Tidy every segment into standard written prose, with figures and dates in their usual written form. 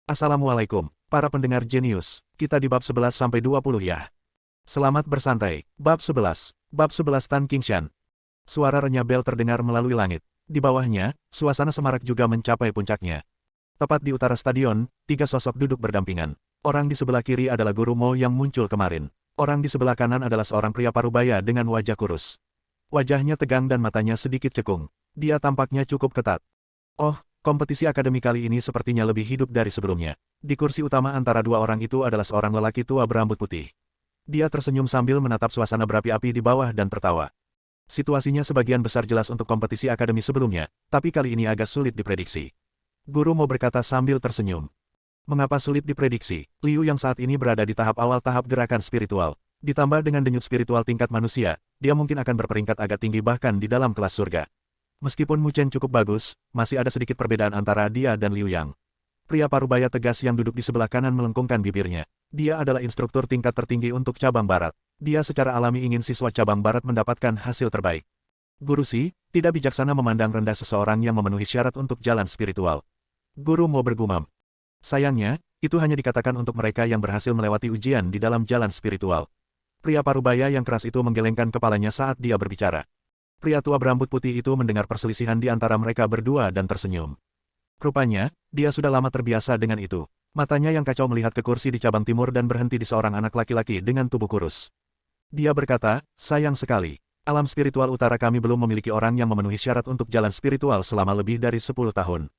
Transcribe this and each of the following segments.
Assalamualaikum, para pendengar jenius. Kita di bab 11-20 ya. Selamat bersantai. Bab 11. Bab 11 Tan Qingshan. Suara renyah bel terdengar melalui langit. Di bawahnya, suasana semarak juga mencapai puncaknya. Tepat di utara stadion, tiga sosok duduk berdampingan. Orang di sebelah kiri adalah Guru Mo yang muncul kemarin. Orang di sebelah kanan adalah seorang pria parubaya dengan wajah kurus. Wajahnya tegang dan matanya sedikit cekung. Dia tampaknya cukup ketat. Oh, kompetisi akademi kali ini sepertinya lebih hidup dari sebelumnya. Di kursi utama antara dua orang itu adalah seorang lelaki tua berambut putih. Dia tersenyum sambil menatap suasana berapi-api di bawah dan tertawa. Situasinya sebagian besar jelas untuk kompetisi akademi sebelumnya, tapi kali ini agak sulit diprediksi. Guru Mo berkata sambil tersenyum. Mengapa sulit diprediksi? Liu yang saat ini berada di tahap awal tahap gerakan spiritual. Ditambah dengan denyut spiritual tingkat manusia, dia mungkin akan berperingkat agak tinggi bahkan di dalam kelas surga. Meskipun Mu Chen cukup bagus, masih ada sedikit perbedaan antara dia dan Liu Yang. Pria parubaya tegas yang duduk di sebelah kanan melengkungkan bibirnya. Dia adalah instruktur tingkat tertinggi untuk cabang barat. Dia secara alami ingin siswa cabang barat mendapatkan hasil terbaik. Guru Si, tidak bijaksana memandang rendah seseorang yang memenuhi syarat untuk jalan spiritual. Guru Mo bergumam. Sayangnya, itu hanya dikatakan untuk mereka yang berhasil melewati ujian di dalam jalan spiritual. Pria parubaya yang keras itu menggelengkan kepalanya saat dia berbicara. Pria tua berambut putih itu mendengar perselisihan di antara mereka berdua dan tersenyum. Rupanya, dia sudah lama terbiasa dengan itu. Matanya yang kacau melihat ke kursi di cabang timur dan berhenti di seorang anak laki-laki dengan tubuh kurus. Dia berkata, sayang sekali. Alam spiritual utara kami belum memiliki orang yang memenuhi syarat untuk jalan spiritual selama lebih dari 10 tahun.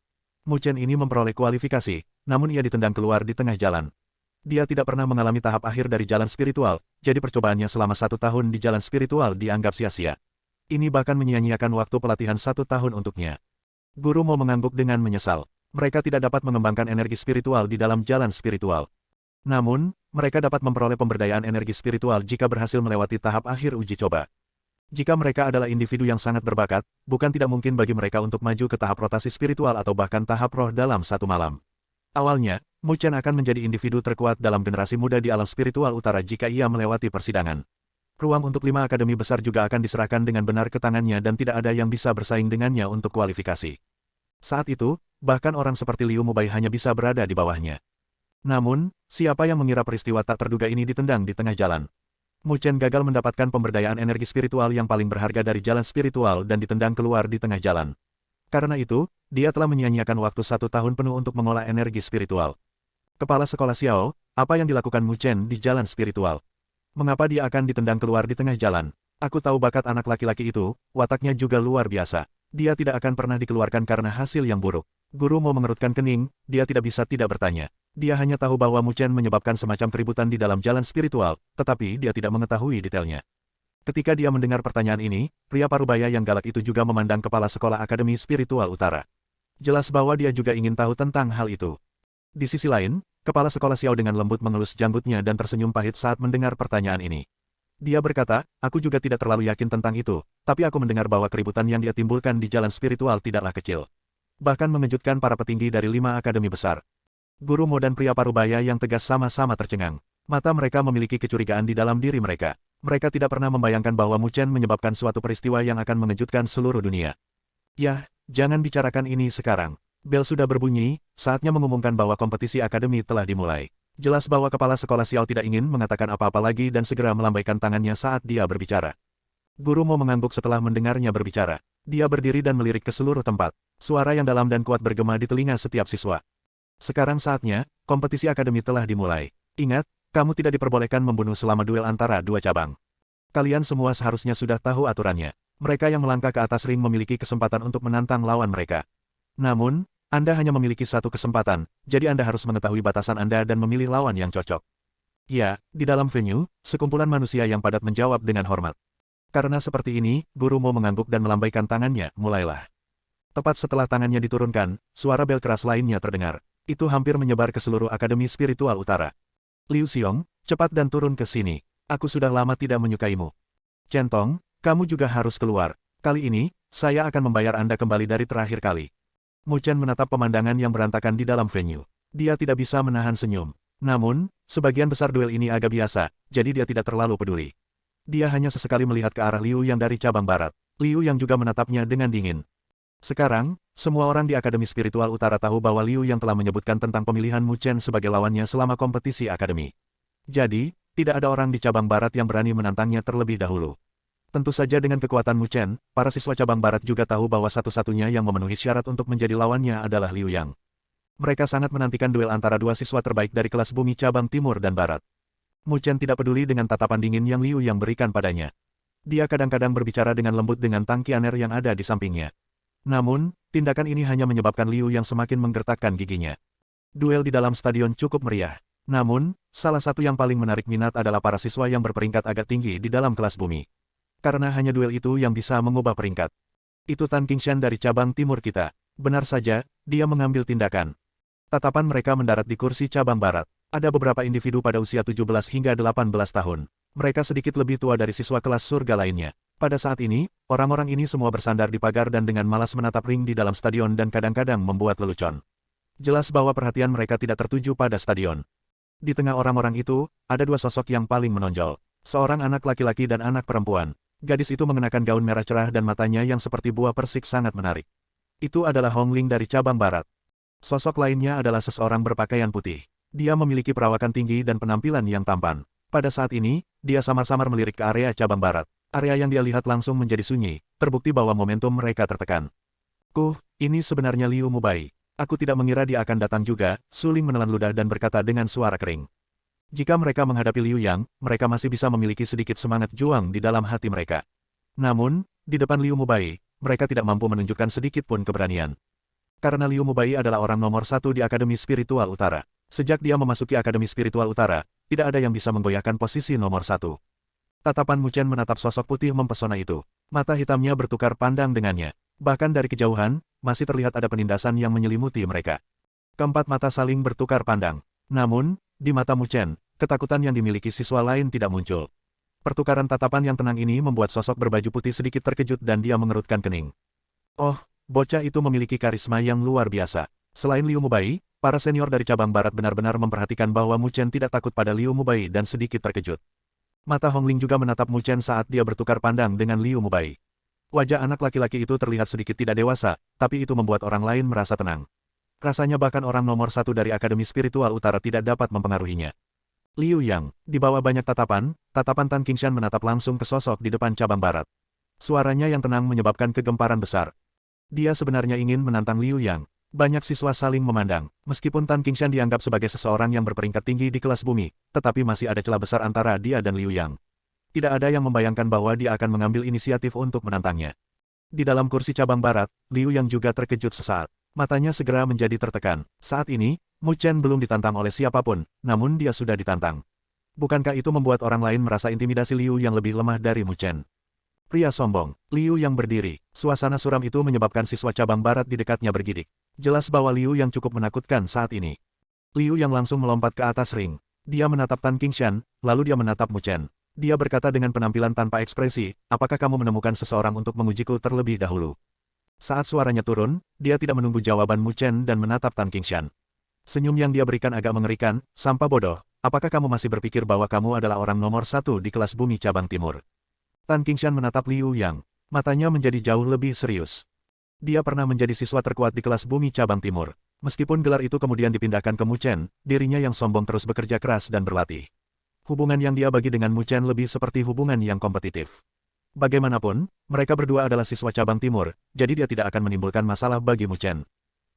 Mu Chen ini memperoleh kualifikasi, namun ia ditendang keluar di tengah jalan. Dia tidak pernah mengalami tahap akhir dari jalan spiritual, jadi percobaannya selama 1 tahun di jalan spiritual dianggap sia-sia. Ini bahkan menyia-nyiakan waktu pelatihan 1 tahun untuknya. Guru Mo mengangguk dengan menyesal. Mereka tidak dapat mengembangkan energi spiritual di dalam jalan spiritual. Namun, mereka dapat memperoleh pemberdayaan energi spiritual jika berhasil melewati tahap akhir uji coba. Jika mereka adalah individu yang sangat berbakat, bukan tidak mungkin bagi mereka untuk maju ke tahap rotasi spiritual atau bahkan tahap roh dalam 1 malam. Awalnya, Mu Chen akan menjadi individu terkuat dalam generasi muda di alam spiritual utara jika ia melewati persidangan. Ruang untuk 5 akademi besar juga akan diserahkan dengan benar ke tangannya dan tidak ada yang bisa bersaing dengannya untuk kualifikasi. Saat itu, bahkan orang seperti Liu Mubai hanya bisa berada di bawahnya. Namun, siapa yang mengira peristiwa tak terduga ini ditendang di tengah jalan? Mu Chen gagal mendapatkan pemberdayaan energi spiritual yang paling berharga dari jalan spiritual dan ditendang keluar di tengah jalan. Karena itu, dia telah menyia-nyiakan waktu 1 tahun penuh untuk mengolah energi spiritual. Kepala sekolah Xiao, apa yang dilakukan Mu Chen di jalan spiritual? Mengapa dia akan ditendang keluar di tengah jalan? Aku tahu bakat anak laki-laki itu, wataknya juga luar biasa. Dia tidak akan pernah dikeluarkan karena hasil yang buruk. Guru Mo mengerutkan kening, dia tidak bisa tidak bertanya. Dia hanya tahu bahwa Mu Chen menyebabkan semacam keributan di dalam jalan spiritual, tetapi dia tidak mengetahui detailnya. Ketika dia mendengar pertanyaan ini, pria parubaya yang galak itu juga memandang kepala sekolah akademi spiritual utara. Jelas bahwa dia juga ingin tahu tentang hal itu. Di sisi lain, kepala sekolah Xiao dengan lembut mengelus janggutnya dan tersenyum pahit saat mendengar pertanyaan ini. Dia berkata, aku juga tidak terlalu yakin tentang itu, tapi aku mendengar bahwa keributan yang dia timbulkan di jalan spiritual tidaklah kecil. Bahkan mengejutkan para petinggi dari 5 akademi besar. Guru Mo dan pria parubaya yang tegas sama-sama tercengang. Mata mereka memiliki kecurigaan di dalam diri mereka. Mereka tidak pernah membayangkan bahwa Mu Chen menyebabkan suatu peristiwa yang akan mengejutkan seluruh dunia. Yah, jangan bicarakan ini sekarang. Bel sudah berbunyi, saatnya mengumumkan bahwa kompetisi akademi telah dimulai. Jelas bahwa kepala sekolah Xiao tidak ingin mengatakan apa-apa lagi dan segera melambaikan tangannya saat dia berbicara. Guru Mo mengangguk setelah mendengarnya berbicara. Dia berdiri dan melirik ke seluruh tempat. Suara yang dalam dan kuat bergema di telinga setiap siswa. Sekarang saatnya, kompetisi akademi telah dimulai. Ingat, kamu tidak diperbolehkan membunuh selama duel antara 2 cabang. Kalian semua seharusnya sudah tahu aturannya. Mereka yang melangkah ke atas ring memiliki kesempatan untuk menantang lawan mereka. Namun, Anda hanya memiliki 1 kesempatan, jadi Anda harus mengetahui batasan Anda dan memilih lawan yang cocok. Ya, di dalam venue, sekumpulan manusia yang padat menjawab dengan hormat. Karena seperti ini, Guru Mo mengangguk dan melambaikan tangannya, mulailah. Tepat setelah tangannya diturunkan, suara bel keras lainnya terdengar. Itu hampir menyebar ke seluruh akademi spiritual utara. Liu Xiong, cepat dan turun ke sini. Aku sudah lama tidak menyukaimu. Centong, kamu juga harus keluar. Kali ini, saya akan membayar Anda kembali dari terakhir kali. Mu Chen menatap pemandangan yang berantakan di dalam venue. Dia tidak bisa menahan senyum. Namun, sebagian besar duel ini agak biasa, jadi dia tidak terlalu peduli. Dia hanya sesekali melihat ke arah Liu yang dari cabang barat. Liu yang juga menatapnya dengan dingin. Sekarang, semua orang di Akademi Spiritual Utara tahu bahwa Liu yang telah menyebutkan tentang pemilihan Mu Chen sebagai lawannya selama kompetisi akademi. Jadi, tidak ada orang di cabang barat yang berani menantangnya terlebih dahulu. Tentu saja dengan kekuatan Mu Chen, para siswa cabang barat juga tahu bahwa satu-satunya yang memenuhi syarat untuk menjadi lawannya adalah Liu Yang. Mereka sangat menantikan duel antara dua siswa terbaik dari kelas bumi cabang timur dan barat. Mu Chen tidak peduli dengan tatapan dingin yang Liu Yang berikan padanya. Dia kadang-kadang berbicara dengan lembut dengan Tang Qianer yang ada di sampingnya. Namun, tindakan ini hanya menyebabkan Liu Yang semakin menggertakkan giginya. Duel di dalam stadion cukup meriah. Namun, salah satu yang paling menarik minat adalah para siswa yang berperingkat agak tinggi di dalam kelas bumi. Karena hanya duel itu yang bisa mengubah peringkat. Itu Tan Qingshan dari cabang timur kita. Benar saja, dia mengambil tindakan. Tatapan mereka mendarat di kursi cabang barat. Ada beberapa individu pada usia 17 hingga 18 tahun. Mereka sedikit lebih tua dari siswa kelas surga lainnya. Pada saat ini, orang-orang ini semua bersandar di pagar dan dengan malas menatap ring di dalam stadion dan kadang-kadang membuat lelucon. Jelas bahwa perhatian mereka tidak tertuju pada stadion. Di tengah orang-orang itu, ada dua sosok yang paling menonjol. Seorang anak laki-laki dan anak perempuan. Gadis itu mengenakan gaun merah cerah dan matanya yang seperti buah persik sangat menarik. Itu adalah Hong Ling dari cabang barat. Sosok lainnya adalah seseorang berpakaian putih. Dia memiliki perawakan tinggi dan penampilan yang tampan. Pada saat ini, dia samar-samar melirik ke area cabang barat. Area yang dia lihat langsung menjadi sunyi, terbukti bahwa momentum mereka tertekan. Ini sebenarnya Liu Mubai. Aku tidak mengira dia akan datang juga, Su Ling menelan ludah dan berkata dengan suara kering. Jika mereka menghadapi Liu Yang, mereka masih bisa memiliki sedikit semangat juang di dalam hati mereka. Namun, di depan Liu Mubai, mereka tidak mampu menunjukkan sedikit pun keberanian. Karena Liu Mubai adalah orang nomor satu di Akademi Spiritual Utara. Sejak dia memasuki Akademi Spiritual Utara, tidak ada yang bisa menggoyahkan posisi nomor satu. Tatapan Mu Chen menatap sosok putih mempesona itu. Mata hitamnya bertukar pandang dengannya. Bahkan dari kejauhan, masih terlihat ada penindasan yang menyelimuti mereka. Keempat mata saling bertukar pandang. Namun, di mata Mu Chen, ketakutan yang dimiliki siswa lain tidak muncul. Pertukaran tatapan yang tenang ini membuat sosok berbaju putih sedikit terkejut dan dia mengerutkan kening. Oh, bocah itu memiliki karisma yang luar biasa. Selain Liu Mubai, para senior dari cabang barat benar-benar memperhatikan bahwa Mu Chen tidak takut pada Liu Mubai dan sedikit terkejut. Mata Hong Ling juga menatap Mu Chen saat dia bertukar pandang dengan Liu Mubai. Wajah anak laki-laki itu terlihat sedikit tidak dewasa, tapi itu membuat orang lain merasa tenang. Rasanya bahkan orang nomor satu dari Akademi Spiritual Utara tidak dapat mempengaruhinya. Liu Yang, di bawah banyak tatapan Tan Qingshan menatap langsung ke sosok di depan cabang barat. Suaranya yang tenang menyebabkan kegemparan besar. Dia sebenarnya ingin menantang Liu Yang. Banyak siswa saling memandang. Meskipun Tan Qingshan dianggap sebagai seseorang yang berperingkat tinggi di kelas bumi, tetapi masih ada celah besar antara dia dan Liu Yang. Tidak ada yang membayangkan bahwa dia akan mengambil inisiatif untuk menantangnya. Di dalam kursi cabang barat, Liu Yang juga terkejut sesaat. Matanya segera menjadi tertekan. Saat ini, Mu Chen belum ditantang oleh siapapun, namun dia sudah ditantang. Bukankah itu membuat orang lain merasa intimidasi Liu yang lebih lemah dari Mu Chen? Pria sombong, Liu yang berdiri. Suasana suram itu menyebabkan siswa cabang barat di dekatnya bergidik. Jelas bahwa Liu yang cukup menakutkan saat ini. Liu yang langsung melompat ke atas ring. Dia menatap Tan Qingshan, lalu dia menatap Mu Chen. Dia berkata dengan penampilan tanpa ekspresi, apakah kamu menemukan seseorang untuk mengujiku terlebih dahulu? Saat suaranya turun, dia tidak menunggu jawaban Mu Chen dan menatap Tan Qingshan. Senyum yang dia berikan agak mengerikan, sampah bodoh, apakah kamu masih berpikir bahwa kamu adalah orang nomor satu di kelas bumi cabang timur? Tan Qingshan menatap Liu Yang. Matanya menjadi jauh lebih serius. Dia pernah menjadi siswa terkuat di kelas bumi cabang timur. Meskipun gelar itu kemudian dipindahkan ke Mu Chen, dirinya yang sombong terus bekerja keras dan berlatih. Hubungan yang dia bagi dengan Mu Chen lebih seperti hubungan yang kompetitif. Bagaimanapun, mereka berdua adalah siswa cabang timur, jadi dia tidak akan menimbulkan masalah bagi Mu Chen.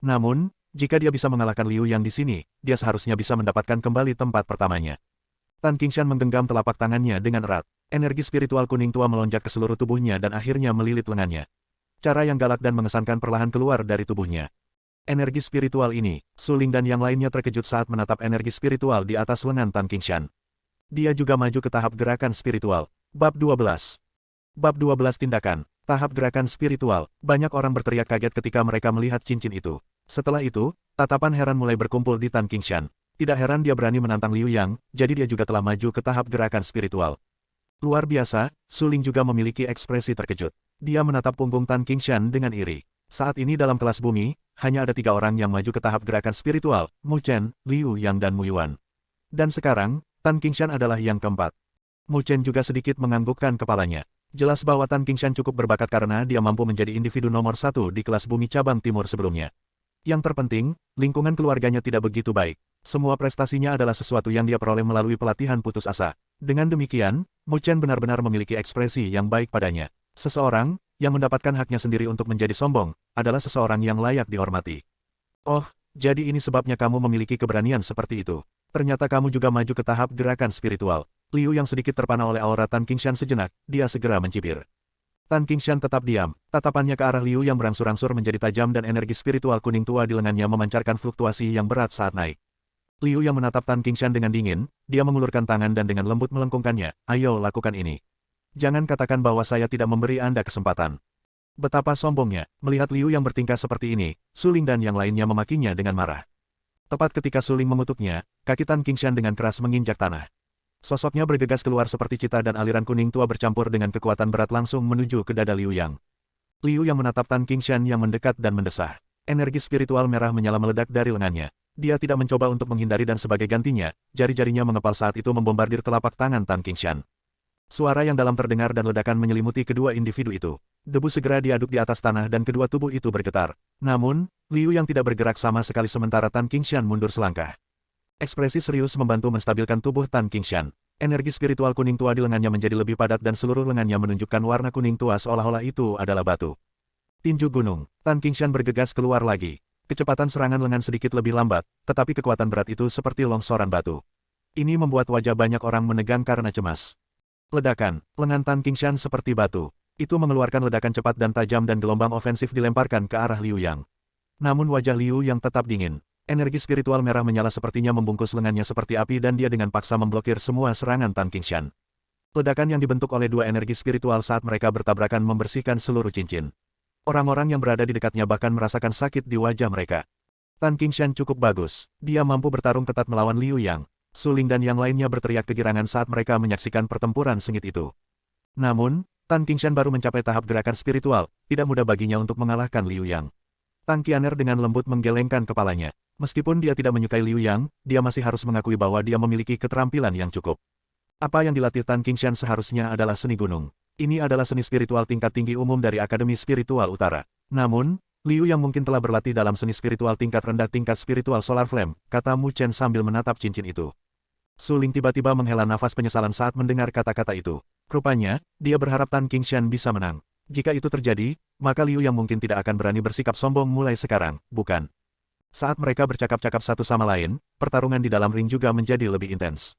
Namun, jika dia bisa mengalahkan Liu Yang di sini, dia seharusnya bisa mendapatkan kembali tempat pertamanya. Tan Qingshan menggenggam telapak tangannya dengan erat. Energi spiritual kuning tua melonjak ke seluruh tubuhnya dan akhirnya melilit lengannya. Cara yang galak dan mengesankan perlahan keluar dari tubuhnya. Energi spiritual ini, Su Ling dan yang lainnya terkejut saat menatap energi spiritual di atas lengan Tan Qingshan. Dia juga maju ke tahap gerakan spiritual. Bab 12. Bab 12 Tindakan. Tahap gerakan spiritual. Banyak orang berteriak kaget ketika mereka melihat cincin itu. Setelah itu, tatapan heran mulai berkumpul di Tan Qingshan. Tidak heran dia berani menantang Liu Yang, jadi dia juga telah maju ke tahap gerakan spiritual. Luar biasa, Su Ling juga memiliki ekspresi terkejut. Dia menatap punggung Tan Qingshan dengan iri. Saat ini dalam kelas bumi, hanya ada 3 orang yang maju ke tahap gerakan spiritual, Mu Chen, Liu Yang dan Mu Yuan. Dan sekarang, Tan Qingshan adalah yang keempat. Mu Chen juga sedikit menganggukkan kepalanya. Jelas bahwa Tan Qingshan cukup berbakat karena dia mampu menjadi individu nomor satu di kelas bumi cabang timur sebelumnya. Yang terpenting, lingkungan keluarganya tidak begitu baik. Semua prestasinya adalah sesuatu yang dia peroleh melalui pelatihan putus asa. Dengan demikian, Mu Chen benar-benar memiliki ekspresi yang baik padanya. Seseorang yang mendapatkan haknya sendiri untuk menjadi sombong adalah seseorang yang layak dihormati. Oh, jadi ini sebabnya kamu memiliki keberanian seperti itu. Ternyata kamu juga maju ke tahap gerakan spiritual. Liu yang sedikit terpana oleh aura Tan Qingshan sejenak, dia segera mencibir. Tan Qingshan tetap diam, tatapannya ke arah Liu yang berangsur-angsur menjadi tajam dan energi spiritual kuning tua di lengannya memancarkan fluktuasi yang berat saat naik. Liu yang menatap Tan Qingshan dengan dingin, dia mengulurkan tangan dan dengan lembut melengkungkannya, ayo lakukan ini. Jangan katakan bahwa saya tidak memberi Anda kesempatan. Betapa sombongnya, melihat Liu yang bertingkah seperti ini, Su Ling dan yang lainnya memakinya dengan marah. Tepat ketika Su Ling mengutuknya, kaki Tan Qingshan dengan keras menginjak tanah. Sosoknya bergegas keluar seperti cita dan aliran kuning tua bercampur dengan kekuatan berat langsung menuju ke dada Liu Yang. Liu Yang menatap Tan Qingshan yang mendekat dan mendesah. Energi spiritual merah menyala meledak dari lengannya. Dia tidak mencoba untuk menghindari dan sebagai gantinya, jari-jarinya mengepal saat itu membombardir telapak tangan Tan Qingshan. Suara yang dalam terdengar dan ledakan menyelimuti kedua individu itu. Debu segera diaduk di atas tanah dan kedua tubuh itu bergetar. Namun, Liu Yang tidak bergerak sama sekali sementara Tan Qingshan mundur selangkah. Ekspresi serius membantu menstabilkan tubuh Tan Qingshan. Energi spiritual kuning tua di lengannya menjadi lebih padat dan seluruh lengannya menunjukkan warna kuning tua seolah-olah itu adalah batu. Tinju gunung, Tan Qingshan bergegas keluar lagi. Kecepatan serangan lengan sedikit lebih lambat, tetapi kekuatan berat itu seperti longsoran batu. Ini membuat wajah banyak orang menegang karena cemas. Ledakan, lengan Tan Qingshan seperti batu. Itu mengeluarkan ledakan cepat dan tajam dan gelombang ofensif dilemparkan ke arah Liu Yang. Namun wajah Liu Yang tetap dingin. Energi spiritual merah menyala sepertinya membungkus lengannya seperti api dan dia dengan paksa memblokir semua serangan Tan Qingshan. Ledakan yang dibentuk oleh dua energi spiritual saat mereka bertabrakan membersihkan seluruh cincin. Orang-orang yang berada di dekatnya bahkan merasakan sakit di wajah mereka. Tan Qingshan cukup bagus. Dia mampu bertarung ketat melawan Liu Yang. Su Ling dan yang lainnya berteriak kegirangan saat mereka menyaksikan pertempuran sengit itu. Namun, Tan Qingshan baru mencapai tahap gerakan spiritual, tidak mudah baginya untuk mengalahkan Liu Yang. Tang Qianer dengan lembut menggelengkan kepalanya. Meskipun dia tidak menyukai Liu Yang, dia masih harus mengakui bahwa dia memiliki keterampilan yang cukup. Apa yang dilatih Tan Qingshan seharusnya adalah seni gunung. Ini adalah seni spiritual tingkat tinggi umum dari Akademi Spiritual Utara. Namun, Liu Yang mungkin telah berlatih dalam seni spiritual tingkat rendah tingkat spiritual Solar Flame, kata Mu Chen sambil menatap cincin itu. Su Ling tiba-tiba menghela nafas penyesalan saat mendengar kata-kata itu. Rupanya, dia berharap Tan Qingshan bisa menang. Jika itu terjadi, maka Liu Yang mungkin tidak akan berani bersikap sombong mulai sekarang, bukan? Saat mereka bercakap-cakap satu sama lain, pertarungan di dalam ring juga menjadi lebih intens.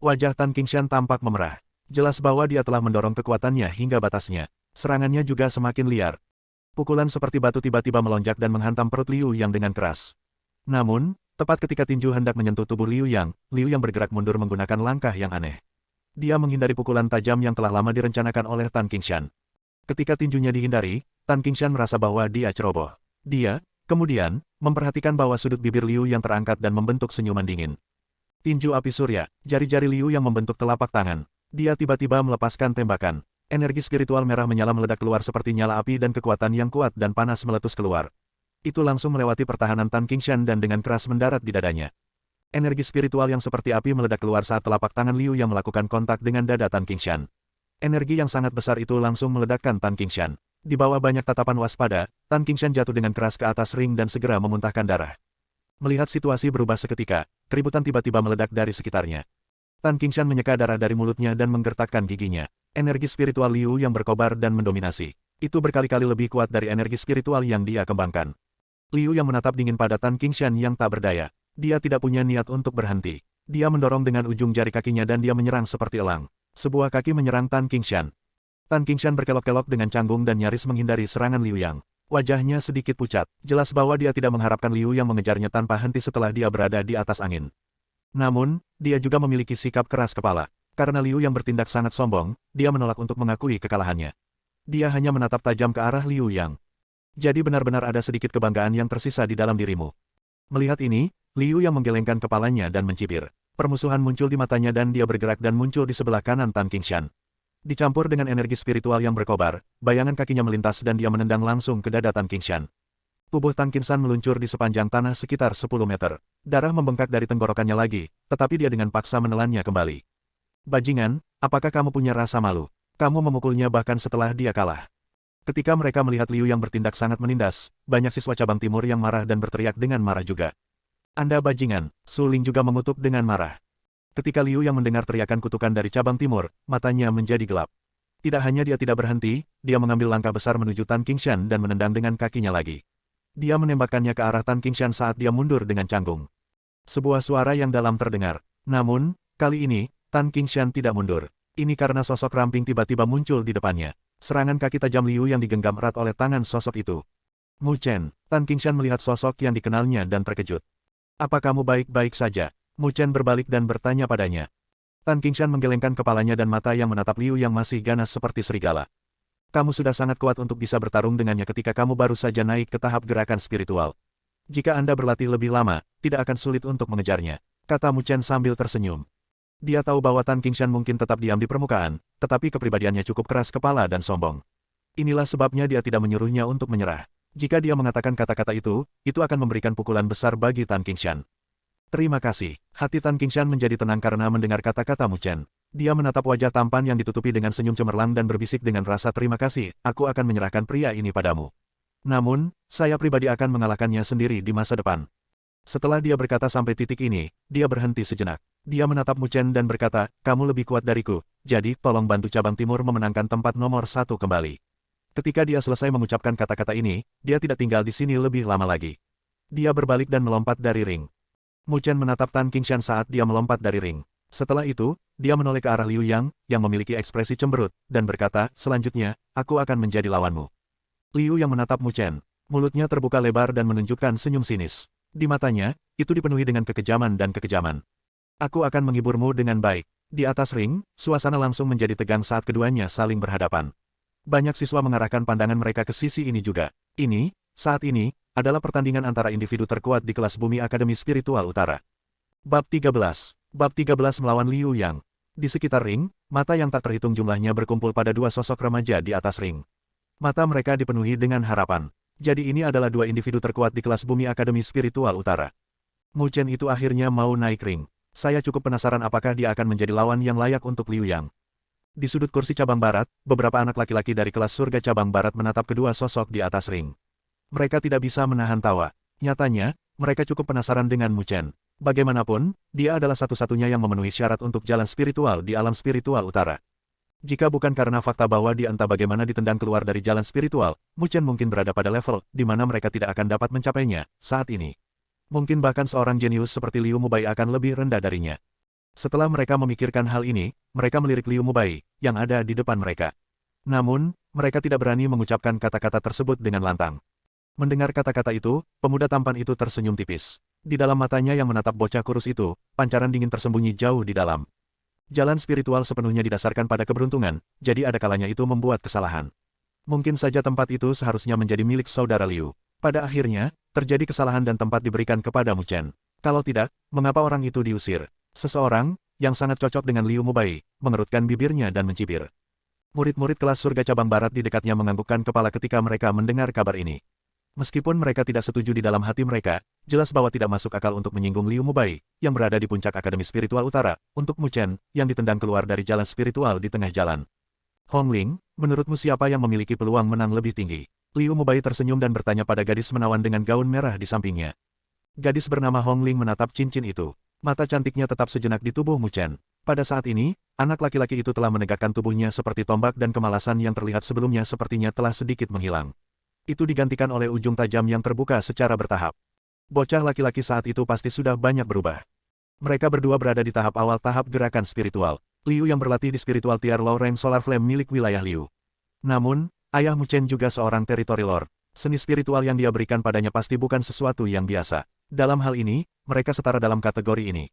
Wajah Tan Qingshan tampak memerah. Jelas bahwa dia telah mendorong kekuatannya hingga batasnya. Serangannya juga semakin liar. Pukulan seperti batu tiba-tiba melonjak dan menghantam perut Liu Yang dengan keras. Namun, tepat ketika tinju hendak menyentuh tubuh Liu Yang bergerak mundur menggunakan langkah yang aneh. Dia menghindari pukulan tajam yang telah lama direncanakan oleh Tan Qingshan. Ketika tinjunya dihindari, Tan Qingshan merasa bahwa dia ceroboh. Dia, kemudian, memperhatikan bahwa sudut bibir Liu Yang terangkat dan membentuk senyuman dingin. Tinju api surya, jari-jari Liu Yang membentuk telapak tangan. Dia tiba-tiba melepaskan tembakan. Energi spiritual merah menyala meledak keluar seperti nyala api dan kekuatan yang kuat dan panas meletus keluar. Itu langsung melewati pertahanan Tan Qingshan dan dengan keras mendarat di dadanya. Energi spiritual yang seperti api meledak keluar saat telapak tangan Liu Yang melakukan kontak dengan dada Tan Qingshan. Energi yang sangat besar itu langsung meledakkan Tan Qingshan. Di bawah banyak tatapan waspada, Tan Qingshan jatuh dengan keras ke atas ring dan segera memuntahkan darah. Melihat situasi berubah seketika, keributan tiba-tiba meledak dari sekitarnya. Tan Qingshan menyeka darah dari mulutnya dan menggertakkan giginya. Energi spiritual Liu Yang berkobar dan mendominasi. Itu berkali-kali lebih kuat dari energi spiritual yang dia kembangkan. Liu Yang menatap dingin pada Tan Qingshan yang tak berdaya. Dia tidak punya niat untuk berhenti. Dia mendorong dengan ujung jari kakinya dan dia menyerang seperti elang. Sebuah kaki menyerang Tan Qingshan. Tan Qingshan berkelok-kelok dengan canggung dan nyaris menghindari serangan Liu Yang. Wajahnya sedikit pucat. Jelas bahwa dia tidak mengharapkan Liu Yang mengejarnya tanpa henti setelah dia berada di atas angin. Namun, dia juga memiliki sikap keras kepala. Karena Liu Yang bertindak sangat sombong, dia menolak untuk mengakui kekalahannya. Dia hanya menatap tajam ke arah Liu Yang. Jadi benar-benar ada sedikit kebanggaan yang tersisa di dalam dirimu. Melihat ini, Liu Yang menggelengkan kepalanya dan mencibir. Permusuhan muncul di matanya dan dia bergerak dan muncul di sebelah kanan Tan Qingshan. Dicampur dengan energi spiritual yang berkobar, bayangan kakinya melintas dan dia menendang langsung ke dada Tan Qingshan. Tubuh Tan Qingshan meluncur di sepanjang tanah sekitar 10 meter. Darah membengkak dari tenggorokannya lagi, tetapi dia dengan paksa menelannya kembali. Bajingan, apakah kamu punya rasa malu? Kamu memukulnya bahkan setelah dia kalah. Ketika mereka melihat Liu yang bertindak sangat menindas, banyak siswa cabang timur yang marah dan berteriak dengan marah juga. Anda bajingan, Su Ling juga mengutuk dengan marah. Ketika Liu yang mendengar teriakan kutukan dari cabang timur, matanya menjadi gelap. Tidak hanya dia tidak berhenti, dia mengambil langkah besar menuju Tan Qingshan dan menendang dengan kakinya lagi. Dia menembakkannya ke arah Tan Qingshan saat dia mundur dengan canggung. Sebuah suara yang dalam terdengar. Namun, kali ini, Tan Qingshan tidak mundur. Ini karena sosok ramping tiba-tiba muncul di depannya. Serangan kaki tajam Liu yang digenggam erat oleh tangan sosok itu. Mu Chen, Tan Qingshan melihat sosok yang dikenalnya dan terkejut. Apa kamu baik-baik saja? Mu Chen berbalik dan bertanya padanya. Tan Qingshan menggelengkan kepalanya dan mata yang menatap Liu yang masih ganas seperti serigala. Kamu sudah sangat kuat untuk bisa bertarung dengannya ketika kamu baru saja naik ke tahap gerakan spiritual. Jika Anda berlatih lebih lama, tidak akan sulit untuk mengejarnya, kata Mu Chen sambil tersenyum. Dia tahu bahwa Tan Qingshan mungkin tetap diam di permukaan, tetapi kepribadiannya cukup keras kepala dan sombong. Inilah sebabnya dia tidak menyuruhnya untuk menyerah. Jika dia mengatakan kata-kata itu akan memberikan pukulan besar bagi Tan Qingshan. Terima kasih. Hati Tan Qingshan menjadi tenang karena mendengar kata-kata Mu Chen. Dia menatap wajah tampan yang ditutupi dengan senyum cemerlang dan berbisik dengan rasa terima kasih, aku akan menyerahkan pria ini padamu. Namun, saya pribadi akan mengalahkannya sendiri di masa depan. Setelah dia berkata sampai titik ini, dia berhenti sejenak. Dia menatap Mu Chen dan berkata, kamu lebih kuat dariku, jadi tolong bantu cabang timur memenangkan tempat nomor 1 kembali. Ketika dia selesai mengucapkan kata-kata ini, dia tidak tinggal di sini lebih lama lagi. Dia berbalik dan melompat dari ring. Mu Chen menatap Tan Qingshan saat dia melompat dari ring. Setelah itu, dia menoleh ke arah Liu yang memiliki ekspresi cemberut, dan berkata, selanjutnya, aku akan menjadi lawanmu. Liu yang menatap Mu Chen. Mulutnya terbuka lebar dan menunjukkan senyum sinis. Di matanya, itu dipenuhi dengan kekejaman dan kekejaman. Aku akan menghiburmu dengan baik. Di atas ring, suasana langsung menjadi tegang saat keduanya saling berhadapan. Banyak siswa mengarahkan pandangan mereka ke sisi ini juga. Saat ini, adalah pertandingan antara individu terkuat di kelas Bumi Akademi Spiritual Utara. Bab 13. Bab 13 melawan Liu Yang. Di sekitar ring, mata yang tak terhitung jumlahnya berkumpul pada dua sosok remaja di atas ring. Mata mereka dipenuhi dengan harapan. Jadi ini adalah dua individu terkuat di kelas Bumi Akademi Spiritual Utara. Mu Chen itu akhirnya mau naik ring. Saya cukup penasaran apakah dia akan menjadi lawan yang layak untuk Liu Yang. Di sudut kursi cabang barat, beberapa anak laki-laki dari kelas surga cabang barat menatap kedua sosok di atas ring. Mereka tidak bisa menahan tawa. Nyatanya, mereka cukup penasaran dengan Mu Chen. Bagaimanapun, dia adalah satu-satunya yang memenuhi syarat untuk jalan spiritual di alam spiritual utara. Jika bukan karena fakta bahwa dia entah bagaimana ditendang keluar dari jalan spiritual, Mu Chen mungkin berada pada level di mana mereka tidak akan dapat mencapainya saat ini. Mungkin bahkan seorang jenius seperti Liu Mubai akan lebih rendah darinya. Setelah mereka memikirkan hal ini, mereka melirik Liu Mubai yang ada di depan mereka. Namun, mereka tidak berani mengucapkan kata-kata tersebut dengan lantang. Mendengar kata-kata itu, pemuda tampan itu tersenyum tipis. Di dalam matanya yang menatap bocah kurus itu, pancaran dingin tersembunyi jauh di dalam. Jalan spiritual sepenuhnya didasarkan pada keberuntungan, jadi ada kalanya itu membuat kesalahan. Mungkin saja tempat itu seharusnya menjadi milik saudara Liu. Pada akhirnya, terjadi kesalahan dan tempat diberikan kepada Mu Chen. Kalau tidak, mengapa orang itu diusir? Seseorang, yang sangat cocok dengan Liu Mubai, mengerutkan bibirnya dan mencibir. Murid-murid kelas surga cabang barat di dekatnya menganggukkan kepala ketika mereka mendengar kabar ini. Meskipun mereka tidak setuju di dalam hati mereka, jelas bahwa tidak masuk akal untuk menyinggung Liu Mubai, yang berada di puncak Akademi Spiritual Utara, untuk Mu Chen, yang ditendang keluar dari jalan spiritual di tengah jalan. Hong Ling, menurutmu siapa yang memiliki peluang menang lebih tinggi? Liu Mubai tersenyum dan bertanya pada gadis menawan dengan gaun merah di sampingnya. Gadis bernama Hong Ling menatap cincin itu. Mata cantiknya tetap sejenak di tubuh Mu Chen. Pada saat ini, anak laki-laki itu telah menegakkan tubuhnya seperti tombak dan kemalasan yang terlihat sebelumnya sepertinya telah sedikit menghilang. Itu digantikan oleh ujung tajam yang terbuka secara bertahap. Bocah laki-laki saat itu pasti sudah banyak berubah. Mereka berdua berada di tahap awal tahap gerakan spiritual. Liu yang berlatih di spiritual tier low rank solar flame milik wilayah Liu. Namun, ayah Mu Chen juga seorang teritori lord. Seni spiritual yang dia berikan padanya pasti bukan sesuatu yang biasa. Dalam hal ini, mereka setara dalam kategori ini.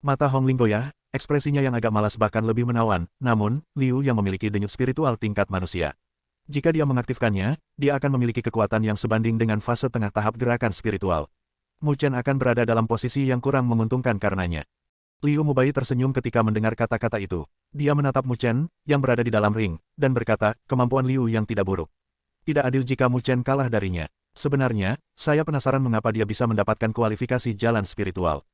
Mata Hong Ling goyah, ekspresinya yang agak malas bahkan lebih menawan, namun, Liu yang memiliki denyut spiritual tingkat manusia. Jika dia mengaktifkannya, dia akan memiliki kekuatan yang sebanding dengan fase tengah tahap gerakan spiritual. Mu Chen akan berada dalam posisi yang kurang menguntungkan karenanya. Liu Mubai tersenyum ketika mendengar kata-kata itu. Dia menatap Mu Chen, yang berada di dalam ring, dan berkata, kemampuan Liu yang tidak buruk. Tidak adil jika Mu Chen kalah darinya. Sebenarnya, saya penasaran mengapa dia bisa mendapatkan kualifikasi jalan spiritual.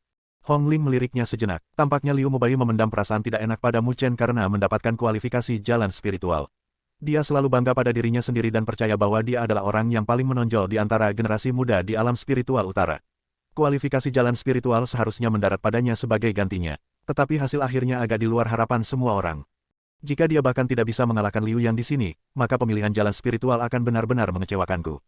Hong Ling meliriknya sejenak. Tampaknya Liu Mubai memendam perasaan tidak enak pada Mu Chen karena mendapatkan kualifikasi jalan spiritual. Dia selalu bangga pada dirinya sendiri dan percaya bahwa dia adalah orang yang paling menonjol di antara generasi muda di alam spiritual utara. Kualifikasi jalan spiritual seharusnya mendarat padanya sebagai gantinya. Tetapi hasil akhirnya agak di luar harapan semua orang. Jika dia bahkan tidak bisa mengalahkan Liu Yang di sini, maka pemilihan jalan spiritual akan benar-benar mengecewakanku.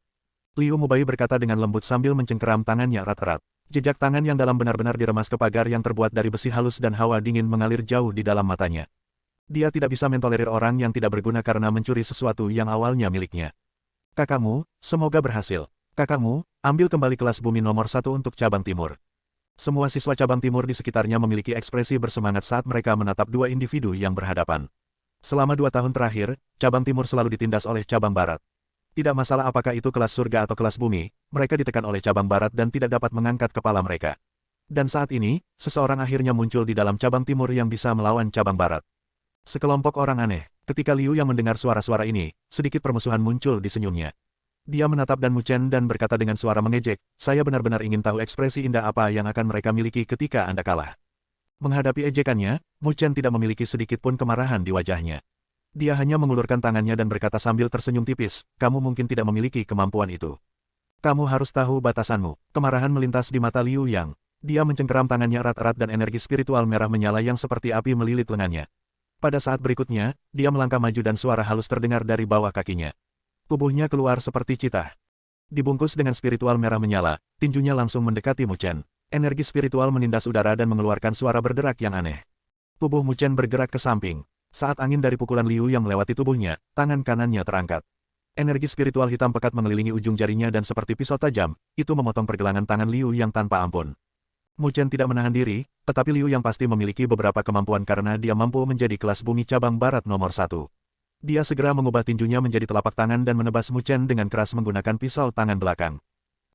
Liu Mubai berkata dengan lembut sambil mencengkeram tangannya erat-erat. Jejak tangan yang dalam benar-benar diremas ke pagar yang terbuat dari besi halus dan hawa dingin mengalir jauh di dalam matanya. Dia tidak bisa mentolerir orang yang tidak berguna karena mencuri sesuatu yang awalnya miliknya. Kakakmu, semoga berhasil. Kakakmu, ambil kembali kelas bumi nomor 1 untuk cabang timur. Semua siswa cabang timur di sekitarnya memiliki ekspresi bersemangat saat mereka menatap dua individu yang berhadapan. Selama 2 tahun terakhir, cabang timur selalu ditindas oleh cabang barat. Tidak masalah apakah itu kelas surga atau kelas bumi, mereka ditekan oleh cabang barat dan tidak dapat mengangkat kepala mereka. Dan saat ini, seseorang akhirnya muncul di dalam cabang timur yang bisa melawan cabang barat. Sekelompok orang aneh. Ketika Liu yang mendengar suara-suara ini, sedikit permusuhan muncul di senyumnya. Dia menatap dan Mu Chen dan berkata dengan suara mengejek, saya benar-benar ingin tahu ekspresi indah apa yang akan mereka miliki ketika Anda kalah. Menghadapi ejekannya, Mu Chen tidak memiliki sedikit pun kemarahan di wajahnya. Dia hanya mengulurkan tangannya dan berkata sambil tersenyum tipis, kamu mungkin tidak memiliki kemampuan itu. Kamu harus tahu batasanmu. Kemarahan melintas di mata Liu Yang. Dia mencengkeram tangannya erat-erat dan energi spiritual merah menyala yang seperti api melilit lengannya. Pada saat berikutnya, dia melangkah maju dan suara halus terdengar dari bawah kakinya. Tubuhnya keluar seperti citah. Dibungkus dengan spiritual merah menyala, tinjunya langsung mendekati Mu Chen. Energi spiritual menindas udara dan mengeluarkan suara berderak yang aneh. Tubuh Mu Chen bergerak ke samping. Saat angin dari pukulan Liu yang melewati tubuhnya, tangan kanannya terangkat. Energi spiritual hitam pekat mengelilingi ujung jarinya dan seperti pisau tajam, itu memotong pergelangan tangan Liu yang tanpa ampun. Mu Chen tidak menahan diri, tetapi Liu yang pasti memiliki beberapa kemampuan karena dia mampu menjadi kelas bumi cabang barat nomor 1. Dia segera mengubah tinjunya menjadi telapak tangan dan menebas Mu Chen dengan keras menggunakan pisau tangan belakang.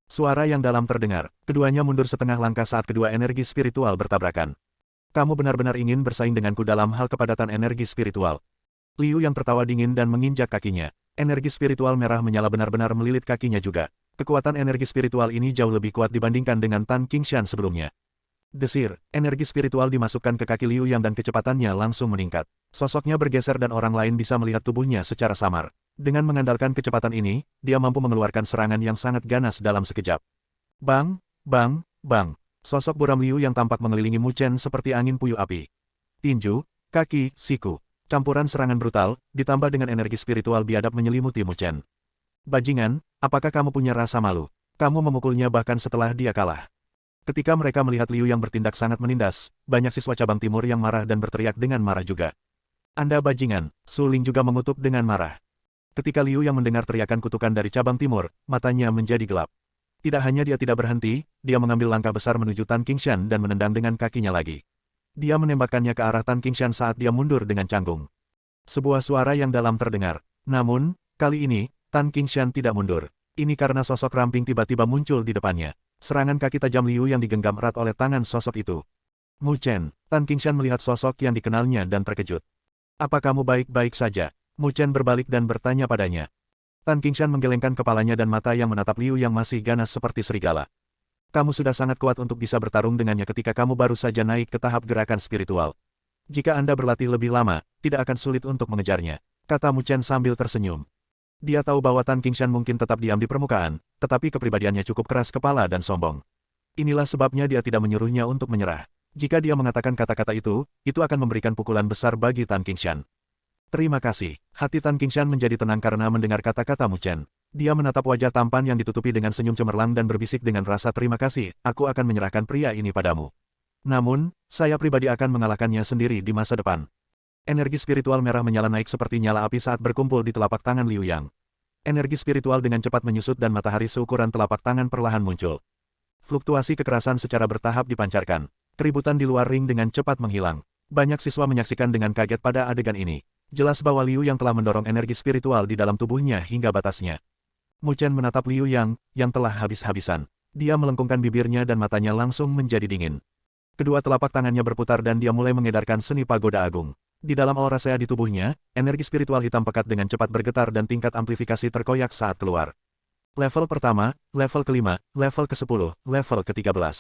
Suara yang dalam terdengar, keduanya mundur setengah langkah saat kedua energi spiritual bertabrakan. Kamu benar-benar ingin bersaing denganku dalam hal kepadatan energi spiritual. Liu yang tertawa dingin dan menginjak kakinya. Energi spiritual merah menyala benar-benar melilit kakinya juga. Kekuatan energi spiritual ini jauh lebih kuat dibandingkan dengan Tan Qingshan sebelumnya. Desir, energi spiritual dimasukkan ke kaki Liu Yang dan kecepatannya langsung meningkat. Sosoknya bergeser dan orang lain bisa melihat tubuhnya secara samar. Dengan mengandalkan kecepatan ini, dia mampu mengeluarkan serangan yang sangat ganas dalam sekejap. Bang, bang, bang. Sosok buram Liu yang tampak mengelilingi Mu Chen seperti angin puyuh api. Tinju, kaki, siku. Campuran serangan brutal, ditambah dengan energi spiritual biadab menyelimuti Mu Chen. Bajingan, apakah kamu punya rasa malu? Kamu memukulnya bahkan setelah dia kalah. Ketika mereka melihat Liu yang bertindak sangat menindas, banyak siswa cabang timur yang marah dan berteriak dengan marah juga. Anda bajingan, Su Ling juga mengutuk dengan marah. Ketika Liu yang mendengar teriakan kutukan dari cabang timur, matanya menjadi gelap. Tidak hanya dia tidak berhenti, dia mengambil langkah besar menuju Tan Qingshan dan menendang dengan kakinya lagi. Dia menembakkannya ke arah Tan Qingshan saat dia mundur dengan canggung. Sebuah suara yang dalam terdengar. Namun, kali ini, Tan Qingshan tidak mundur. Ini karena sosok ramping tiba-tiba muncul di depannya. Serangan kaki tajam Liu yang digenggam erat oleh tangan sosok itu. Mu Chen, Tan Qingshan melihat sosok yang dikenalnya dan terkejut. Apa kamu baik-baik saja? Mu Chen berbalik dan bertanya padanya. Tan Qingshan menggelengkan kepalanya dan mata yang menatap Liu yang masih ganas seperti serigala. Kamu sudah sangat kuat untuk bisa bertarung dengannya ketika kamu baru saja naik ke tahap gerakan spiritual. Jika Anda berlatih lebih lama, tidak akan sulit untuk mengejarnya, kata Mu Chen sambil tersenyum. Dia tahu bahwa Tan Qingshan mungkin tetap diam di permukaan, tetapi kepribadiannya cukup keras kepala dan sombong. Inilah sebabnya dia tidak menyuruhnya untuk menyerah. Jika dia mengatakan kata-kata itu akan memberikan pukulan besar bagi Tan Qingshan. Terima kasih. Hati Tan Qingshan menjadi tenang karena mendengar kata-kata Mu Chen. Dia menatap wajah tampan yang ditutupi dengan senyum cemerlang dan berbisik dengan rasa terima kasih, aku akan menyerahkan pria ini padamu. Namun, saya pribadi akan mengalahkannya sendiri di masa depan. Energi spiritual merah menyala naik seperti nyala api saat berkumpul di telapak tangan Liu Yang. Energi spiritual dengan cepat menyusut dan matahari seukuran telapak tangan perlahan muncul. Fluktuasi kekerasan secara bertahap dipancarkan. Keributan di luar ring dengan cepat menghilang. Banyak siswa menyaksikan dengan kaget pada adegan ini. Jelas bahwa Liu Yang telah mendorong energi spiritual di dalam tubuhnya hingga batasnya. Mu Chen menatap Liu Yang telah habis-habisan. Dia melengkungkan bibirnya dan matanya langsung menjadi dingin. Kedua telapak tangannya berputar dan dia mulai mengedarkan seni pagoda agung. Di dalam aura saya di tubuhnya, energi spiritual hitam pekat dengan cepat bergetar dan tingkat amplifikasi terkoyak saat keluar. Level pertama, level kelima, level ke-10, level ke-13.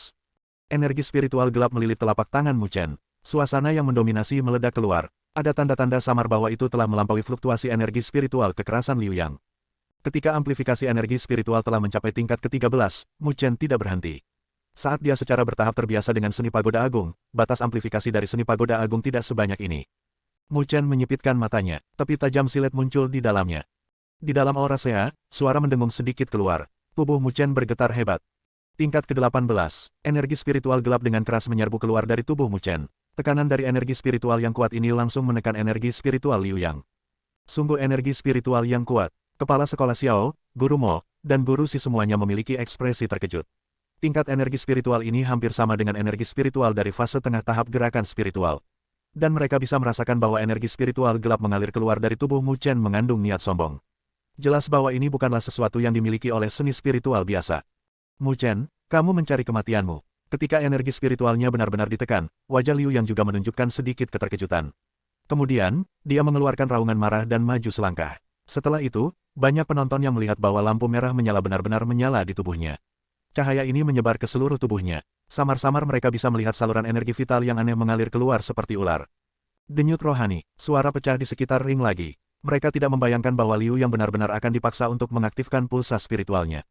Energi spiritual gelap melilit telapak tangan Mu Chen. Suasana yang mendominasi meledak keluar. Ada tanda-tanda samar bahwa itu telah melampaui fluktuasi energi spiritual kekerasan Liu Yang. Ketika amplifikasi energi spiritual telah mencapai tingkat ke-13, Mu Chen tidak berhenti. Saat dia secara bertahap terbiasa dengan seni pagoda agung, batas amplifikasi dari seni pagoda agung tidak sebanyak ini. Mu Chen menyipitkan matanya, tepi tajam silet muncul di dalamnya. Di dalam aura Sea, suara mendengung sedikit keluar. Tubuh Mu Chen bergetar hebat. Tingkat ke-18, energi spiritual gelap dengan keras menyerbu keluar dari tubuh Mu Chen. Tekanan dari energi spiritual yang kuat ini langsung menekan energi spiritual Liu Yang. Sungguh energi spiritual yang kuat. Kepala sekolah Xiao, Guru Mo, dan Guru Si semuanya memiliki ekspresi terkejut. Tingkat energi spiritual ini hampir sama dengan energi spiritual dari fase tengah tahap gerakan spiritual. Dan mereka bisa merasakan bahwa energi spiritual gelap mengalir keluar dari tubuh Mu Chen mengandung niat sombong. Jelas bahwa ini bukanlah sesuatu yang dimiliki oleh seni spiritual biasa. Mu Chen, kamu mencari kematianmu. Ketika energi spiritualnya benar-benar ditekan, wajah Liu Yang juga menunjukkan sedikit keterkejutan. Kemudian, dia mengeluarkan raungan marah dan maju selangkah. Setelah itu, banyak penonton yang melihat bahwa lampu merah menyala benar-benar menyala di tubuhnya. Cahaya ini menyebar ke seluruh tubuhnya. Samar-samar mereka bisa melihat saluran energi vital yang aneh mengalir keluar seperti ular. Denyut rohani, suara pecah di sekitar ring lagi. Mereka tidak membayangkan bahwa Liu Yang benar-benar akan dipaksa untuk mengaktifkan pulsa spiritualnya.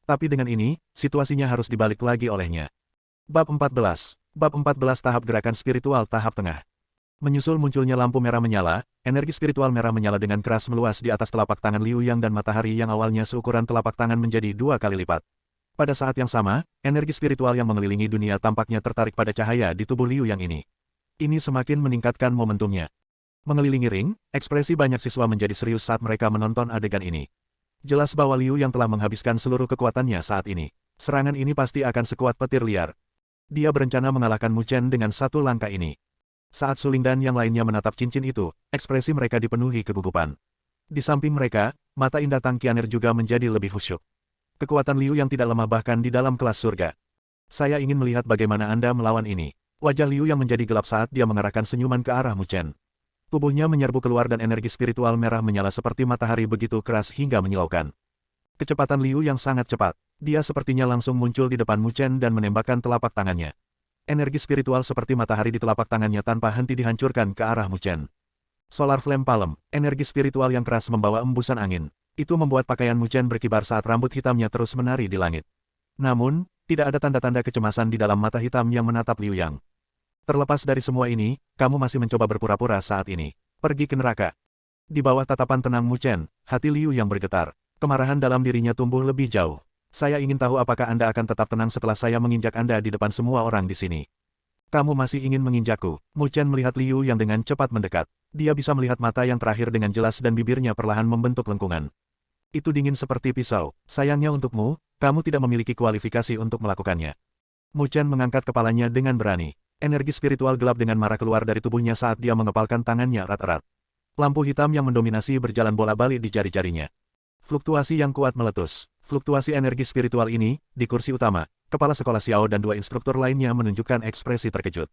Tapi dengan ini, situasinya harus dibalik lagi olehnya. Bab 14. Bab 14 tahap gerakan spiritual tahap tengah. Menyusul munculnya lampu merah menyala, energi spiritual merah menyala dengan keras meluas di atas telapak tangan Liu Yang dan matahari yang awalnya seukuran telapak tangan menjadi 2 kali lipat. Pada saat yang sama, energi spiritual yang mengelilingi dunia tampaknya tertarik pada cahaya di tubuh Liu Yang ini. Ini semakin meningkatkan momentumnya. Mengelilingi ring, ekspresi banyak siswa menjadi serius saat mereka menonton adegan ini. Jelas bahwa Liu Yang telah menghabiskan seluruh kekuatannya saat ini. Serangan ini pasti akan sekuat petir liar. Dia berencana mengalahkan Mu Chen dengan satu langkah ini. Saat Suling dan yang lainnya menatap cincin itu, ekspresi mereka dipenuhi kegugupan. Di samping mereka, mata indah Tang Qian'er juga menjadi lebih khusyuk. Kekuatan Liu Yang tidak lemah bahkan di dalam kelas surga. Saya ingin melihat bagaimana Anda melawan ini. Wajah Liu Yang menjadi gelap saat dia mengarahkan senyuman ke arah Mu Chen. Tubuhnya menyerbu keluar dan energi spiritual merah menyala seperti matahari begitu keras hingga menyilaukan. Kecepatan Liu Yang sangat cepat. Dia sepertinya langsung muncul di depan Mu Chen dan menembakkan telapak tangannya. Energi spiritual seperti matahari di telapak tangannya tanpa henti dihancurkan ke arah Mu Chen. Solar Flame Palm, energi spiritual yang keras membawa embusan angin. Itu membuat pakaian Mu Chen berkibar saat rambut hitamnya terus menari di langit. Namun, tidak ada tanda-tanda kecemasan di dalam mata hitam yang menatap Liu Yang. Terlepas dari semua ini, kamu masih mencoba berpura-pura saat ini. Pergi ke neraka. Di bawah tatapan tenang Mu Chen, hati Liu Yang bergetar. Kemarahan dalam dirinya tumbuh lebih jauh. Saya ingin tahu apakah Anda akan tetap tenang setelah saya menginjak Anda di depan semua orang di sini. Kamu masih ingin menginjakku. Mu Chen melihat Liu Yang dengan cepat mendekat. Dia bisa melihat mata yang terakhir dengan jelas dan bibirnya perlahan membentuk lengkungan. Itu dingin seperti pisau. Sayangnya untukmu, kamu tidak memiliki kualifikasi untuk melakukannya. Mu Chen mengangkat kepalanya dengan berani. Energi spiritual gelap dengan marah keluar dari tubuhnya saat dia mengepalkan tangannya erat-erat. Lampu hitam yang mendominasi berjalan bola-balik di jari-jarinya. Fluktuasi yang kuat meletus. Fluktuasi energi spiritual ini, di kursi utama, kepala sekolah Xiao dan 2 instruktur lainnya menunjukkan ekspresi terkejut.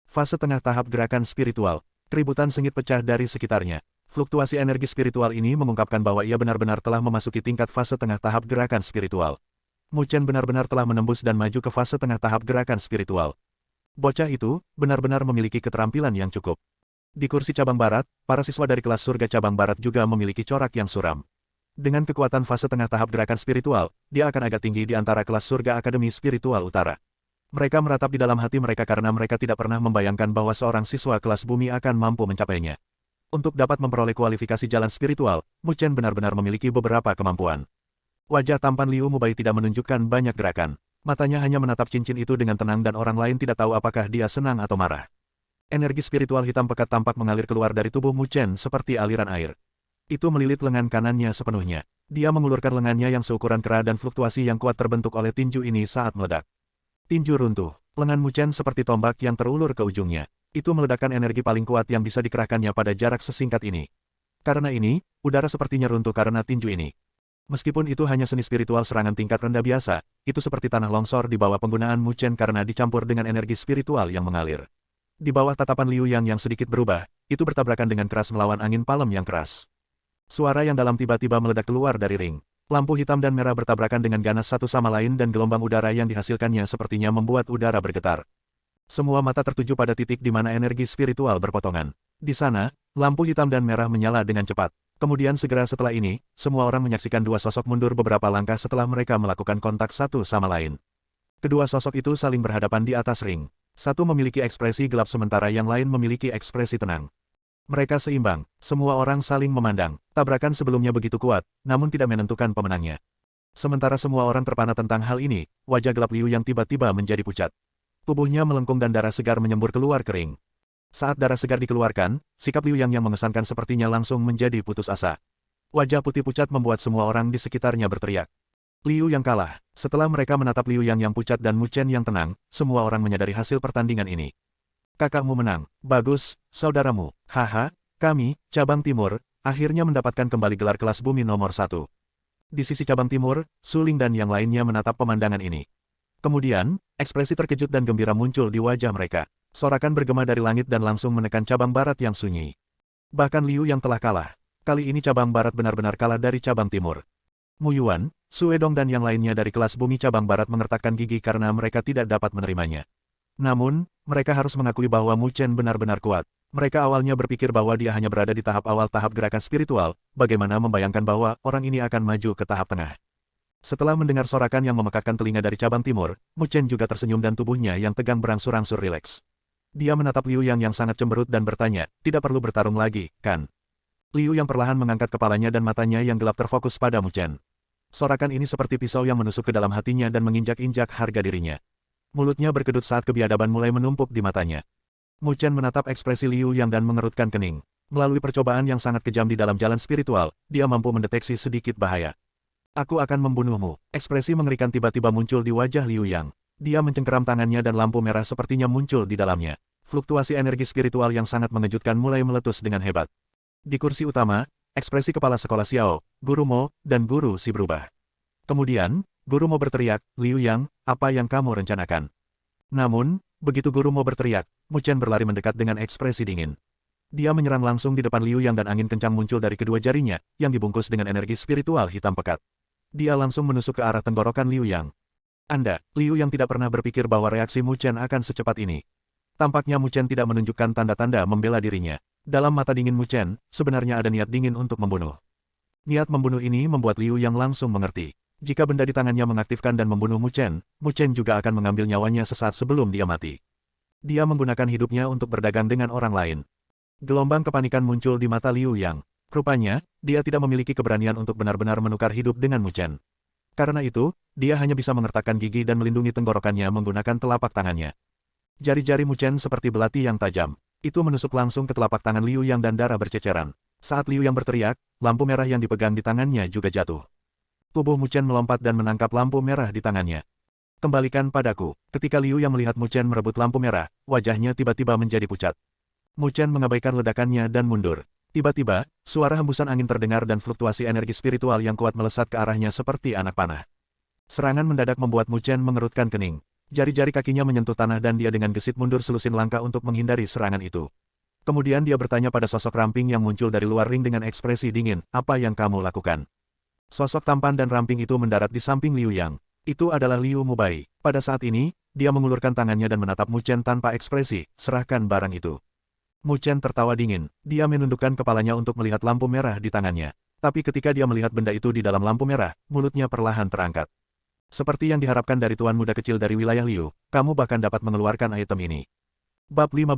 Fase tengah tahap gerakan spiritual. Keributan sengit pecah dari sekitarnya. Fluktuasi energi spiritual ini mengungkapkan bahwa ia benar-benar telah memasuki tingkat fase tengah tahap gerakan spiritual. Mu Chen benar-benar telah menembus dan maju ke fase tengah tahap gerakan spiritual. Bocah itu, benar-benar memiliki keterampilan yang cukup. Di kursi cabang barat, para siswa dari kelas surga cabang barat juga memiliki corak yang suram. Dengan kekuatan fase tengah tahap gerakan spiritual, dia akan agak tinggi di antara kelas surga Akademi Spiritual Utara. Mereka meratap di dalam hati mereka karena mereka tidak pernah membayangkan bahwa seorang siswa kelas bumi akan mampu mencapainya. Untuk dapat memperoleh kualifikasi jalan spiritual, Mu Chen benar-benar memiliki beberapa kemampuan. Wajah tampan Liu Mubai tidak menunjukkan banyak gerakan. Matanya hanya menatap cincin itu dengan tenang dan orang lain tidak tahu apakah dia senang atau marah. Energi spiritual hitam pekat tampak mengalir keluar dari tubuh Mu Chen seperti aliran air. Itu melilit lengan kanannya sepenuhnya. Dia mengulurkan lengannya yang seukuran kera dan fluktuasi yang kuat terbentuk oleh tinju ini saat meledak. Tinju runtuh. Lengan Mu Chen seperti tombak yang terulur ke ujungnya. Itu meledakkan energi paling kuat yang bisa dikerahkannya pada jarak sesingkat ini. Karena ini, udara sepertinya runtuh karena tinju ini. Meskipun itu hanya seni spiritual serangan tingkat rendah biasa, itu seperti tanah longsor di bawah penggunaan Mu Chen karena dicampur dengan energi spiritual yang mengalir. Di bawah tatapan Liu yang sedikit berubah, itu bertabrakan dengan keras melawan angin palem yang keras. Suara yang dalam tiba-tiba meledak keluar dari ring. Lampu hitam dan merah bertabrakan dengan ganas satu sama lain dan gelombang udara yang dihasilkannya sepertinya membuat udara bergetar. Semua mata tertuju pada titik di mana energi spiritual berpotongan. Di sana, lampu hitam dan merah menyala dengan cepat. Kemudian segera setelah ini, semua orang menyaksikan dua sosok mundur beberapa langkah setelah mereka melakukan kontak satu sama lain. Kedua sosok itu saling berhadapan di atas ring. Satu memiliki ekspresi gelap sementara yang lain memiliki ekspresi tenang. Mereka seimbang, semua orang saling memandang. Tabrakan sebelumnya begitu kuat, namun tidak menentukan pemenangnya. Sementara semua orang terpana tentang hal ini, wajah gelap Liu yang tiba-tiba menjadi pucat. Tubuhnya melengkung dan darah segar menyembur keluar kering. Saat darah segar dikeluarkan, sikap Liu yang mengesankan sepertinya langsung menjadi putus asa. Wajah putih pucat membuat semua orang di sekitarnya berteriak. Liu yang kalah. Setelah mereka menatap Liu yang pucat dan Mu Chen yang tenang, semua orang menyadari hasil pertandingan ini. Kakakmu menang. Bagus, saudaramu. Haha, kami, cabang timur, akhirnya mendapatkan kembali gelar kelas bumi nomor 1. Di sisi cabang timur, Su Ling dan yang lainnya menatap pemandangan ini. Kemudian, ekspresi terkejut dan gembira muncul di wajah mereka. Sorakan bergema dari langit dan langsung menekan cabang barat yang sunyi. Bahkan Liu yang telah kalah. Kali ini cabang barat benar-benar kalah dari cabang timur. Mu Yuan, Su Edong dan yang lainnya dari kelas bumi cabang barat mengertakkan gigi karena mereka tidak dapat menerimanya. Namun, mereka harus mengakui bahwa Mu Chen benar-benar kuat. Mereka awalnya berpikir bahwa dia hanya berada di tahap awal tahap gerakan spiritual, bagaimana membayangkan bahwa orang ini akan maju ke tahap tengah. Setelah mendengar sorakan yang memekakkan telinga dari cabang timur, Mu Chen juga tersenyum dan tubuhnya yang tegang berangsur-angsur rileks. Dia menatap Liu yang sangat cemberut dan bertanya, tidak perlu bertarung lagi, kan? Liu yang perlahan mengangkat kepalanya dan matanya yang gelap terfokus pada Mu Chen. Sorakan ini seperti pisau yang menusuk ke dalam hatinya dan menginjak-injak harga dirinya. Mulutnya berkedut saat kebiadaban mulai menumpuk di matanya. Mu Chen menatap ekspresi Liu yang dan mengerutkan kening. Melalui percobaan yang sangat kejam di dalam jalan spiritual, dia mampu mendeteksi sedikit bahaya. Aku akan membunuhmu. Ekspresi mengerikan tiba-tiba muncul di wajah Liu Yang. Dia mencengkeram tangannya dan lampu merah sepertinya muncul di dalamnya. Fluktuasi energi spiritual yang sangat mengejutkan mulai meletus dengan hebat. Di kursi utama, ekspresi kepala sekolah Xiao, Guru Mo, dan Guru Si berubah. Kemudian, Guru Mo berteriak, Liu Yang, apa yang kamu rencanakan? Namun, begitu Guru Mo berteriak, Mu Chen berlari mendekat dengan ekspresi dingin. Dia menyerang langsung di depan Liu Yang dan angin kencang muncul dari kedua jarinya, yang dibungkus dengan energi spiritual hitam pekat. Dia langsung menusuk ke arah tenggorokan Liu Yang. Liu Yang tidak pernah berpikir bahwa reaksi Mu Chen akan secepat ini. Tampaknya Mu Chen tidak menunjukkan tanda-tanda membela dirinya. Dalam mata dingin Mu Chen, sebenarnya ada niat dingin untuk membunuh. Niat membunuh ini membuat Liu Yang langsung mengerti. Jika benda di tangannya mengaktifkan dan membunuh Mu Chen juga akan mengambil nyawanya sesaat sebelum dia mati. Dia menggunakan hidupnya untuk berdagang dengan orang lain. Gelombang kepanikan muncul di mata Liu Yang. Rupanya, dia tidak memiliki keberanian untuk benar-benar menukar hidup dengan Mu Chen. Karena itu, dia hanya bisa mengertakkan gigi dan melindungi tenggorokannya menggunakan telapak tangannya. Jari-jari Mu Chen seperti belati yang tajam. Itu menusuk langsung ke telapak tangan Liu Yang dan darah berceceran. Saat Liu Yang berteriak, lampu merah yang dipegang di tangannya juga jatuh. Tubuh Mu Chen melompat dan menangkap lampu merah di tangannya. Kembalikan padaku. Ketika Liu Yang melihat Mu Chen merebut lampu merah, wajahnya tiba-tiba menjadi pucat. Mu Chen mengabaikan ledakannya dan mundur. Tiba-tiba, suara hembusan angin terdengar dan fluktuasi energi spiritual yang kuat melesat ke arahnya seperti anak panah. Serangan mendadak membuat Mu Chen mengerutkan kening. Jari-jari kakinya menyentuh tanah dan dia dengan gesit mundur selusin langkah untuk menghindari serangan itu. Kemudian dia bertanya pada sosok ramping yang muncul dari luar ring dengan ekspresi dingin, apa yang kamu lakukan? Sosok tampan dan ramping itu mendarat di samping Liu Yang. Itu adalah Liu Mubai. Pada saat ini, dia mengulurkan tangannya dan menatap Mu Chen tanpa ekspresi, serahkan barang itu. Mu Chen tertawa dingin. Dia menundukkan kepalanya untuk melihat lampu merah di tangannya. Tapi ketika dia melihat benda itu di dalam lampu merah, mulutnya perlahan terangkat. Seperti yang diharapkan dari tuan muda kecil dari wilayah Liu, kamu bahkan dapat mengeluarkan item ini. Bab 15.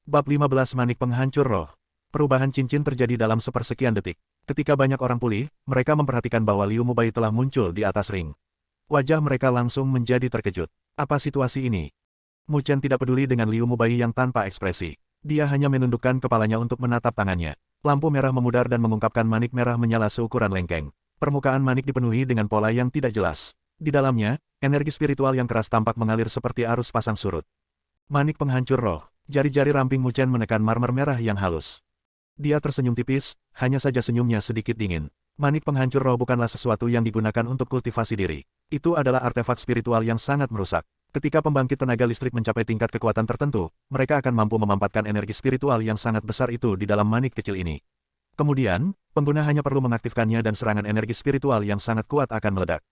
Bab 15 Manik Penghancur Roh. Perubahan cincin terjadi dalam sepersekian detik. Ketika banyak orang pulih, mereka memperhatikan bahwa Liu Mubai telah muncul di atas ring. Wajah mereka langsung menjadi terkejut. Apa situasi ini? Mu Chen tidak peduli dengan Liu Mubai yang tanpa ekspresi. Dia hanya menundukkan kepalanya untuk menatap tangannya. Lampu merah memudar dan mengungkapkan manik merah menyala seukuran lengkeng. Permukaan manik dipenuhi dengan pola yang tidak jelas. Di dalamnya, energi spiritual yang keras tampak mengalir seperti arus pasang surut. Manik penghancur roh. Jari-jari ramping Mu Chen menekan marmer merah yang halus. Dia tersenyum tipis, hanya saja senyumnya sedikit dingin. Manik penghancur roh bukanlah sesuatu yang digunakan untuk kultivasi diri. Itu adalah artefak spiritual yang sangat merusak. Ketika pembangkit tenaga listrik mencapai tingkat kekuatan tertentu, mereka akan mampu memampatkan energi spiritual yang sangat besar itu di dalam manik kecil ini. Kemudian, pengguna hanya perlu mengaktifkannya dan serangan energi spiritual yang sangat kuat akan meledak.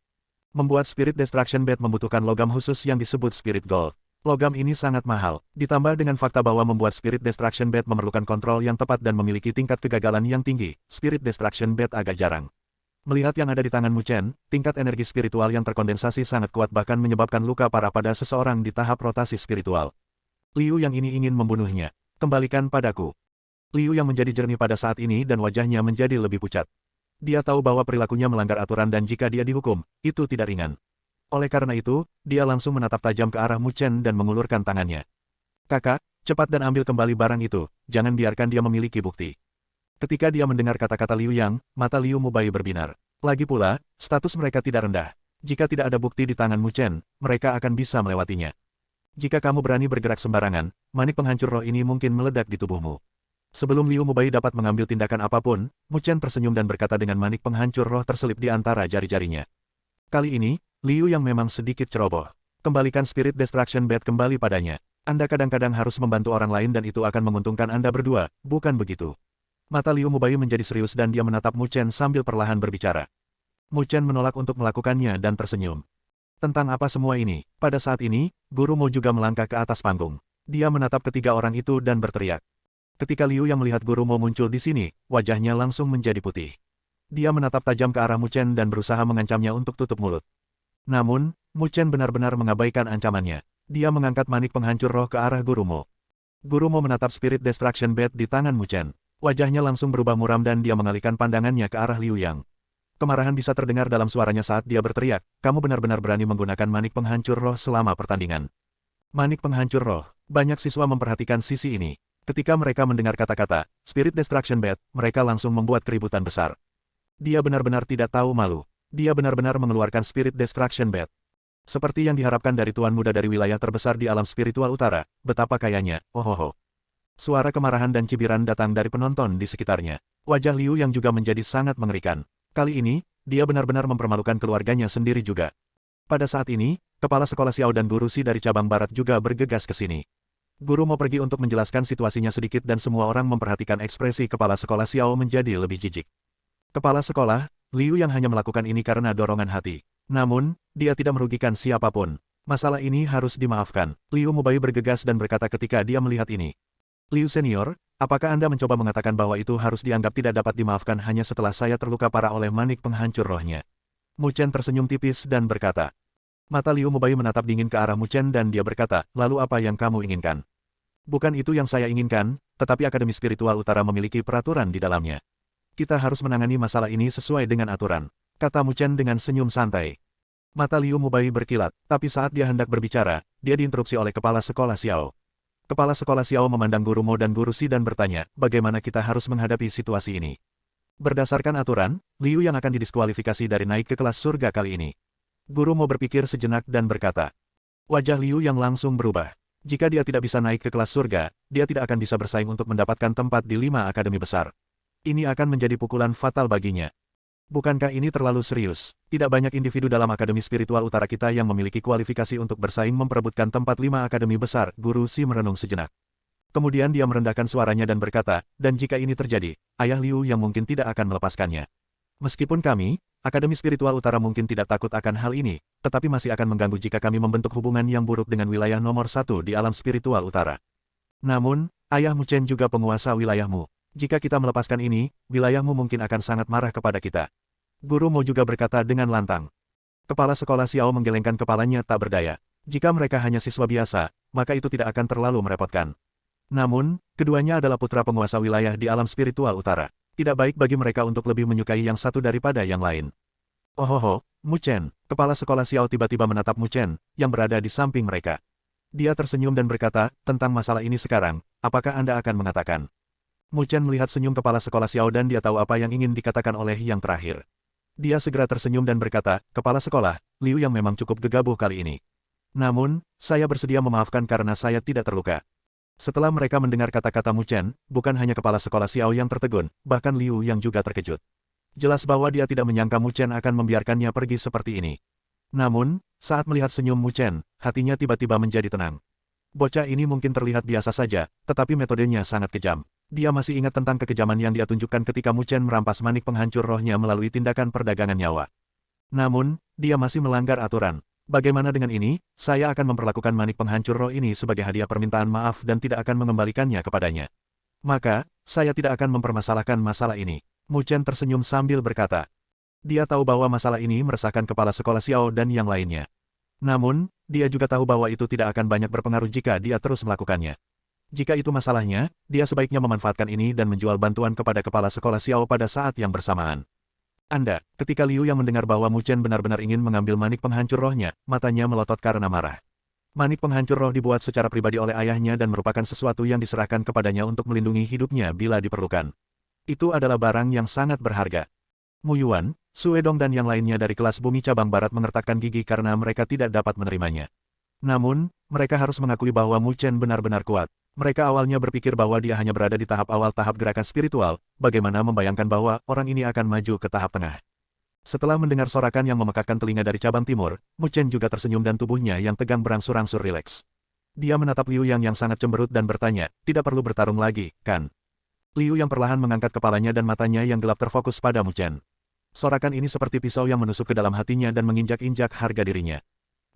Membuat Spirit Destruction Bat membutuhkan logam khusus yang disebut Spirit Gold. Logam ini sangat mahal, ditambah dengan fakta bahwa membuat Spirit Destruction Bat memerlukan kontrol yang tepat dan memiliki tingkat kegagalan yang tinggi. Spirit Destruction Bat agak jarang. Melihat yang ada di tangan Mu Chen, tingkat energi spiritual yang terkondensasi sangat kuat bahkan menyebabkan luka parah pada seseorang di tahap rotasi spiritual. Liu yang ini ingin membunuhnya. Kembalikan padaku. Liu yang menjadi jernih pada saat ini dan wajahnya menjadi lebih pucat. Dia tahu bahwa perilakunya melanggar aturan dan jika dia dihukum, itu tidak ringan. Oleh karena itu, dia langsung menatap tajam ke arah Mu Chen dan mengulurkan tangannya. Kakak, cepat dan ambil kembali barang itu, jangan biarkan dia memiliki bukti. Ketika dia mendengar kata-kata Liu Yang, mata Liu Mubai berbinar. Lagi pula, status mereka tidak rendah. Jika tidak ada bukti di tangan Mu Chen, mereka akan bisa melewatinya. Jika kamu berani bergerak sembarangan, manik penghancur roh ini mungkin meledak di tubuhmu. Sebelum Liu Mubai dapat mengambil tindakan apapun, Mu Chen tersenyum dan berkata dengan manik penghancur roh terselip di antara jari-jarinya. Kali ini, Liu Yang memang sedikit ceroboh. Kembalikan Spirit Destruction Bat kembali padanya. Anda kadang-kadang harus membantu orang lain dan itu akan menguntungkan Anda berdua, bukan begitu? Mata Liu Mubai menjadi serius dan dia menatap Mu Chen sambil perlahan berbicara. Mu Chen menolak untuk melakukannya dan tersenyum. Tentang apa semua ini? Pada saat ini, Guru Mo juga melangkah ke atas panggung. Dia menatap ketiga orang itu dan berteriak. Ketika Liu yang melihat Guru Mo muncul di sini, wajahnya langsung menjadi putih. Dia menatap tajam ke arah Mu Chen dan berusaha mengancamnya untuk tutup mulut. Namun, Mu Chen benar-benar mengabaikan ancamannya. Dia mengangkat manik penghancur roh ke arah Guru Mo. Guru Mo menatap Spirit Destruction Bat di tangan Mu Chen. Wajahnya langsung berubah muram dan dia mengalihkan pandangannya ke arah Liu Yang. Kemarahan bisa terdengar dalam suaranya saat dia berteriak, kamu benar-benar berani menggunakan manik penghancur roh selama pertandingan. Manik penghancur roh. Banyak siswa memperhatikan sisi ini. Ketika mereka mendengar kata-kata Spirit Destruction Bat, mereka langsung membuat keributan besar. Dia benar-benar tidak tahu malu. Dia benar-benar mengeluarkan Spirit Destruction Bat. Seperti yang diharapkan dari tuan muda dari wilayah terbesar di alam spiritual utara, betapa kayanya, ohoho. Suara kemarahan dan cibiran datang dari penonton di sekitarnya. Wajah Liu yang juga menjadi sangat mengerikan. Kali ini, dia benar-benar mempermalukan keluarganya sendiri juga. Pada saat ini, kepala sekolah Xiao dan guru Si dari cabang barat juga bergegas ke sini. Guru mau pergi untuk menjelaskan situasinya sedikit dan semua orang memperhatikan ekspresi kepala sekolah Xiao menjadi lebih jijik. Kepala sekolah, Liu yang hanya melakukan ini karena dorongan hati. Namun, dia tidak merugikan siapapun. Masalah ini harus dimaafkan. Liu Mubai bergegas dan berkata ketika dia melihat ini. Liu Senior, apakah Anda mencoba mengatakan bahwa itu harus dianggap tidak dapat dimaafkan hanya setelah saya terluka parah oleh manik penghancur rohnya? Mu Chen tersenyum tipis dan berkata. Mata Liu Mubai menatap dingin ke arah Mu Chen dan dia berkata, lalu apa yang kamu inginkan? Bukan itu yang saya inginkan, tetapi Akademi Spiritual Utara memiliki peraturan di dalamnya. Kita harus menangani masalah ini sesuai dengan aturan, kata Mu Chen dengan senyum santai. Mata Liu Mubai berkilat, tapi saat dia hendak berbicara, dia diinterupsi oleh kepala sekolah Xiao. Kepala sekolah Xiao memandang Guru Mo dan Guru Si dan bertanya, bagaimana kita harus menghadapi situasi ini? Berdasarkan aturan, Liu yang akan didiskualifikasi dari naik ke kelas surga kali ini. Guru Mo berpikir sejenak dan berkata. Wajah Liu yang langsung berubah. Jika dia tidak bisa naik ke kelas surga, dia tidak akan bisa bersaing untuk mendapatkan tempat di 5 akademi besar. Ini akan menjadi pukulan fatal baginya. Bukankah ini terlalu serius? Tidak banyak individu dalam Akademi Spiritual Utara kita yang memiliki kualifikasi untuk bersaing memperebutkan tempat 5 akademi besar, Guru Si merenung sejenak. Kemudian dia merendahkan suaranya dan berkata, dan jika ini terjadi, ayah Liu yang mungkin tidak akan melepaskannya. Meskipun kami, Akademi Spiritual Utara mungkin tidak takut akan hal ini, tetapi masih akan mengganggu jika kami membentuk hubungan yang buruk dengan wilayah nomor 1 di alam spiritual utara. Namun, ayah Mu Chen juga penguasa wilayahmu. Jika kita melepaskan ini, wilayahmu mungkin akan sangat marah kepada kita. Guru Mo juga berkata dengan lantang. Kepala sekolah Xiao menggelengkan kepalanya tak berdaya. Jika mereka hanya siswa biasa, maka itu tidak akan terlalu merepotkan. Namun, keduanya adalah putra penguasa wilayah di alam spiritual utara. Tidak baik bagi mereka untuk lebih menyukai yang satu daripada yang lain. Ohoho, Mu Chen. Kepala sekolah Xiao tiba-tiba menatap Mu Chen, yang berada di samping mereka. Dia tersenyum dan berkata, tentang masalah ini sekarang, apakah Anda akan mengatakan? Mu Chen melihat senyum kepala sekolah Xiao dan dia tahu apa yang ingin dikatakan oleh yang terakhir. Dia segera tersenyum dan berkata, kepala sekolah, Liu yang memang cukup gegabah kali ini. Namun, saya bersedia memaafkan karena saya tidak terluka. Setelah mereka mendengar kata-kata Mu Chen, bukan hanya kepala sekolah Xiao yang tertegun, bahkan Liu yang juga terkejut. Jelas bahwa dia tidak menyangka Mu Chen akan membiarkannya pergi seperti ini. Namun, saat melihat senyum Mu Chen, hatinya tiba-tiba menjadi tenang. Bocah ini mungkin terlihat biasa saja, tetapi metodenya sangat kejam. Dia masih ingat tentang kekejaman yang dia tunjukkan ketika Mu Chen merampas manik penghancur rohnya melalui tindakan perdagangan nyawa. Namun, dia masih melanggar aturan. Bagaimana dengan ini? Saya akan memperlakukan manik penghancur roh ini sebagai hadiah permintaan maaf dan tidak akan mengembalikannya kepadanya. Maka, saya tidak akan mempermasalahkan masalah ini. Mu Chen tersenyum sambil berkata. Dia tahu bahwa masalah ini meresahkan kepala sekolah Xiao dan yang lainnya. Namun, dia juga tahu bahwa itu tidak akan banyak berpengaruh jika dia terus melakukannya. Jika itu masalahnya, dia sebaiknya memanfaatkan ini dan menjual bantuan kepada kepala sekolah Xiao pada saat yang bersamaan. Ketika Liu yang mendengar bahwa Mu Chen benar-benar ingin mengambil manik penghancur rohnya, matanya melotot karena marah. Manik penghancur roh dibuat secara pribadi oleh ayahnya dan merupakan sesuatu yang diserahkan kepadanya untuk melindungi hidupnya bila diperlukan. Itu adalah barang yang sangat berharga. Mu Yuan, Su Wedong dan yang lainnya dari kelas bumi cabang barat mengertakkan gigi karena mereka tidak dapat menerimanya. Namun, mereka harus mengakui bahwa Mu Chen benar-benar kuat. Mereka awalnya berpikir bahwa dia hanya berada di tahap awal tahap gerakan spiritual, bagaimana membayangkan bahwa orang ini akan maju ke tahap tengah. Setelah mendengar sorakan yang memekakkan telinga dari cabang timur, Mu Chen juga tersenyum dan tubuhnya yang tegang berangsur-angsur rileks. Dia menatap Liu yang sangat cemberut dan bertanya, tidak perlu bertarung lagi, kan? Liu yang perlahan mengangkat kepalanya dan matanya yang gelap terfokus pada Mu Chen. Sorakan ini seperti pisau yang menusuk ke dalam hatinya dan menginjak-injak harga dirinya.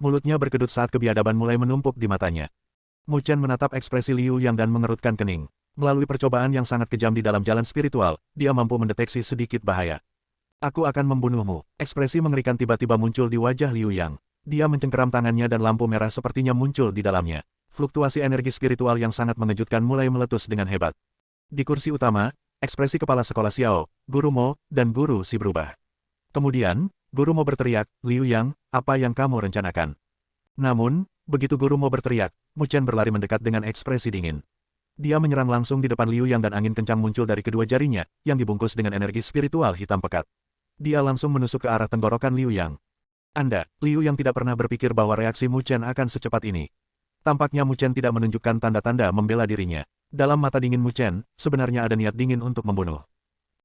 Mulutnya berkedut saat kebiadaban mulai menumpuk di matanya. Mu Chen menatap ekspresi Liu Yang dan mengerutkan kening. Melalui percobaan yang sangat kejam di dalam jalan spiritual, dia mampu mendeteksi sedikit bahaya. Aku akan membunuhmu. Ekspresi mengerikan tiba-tiba muncul di wajah Liu Yang. Dia mencengkeram tangannya dan lampu merah sepertinya muncul di dalamnya. Fluktuasi energi spiritual yang sangat mengejutkan mulai meletus dengan hebat. Di kursi utama, ekspresi kepala sekolah Xiao, Guru Mo, dan Guru Si berubah. Kemudian, Guru Mo berteriak, Liu Yang, apa yang kamu rencanakan? Namun, begitu Guru Mo berteriak, Mu Chen berlari mendekat dengan ekspresi dingin. Dia menyerang langsung di depan Liu Yang dan angin kencang muncul dari kedua jarinya, yang dibungkus dengan energi spiritual hitam pekat. Dia langsung menusuk ke arah tenggorokan Liu Yang. Liu Yang tidak pernah berpikir bahwa reaksi Mu Chen akan secepat ini. Tampaknya Mu Chen tidak menunjukkan tanda-tanda membela dirinya. Dalam mata dingin Mu Chen, sebenarnya ada niat dingin untuk membunuh.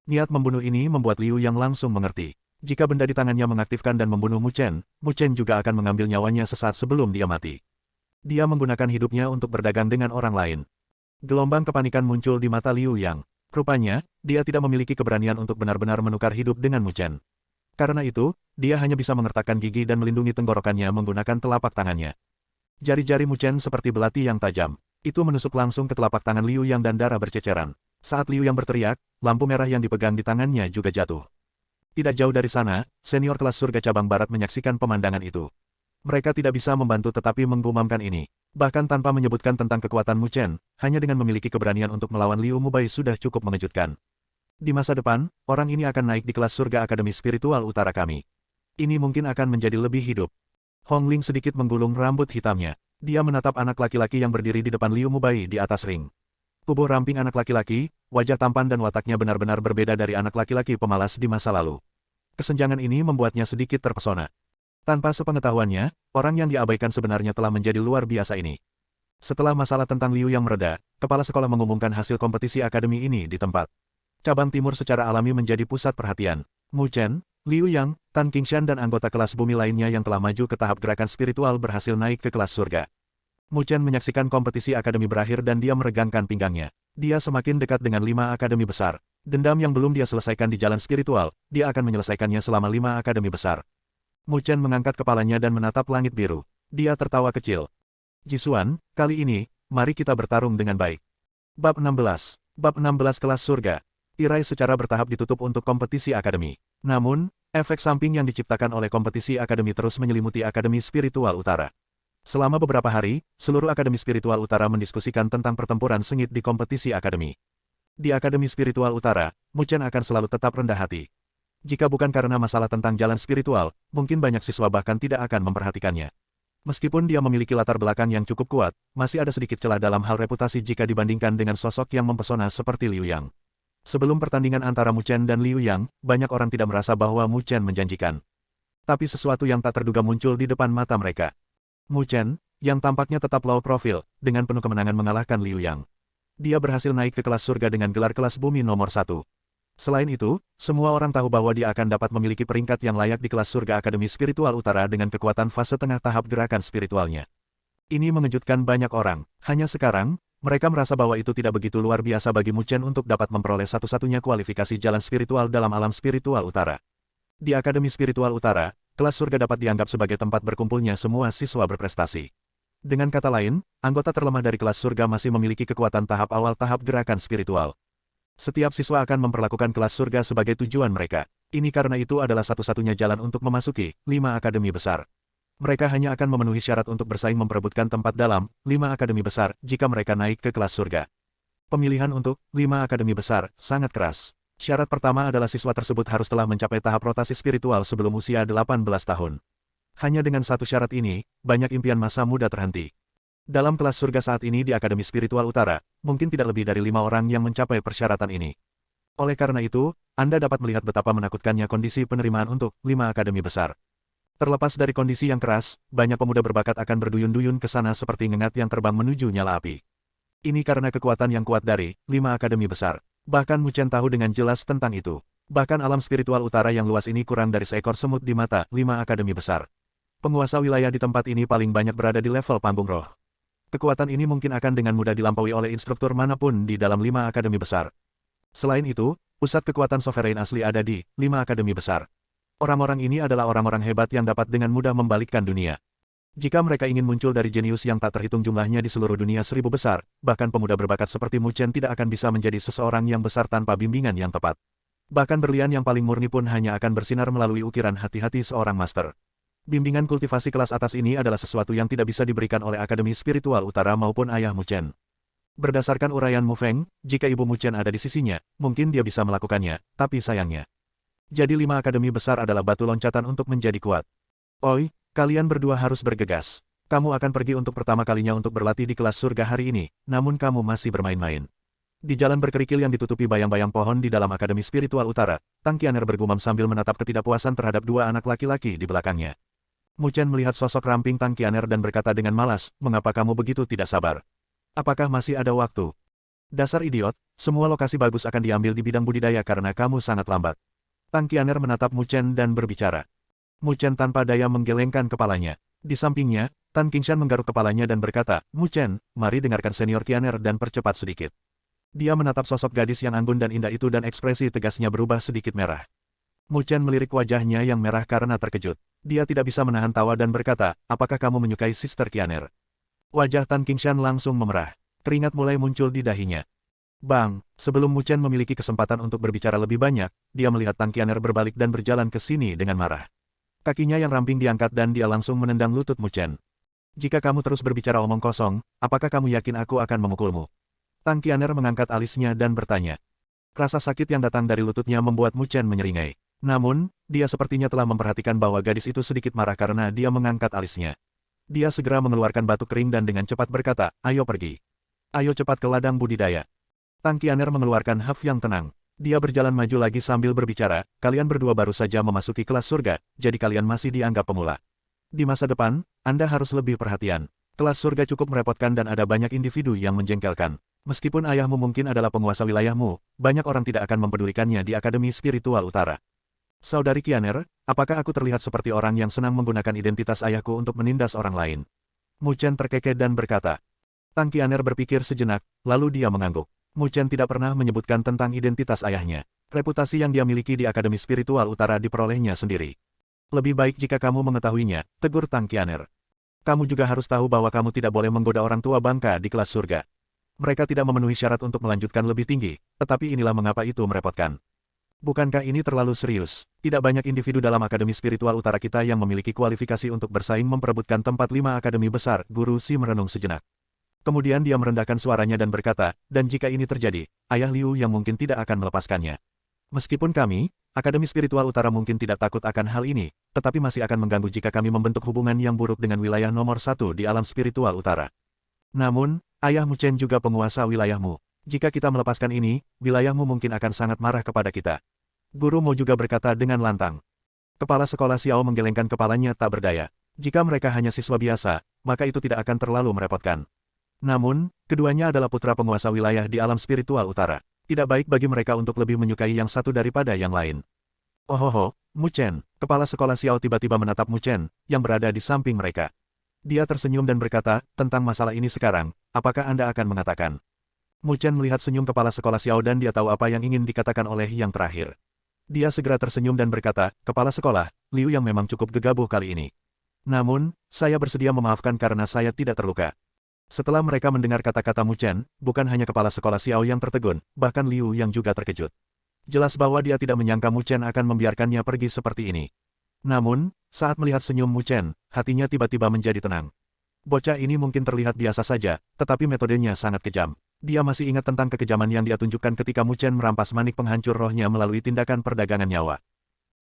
Niat membunuh ini membuat Liu Yang langsung mengerti. Jika benda di tangannya mengaktifkan dan membunuh Mu Chen juga akan mengambil nyawanya sesaat sebelum dia mati. Dia menggunakan hidupnya untuk berdagang dengan orang lain. Gelombang kepanikan muncul di mata Liu Yang. Rupanya, dia tidak memiliki keberanian untuk benar-benar menukar hidup dengan Mu Chen. Karena itu, dia hanya bisa mengertakkan gigi dan melindungi tenggorokannya menggunakan telapak tangannya. Jari-jari Mu Chen seperti belati yang tajam. Itu menusuk langsung ke telapak tangan Liu Yang dan darah berceceran. Saat Liu Yang berteriak, lampu merah yang dipegang di tangannya juga jatuh. Tidak jauh dari sana, senior kelas surga cabang barat menyaksikan pemandangan itu. Mereka tidak bisa membantu tetapi menggumamkan ini. Bahkan tanpa menyebutkan tentang kekuatan Mu Chen, hanya dengan memiliki keberanian untuk melawan Liu Mubai sudah cukup mengejutkan. Di masa depan, orang ini akan naik di kelas surga Akademi Spiritual Utara kami. Ini mungkin akan menjadi lebih hidup. Hong Ling sedikit menggulung rambut hitamnya. Dia menatap anak laki-laki yang berdiri di depan Liu Mubai di atas ring. Tubuh ramping anak laki-laki, wajah tampan dan wataknya benar-benar berbeda dari anak laki-laki pemalas di masa lalu. Kesenjangan ini membuatnya sedikit terpesona. Tanpa sepengetahuannya, orang yang diabaikan sebenarnya telah menjadi luar biasa ini. Setelah masalah tentang Liu yang mereda, kepala sekolah mengumumkan hasil kompetisi akademi ini di tempat. Cabang timur secara alami menjadi pusat perhatian. Mu Chen, Liu Yang, Tan Qingshan dan anggota kelas bumi lainnya yang telah maju ke tahap gerakan spiritual berhasil naik ke kelas surga. Mu Chen menyaksikan kompetisi akademi berakhir dan dia meregangkan pinggangnya. Dia semakin dekat dengan 5 akademi besar. Dendam yang belum dia selesaikan di jalan spiritual, dia akan menyelesaikannya selama 5 akademi besar. Mu Chen mengangkat kepalanya dan menatap langit biru. Dia tertawa kecil. Jisuan, kali ini, mari kita bertarung dengan baik. Bab 16. Bab 16 kelas surga. Tirai secara bertahap ditutup untuk kompetisi akademi. Namun, efek samping yang diciptakan oleh kompetisi akademi terus menyelimuti Akademi Spiritual Utara. Selama beberapa hari, seluruh Akademi Spiritual Utara mendiskusikan tentang pertempuran sengit di kompetisi akademi. Di Akademi Spiritual Utara, Mu Chen akan selalu tetap rendah hati. Jika bukan karena masalah tentang jalan spiritual, mungkin banyak siswa bahkan tidak akan memperhatikannya. Meskipun dia memiliki latar belakang yang cukup kuat, masih ada sedikit celah dalam hal reputasi jika dibandingkan dengan sosok yang mempesona seperti Liu Yang. Sebelum pertandingan antara Mu Chen dan Liu Yang, banyak orang tidak merasa bahwa Mu Chen menjanjikan. Tapi sesuatu yang tak terduga muncul di depan mata mereka. Mu Chen, yang tampaknya tetap low profile, dengan penuh kemenangan mengalahkan Liu Yang. Dia berhasil naik ke kelas surga dengan gelar kelas bumi nomor 1. Selain itu, semua orang tahu bahwa dia akan dapat memiliki peringkat yang layak di kelas surga Akademi Spiritual Utara dengan kekuatan fase tengah tahap gerakan spiritualnya. Ini mengejutkan banyak orang. Hanya sekarang, Mereka merasa bahwa itu tidak begitu luar biasa bagi Mu Chen untuk dapat memperoleh satu-satunya kualifikasi jalan spiritual dalam alam spiritual utara. Di Akademi Spiritual Utara, kelas surga dapat dianggap sebagai tempat berkumpulnya semua siswa berprestasi. Dengan kata lain, anggota terlemah dari kelas surga masih memiliki kekuatan tahap awal tahap gerakan spiritual. Setiap siswa akan memperlakukan kelas surga sebagai tujuan mereka. Ini karena itu adalah satu-satunya jalan untuk memasuki 5 akademi besar. Mereka hanya akan memenuhi syarat untuk bersaing memperebutkan tempat dalam 5 akademi besar jika mereka naik ke kelas surga. Pemilihan untuk 5 akademi besar sangat keras. Syarat pertama adalah siswa tersebut harus telah mencapai tahap rotasi spiritual sebelum usia 18 tahun. Hanya dengan satu syarat ini, banyak impian masa muda terhenti. Dalam kelas surga saat ini di Akademi Spiritual Utara, mungkin tidak lebih dari 5 orang yang mencapai persyaratan ini. Oleh karena itu, Anda dapat melihat betapa menakutkannya kondisi penerimaan untuk 5 akademi besar. Terlepas dari kondisi yang keras, banyak pemuda berbakat akan berduyun-duyun ke sana seperti ngengat yang terbang menuju nyala api. Ini karena kekuatan yang kuat dari 5 akademi besar. Bahkan Mu Chen tahu dengan jelas tentang itu. Bahkan alam spiritual utara yang luas ini kurang dari seekor semut di mata 5 akademi besar. Penguasa wilayah di tempat ini paling banyak berada di level panggung roh. Kekuatan ini mungkin akan dengan mudah dilampaui oleh instruktur manapun di dalam 5 akademi besar. Selain itu, pusat kekuatan sovereign asli ada di 5 akademi besar. Orang-orang ini adalah orang-orang hebat yang dapat dengan mudah membalikkan dunia. Jika mereka ingin muncul dari jenius yang tak terhitung jumlahnya di seluruh dunia 1000 besar, bahkan pemuda berbakat seperti Mu Chen tidak akan bisa menjadi seseorang yang besar tanpa bimbingan yang tepat. Bahkan berlian yang paling murni pun hanya akan bersinar melalui ukiran hati-hati seorang master. Bimbingan kultivasi kelas atas ini adalah sesuatu yang tidak bisa diberikan oleh Akademi Spiritual Utara maupun ayah Mu Chen. Berdasarkan uraian Mu Feng, jika ibu Mu Chen ada di sisinya, mungkin dia bisa melakukannya, tapi sayangnya. Jadi 5 akademi besar adalah batu loncatan untuk menjadi kuat. Oi, kalian berdua harus bergegas. Kamu akan pergi untuk pertama kalinya untuk berlatih di kelas surga hari ini, namun kamu masih bermain-main. Di jalan berkerikil yang ditutupi bayang-bayang pohon di dalam Akademi Spiritual Utara, Tang Qianer bergumam sambil menatap ketidakpuasan terhadap 2 anak laki-laki di belakangnya. Mu Chen melihat sosok ramping Tang Qianer dan berkata dengan malas, "Mengapa kamu begitu tidak sabar? Apakah masih ada waktu? Dasar idiot, semua lokasi bagus akan diambil di bidang budidaya karena kamu sangat lambat." Tang Qianer menatap Mu Chen dan berbicara. Mu Chen tanpa daya menggelengkan kepalanya. Di sampingnya, Tan Qingshan menggaruk kepalanya dan berkata, "Mu Chen, mari dengarkan senior Qianer dan percepat sedikit." Dia menatap sosok gadis yang anggun dan indah itu dan ekspresi tegasnya berubah sedikit merah. Mu Chen melirik wajahnya yang merah karena terkejut. Dia tidak bisa menahan tawa dan berkata, "Apakah kamu menyukai Sister Qianer?" Wajah Tan Qingshan langsung memerah. Keringat mulai muncul di dahinya. Bang, sebelum Mu Chen memiliki kesempatan untuk berbicara lebih banyak, dia melihat Tang Qianer berbalik dan berjalan ke sini dengan marah. Kakinya yang ramping diangkat dan dia langsung menendang lutut Mu Chen. "Jika kamu terus berbicara omong kosong, apakah kamu yakin aku akan memukulmu?" Tang Qianer mengangkat alisnya dan bertanya. Rasa sakit yang datang dari lututnya membuat Mu Chen menyeringai. Namun, dia sepertinya telah memperhatikan bahwa gadis itu sedikit marah karena dia mengangkat alisnya. Dia segera mengeluarkan batu kering dan dengan cepat berkata, "Ayo pergi. Ayo cepat ke ladang budidaya." Tang Qianer mengeluarkan haf yang tenang. Dia berjalan maju lagi sambil berbicara, "Kalian berdua baru saja memasuki kelas surga, jadi kalian masih dianggap pemula. Di masa depan, Anda harus lebih perhatian. Kelas surga cukup merepotkan dan ada banyak individu yang menjengkelkan. Meskipun ayahmu mungkin adalah penguasa wilayahmu, banyak orang tidak akan mempedulikannya di Akademi Spiritual Utara. Saudari Qianer, apakah aku terlihat seperti orang yang senang menggunakan identitas ayahku untuk menindas orang lain?" Mu Chen terkekeh dan berkata. Tang Qianer berpikir sejenak, lalu dia mengangguk. Mu Chen tidak pernah menyebutkan tentang identitas ayahnya. Reputasi yang dia miliki di Akademi Spiritual Utara diperolehnya sendiri. "Lebih baik jika kamu mengetahuinya," tegur Tang Qianer. "Kamu juga harus tahu bahwa kamu tidak boleh menggoda orang tua bangka di kelas surga. Mereka tidak memenuhi syarat untuk melanjutkan lebih tinggi, tetapi inilah mengapa itu merepotkan. Bukankah ini terlalu serius? Tidak banyak individu dalam Akademi Spiritual Utara kita yang memiliki kualifikasi untuk bersaing memperebutkan tempat 5 akademi besar." Guru Si merenung sejenak. Kemudian dia merendahkan suaranya dan berkata, "Dan jika ini terjadi, Ayah Liu yang mungkin tidak akan melepaskannya. Meskipun kami, Akademi Spiritual Utara mungkin tidak takut akan hal ini, tetapi masih akan mengganggu jika kami membentuk hubungan yang buruk dengan wilayah nomor 1 di alam spiritual utara. Namun, Ayah Mu Chen juga penguasa wilayahmu. Jika kita melepaskan ini, wilayahmu mungkin akan sangat marah kepada kita." Guru Mo juga berkata dengan lantang. Kepala sekolah Xiao menggelengkan kepalanya tak berdaya. Jika mereka hanya siswa biasa, maka itu tidak akan terlalu merepotkan. Namun, keduanya adalah putra penguasa wilayah di alam spiritual utara. Tidak baik bagi mereka untuk lebih menyukai yang satu daripada yang lain. "Ohoho, Mu Chen." Kepala sekolah Xiao tiba-tiba menatap Mu Chen, yang berada di samping mereka. Dia tersenyum dan berkata, "Tentang masalah ini sekarang, apakah Anda akan mengatakan? Mu Chen melihat senyum kepala sekolah Xiao dan dia tahu apa yang ingin dikatakan oleh yang terakhir. Dia segera tersenyum dan berkata, kepala sekolah, Liu yang memang cukup gegabah kali ini. Namun, saya bersedia memaafkan karena saya tidak terluka. Setelah mereka mendengar kata-kata Mu Chen, bukan hanya kepala sekolah Xiao yang tertegun, bahkan Liu yang juga terkejut. Jelas bahwa dia tidak menyangka Mu Chen akan membiarkannya pergi seperti ini. Namun, saat melihat senyum Mu Chen, hatinya tiba-tiba menjadi tenang. Bocah ini mungkin terlihat biasa saja, tetapi metodenya sangat kejam. Dia masih ingat tentang kekejaman yang dia tunjukkan ketika Mu Chen merampas manik penghancur rohnya melalui tindakan perdagangan nyawa.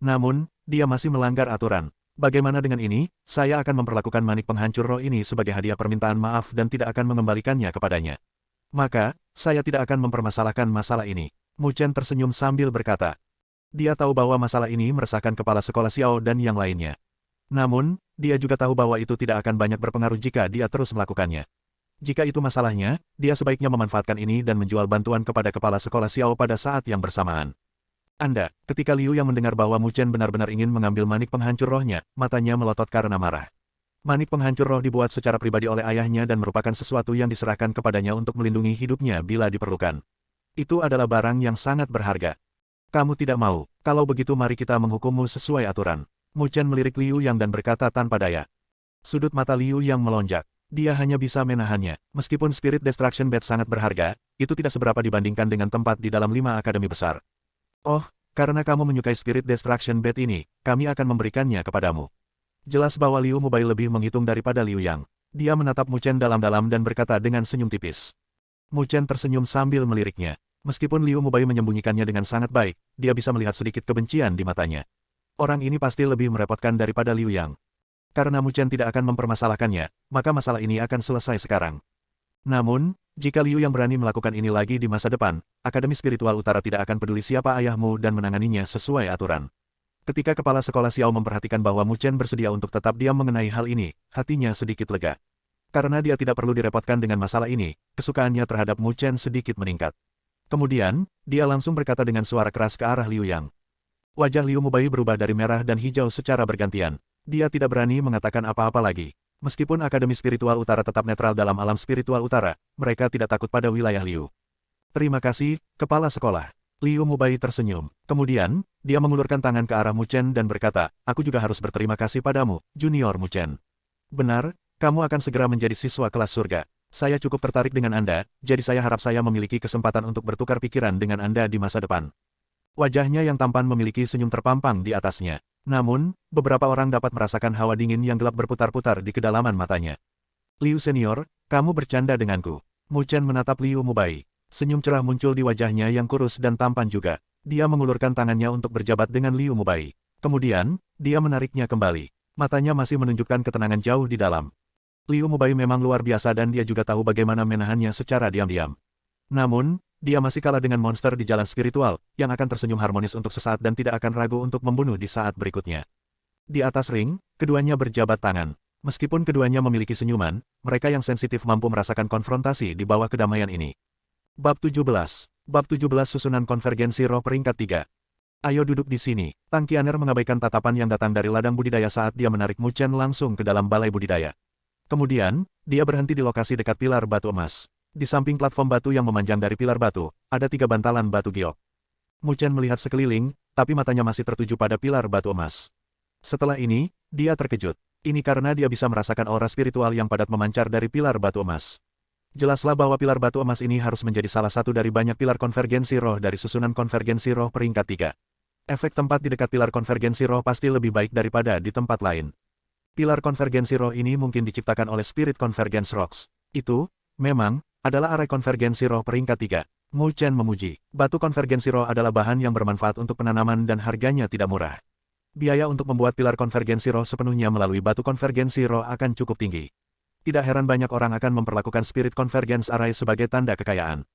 Namun, dia masih melanggar aturan. Bagaimana dengan ini, saya akan memperlakukan manik penghancur roh ini sebagai hadiah permintaan maaf dan tidak akan mengembalikannya kepadanya. Maka, saya tidak akan mempermasalahkan masalah ini. Mu Chen tersenyum sambil berkata. Dia tahu bahwa masalah ini meresahkan kepala sekolah Xiao dan yang lainnya. Namun, dia juga tahu bahwa itu tidak akan banyak berpengaruh jika dia terus melakukannya. Jika itu masalahnya, dia sebaiknya memanfaatkan ini dan menjual bantuan kepada kepala sekolah Xiao pada saat yang bersamaan. Ketika Liu yang mendengar bahwa Mu Chen benar-benar ingin mengambil manik penghancur rohnya, matanya melotot karena marah. Manik penghancur roh dibuat secara pribadi oleh ayahnya dan merupakan sesuatu yang diserahkan kepadanya untuk melindungi hidupnya bila diperlukan. Itu adalah barang yang sangat berharga. Kamu tidak mau, kalau begitu mari kita menghukummu sesuai aturan. Mu Chen melirik Liu Yang dan berkata tanpa daya. Sudut mata Liu Yang melonjak. Dia hanya bisa menahannya. Meskipun Spirit Destruction Bed sangat berharga, itu tidak seberapa dibandingkan dengan tempat di dalam 5 akademi besar. Oh, karena kamu menyukai Spirit Destruction Bed ini, kami akan memberikannya kepadamu. Jelas bahwa Liu Mubai lebih menghitung daripada Liu Yang. Dia menatap Mu Chen dalam-dalam dan berkata dengan senyum tipis. Mu Chen tersenyum sambil meliriknya. Meskipun Liu Mubai menyembunyikannya dengan sangat baik, dia bisa melihat sedikit kebencian di matanya. Orang ini pasti lebih merepotkan daripada Liu Yang. Karena Mu Chen tidak akan mempermasalahkannya, maka masalah ini akan selesai sekarang. Namun, jika Liu Yang berani melakukan ini lagi di masa depan, Akademi Spiritual Utara tidak akan peduli siapa ayahmu dan menanganinya sesuai aturan. Ketika kepala sekolah Xiao memperhatikan bahwa Mu Chen bersedia untuk tetap diam mengenai hal ini, hatinya sedikit lega. Karena dia tidak perlu direpotkan dengan masalah ini, kesukaannya terhadap Mu Chen sedikit meningkat. Kemudian, dia langsung berkata dengan suara keras ke arah Liu Yang. Wajah Liu Mubai berubah dari merah dan hijau secara bergantian. Dia tidak berani mengatakan apa-apa lagi. Meskipun Akademi Spiritual Utara tetap netral dalam alam spiritual utara, mereka tidak takut pada wilayah Liu. Terima kasih, Kepala Sekolah. Liu Mubai tersenyum. Kemudian, dia mengulurkan tangan ke arah Mu Chen dan berkata, aku juga harus berterima kasih padamu, Junior Mu Chen. Benar, kamu akan segera menjadi siswa kelas surga. Saya cukup tertarik dengan Anda, jadi saya harap saya memiliki kesempatan untuk bertukar pikiran dengan Anda di masa depan. Wajahnya yang tampan memiliki senyum terpampang di atasnya. Namun, beberapa orang dapat merasakan hawa dingin yang gelap berputar-putar di kedalaman matanya. Liu Senior, kamu bercanda denganku. Mu Chen menatap Liu Mubai. Senyum cerah muncul di wajahnya yang kurus dan tampan juga. Dia mengulurkan tangannya untuk berjabat dengan Liu Mubai. Kemudian, dia menariknya kembali. Matanya masih menunjukkan ketenangan jauh di dalam. Liu Mubai memang luar biasa dan dia juga tahu bagaimana menahannya secara diam-diam. Namun, dia masih kalah dengan monster di jalan spiritual, yang akan tersenyum harmonis untuk sesaat dan tidak akan ragu untuk membunuh di saat berikutnya. Di atas ring, keduanya berjabat tangan. Meskipun keduanya memiliki senyuman, mereka yang sensitif mampu merasakan konfrontasi di bawah kedamaian ini. Bab 17. Bab 17 Susunan Konvergensi Roh Peringkat 3. Ayo duduk di sini. Tang Qianer mengabaikan tatapan yang datang dari ladang budidaya saat dia menarik Mu Chen langsung ke dalam balai budidaya. Kemudian, dia berhenti di lokasi dekat pilar batu emas. Di samping platform batu yang memanjang dari pilar batu, ada 3 bantalan batu giok. Mu Chen melihat sekeliling, tapi matanya masih tertuju pada pilar batu emas. Setelah ini, dia terkejut. Ini karena dia bisa merasakan aura spiritual yang padat memancar dari pilar batu emas. Jelaslah bahwa pilar batu emas ini harus menjadi salah satu dari banyak pilar konvergensi roh dari susunan konvergensi roh peringkat 3. Efek tempat di dekat pilar konvergensi roh pasti lebih baik daripada di tempat lain. Pilar konvergensi roh ini mungkin diciptakan oleh Spirit Convergence Rocks. Itu, memang, adalah arai konvergensi roh peringkat 3. Mu Chen memuji. Batu konvergensi roh adalah bahan yang bermanfaat untuk penanaman dan harganya tidak murah. Biaya untuk membuat pilar konvergensi roh sepenuhnya melalui batu konvergensi roh akan cukup tinggi. Tidak heran banyak orang akan memperlakukan Spirit Convergence Array sebagai tanda kekayaan.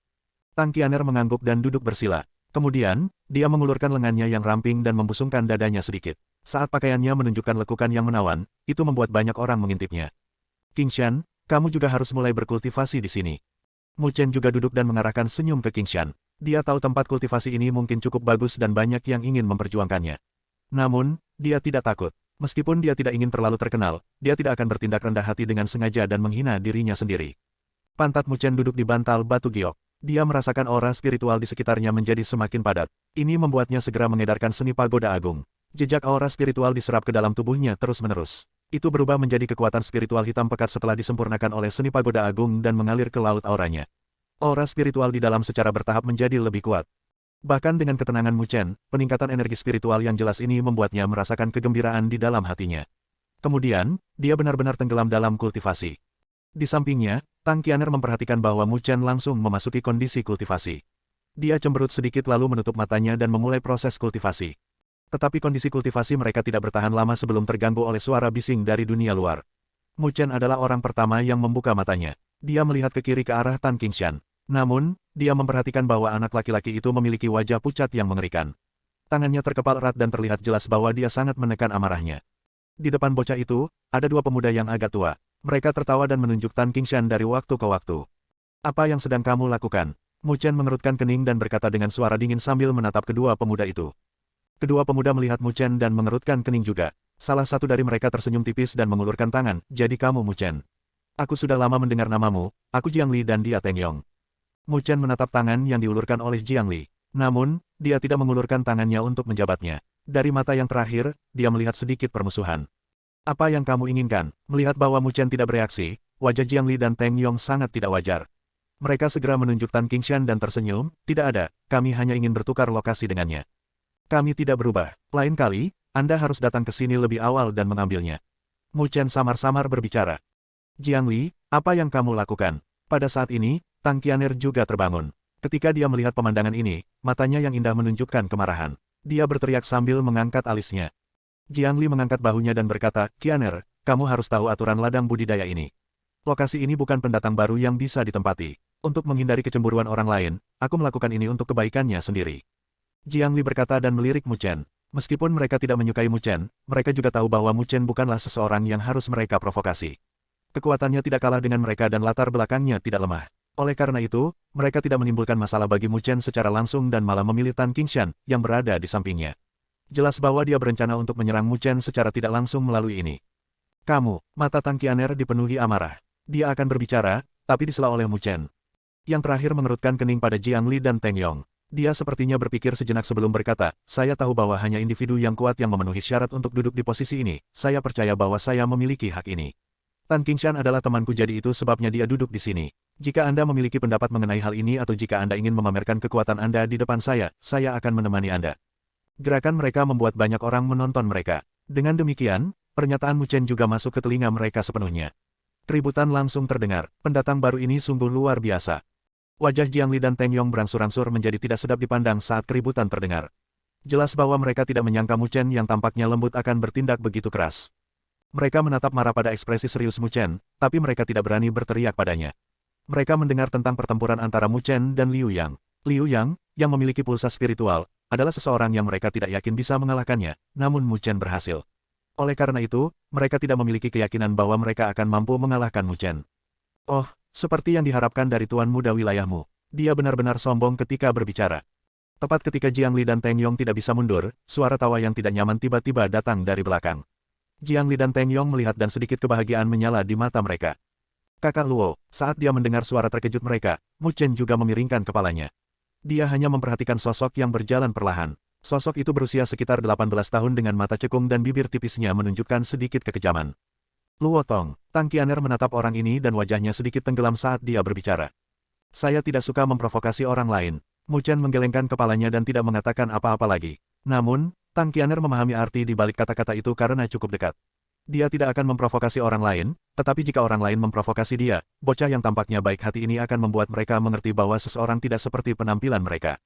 Tang Qianer mengangguk dan duduk bersila. Kemudian, dia mengulurkan lengannya yang ramping dan membusungkan dadanya sedikit. Saat pakaiannya menunjukkan lekukan yang menawan, itu membuat banyak orang mengintipnya. Qingshan, kamu juga harus mulai berkultivasi di sini. Mu Chen juga duduk dan mengarahkan senyum ke Qingshan. Dia tahu tempat kultivasi ini mungkin cukup bagus dan banyak yang ingin memperjuangkannya. Namun, dia tidak takut. Meskipun dia tidak ingin terlalu terkenal, dia tidak akan bertindak rendah hati dengan sengaja dan menghina dirinya sendiri. Pantat Mu Chen duduk di bantal batu giok. Dia merasakan aura spiritual di sekitarnya menjadi semakin padat. Ini membuatnya segera mengedarkan seni pagoda agung. Jejak aura spiritual diserap ke dalam tubuhnya terus-menerus. Itu berubah menjadi kekuatan spiritual hitam pekat setelah disempurnakan oleh seni pagoda agung dan mengalir ke laut auranya. Aura spiritual di dalam secara bertahap menjadi lebih kuat. Bahkan dengan ketenangan Mu Chen, peningkatan energi spiritual yang jelas ini membuatnya merasakan kegembiraan di dalam hatinya. Kemudian, dia benar-benar tenggelam dalam kultivasi. Di sampingnya, Tang Qianer memperhatikan bahwa Mu Chen langsung memasuki kondisi kultivasi. Dia cemberut sedikit lalu menutup matanya dan memulai proses kultivasi. Tetapi kondisi kultivasi mereka tidak bertahan lama sebelum terganggu oleh suara bising dari dunia luar. Mu Chen adalah orang pertama yang membuka matanya. Dia melihat ke kiri ke arah Tan Qingshan. Namun, dia memperhatikan bahwa anak laki-laki itu memiliki wajah pucat yang mengerikan. Tangannya terkepal erat dan terlihat jelas bahwa dia sangat menekan amarahnya. Di depan bocah itu, ada dua pemuda yang agak tua. Mereka tertawa dan menunjuk Tan Qingshan dari waktu ke waktu. Apa yang sedang kamu lakukan? Mu Chen mengerutkan kening dan berkata dengan suara dingin sambil menatap kedua pemuda itu. Kedua pemuda melihat Mu Chen dan mengerutkan kening juga. Salah satu dari mereka tersenyum tipis dan mengulurkan tangan, jadi kamu Mu Chen. Aku sudah lama mendengar namamu, aku Jiang Li dan dia Teng Yong. Mu Chen menatap tangan yang diulurkan oleh Jiang Li. Namun, dia tidak mengulurkan tangannya untuk menjabatnya. Dari mata yang terakhir, dia melihat sedikit permusuhan. Apa yang kamu inginkan? Melihat bahwa Mu Chen tidak bereaksi, wajah Jiang Li dan Teng Yong sangat tidak wajar. Mereka segera menunjuk Tan Qingshan dan tersenyum, tidak ada, kami hanya ingin bertukar lokasi dengannya. Kami tidak berubah, lain kali, Anda harus datang ke sini lebih awal dan mengambilnya. Mu Chen samar-samar berbicara. Jiang Li, apa yang kamu lakukan? Pada saat ini, Tang Qianer juga terbangun. Ketika dia melihat pemandangan ini, matanya yang indah menunjukkan kemarahan. Dia berteriak sambil mengangkat alisnya. Jiang Li mengangkat bahunya dan berkata, Qianer, kamu harus tahu aturan ladang budidaya ini. Lokasi ini bukan pendatang baru yang bisa ditempati. Untuk menghindari kecemburuan orang lain, aku melakukan ini untuk kebaikannya sendiri. Jiang Li berkata dan melirik Mu Chen. Meskipun mereka tidak menyukai Mu Chen, mereka juga tahu bahwa Mu Chen bukanlah seseorang yang harus mereka provokasi. Kekuatannya tidak kalah dengan mereka dan latar belakangnya tidak lemah. Oleh karena itu, mereka tidak menimbulkan masalah bagi Mu Chen secara langsung dan malah memilih Tan Qingshan, yang berada di sampingnya. Jelas bahwa dia berencana untuk menyerang Mu Chen secara tidak langsung melalui ini. Kamu, mata Tang Qianer dipenuhi amarah. Dia akan berbicara, tapi disela oleh Mu Chen. Yang terakhir mengerutkan kening pada Jiang Li dan Teng Yong. Dia sepertinya berpikir sejenak sebelum berkata, saya tahu bahwa hanya individu yang kuat yang memenuhi syarat untuk duduk di posisi ini. Saya percaya bahwa saya memiliki hak ini. Tan Qingshan adalah temanku jadi itu sebabnya dia duduk di sini. Jika Anda memiliki pendapat mengenai hal ini atau jika Anda ingin memamerkan kekuatan Anda di depan saya akan menemani Anda. Gerakan mereka membuat banyak orang menonton mereka. Dengan demikian, pernyataan Mu Chen juga masuk ke telinga mereka sepenuhnya. Keributan langsung terdengar. Pendatang baru ini sungguh luar biasa. Wajah Jiang Li dan Teng Yong berangsur-angsur menjadi tidak sedap dipandang saat keributan terdengar. Jelas bahwa mereka tidak menyangka Mu Chen yang tampaknya lembut akan bertindak begitu keras. Mereka menatap marah pada ekspresi serius Mu Chen, tapi mereka tidak berani berteriak padanya. Mereka mendengar tentang pertempuran antara Mu Chen dan Liu Yang. Liu Yang, yang memiliki pulsa spiritual, adalah seseorang yang mereka tidak yakin bisa mengalahkannya, namun Mu Chen berhasil. Oleh karena itu, mereka tidak memiliki keyakinan bahwa mereka akan mampu mengalahkan Mu Chen. Oh, seperti yang diharapkan dari Tuan Muda wilayahmu. Dia benar-benar sombong ketika berbicara. Tepat ketika Jiang Li dan Teng Yong tidak bisa mundur, suara tawa yang tidak nyaman tiba-tiba datang dari belakang. Jiang Li dan Teng Yong melihat dan sedikit kebahagiaan menyala di mata mereka. Kakak Luo, saat dia mendengar suara terkejut mereka, Mu Chen juga memiringkan kepalanya. Dia hanya memperhatikan sosok yang berjalan perlahan. Sosok itu berusia sekitar 18 tahun dengan mata cekung dan bibir tipisnya menunjukkan sedikit kekejaman. Luo Tong, Tang Qianer menatap orang ini dan wajahnya sedikit tenggelam saat dia berbicara. Saya tidak suka memprovokasi orang lain. Mu Chen menggelengkan kepalanya dan tidak mengatakan apa-apa lagi. Namun, Tang Qianer memahami arti di balik kata-kata itu karena cukup dekat. Dia tidak akan memprovokasi orang lain, tetapi jika orang lain memprovokasi dia, bocah yang tampaknya baik hati ini akan membuat mereka mengerti bahwa seseorang tidak seperti penampilan mereka.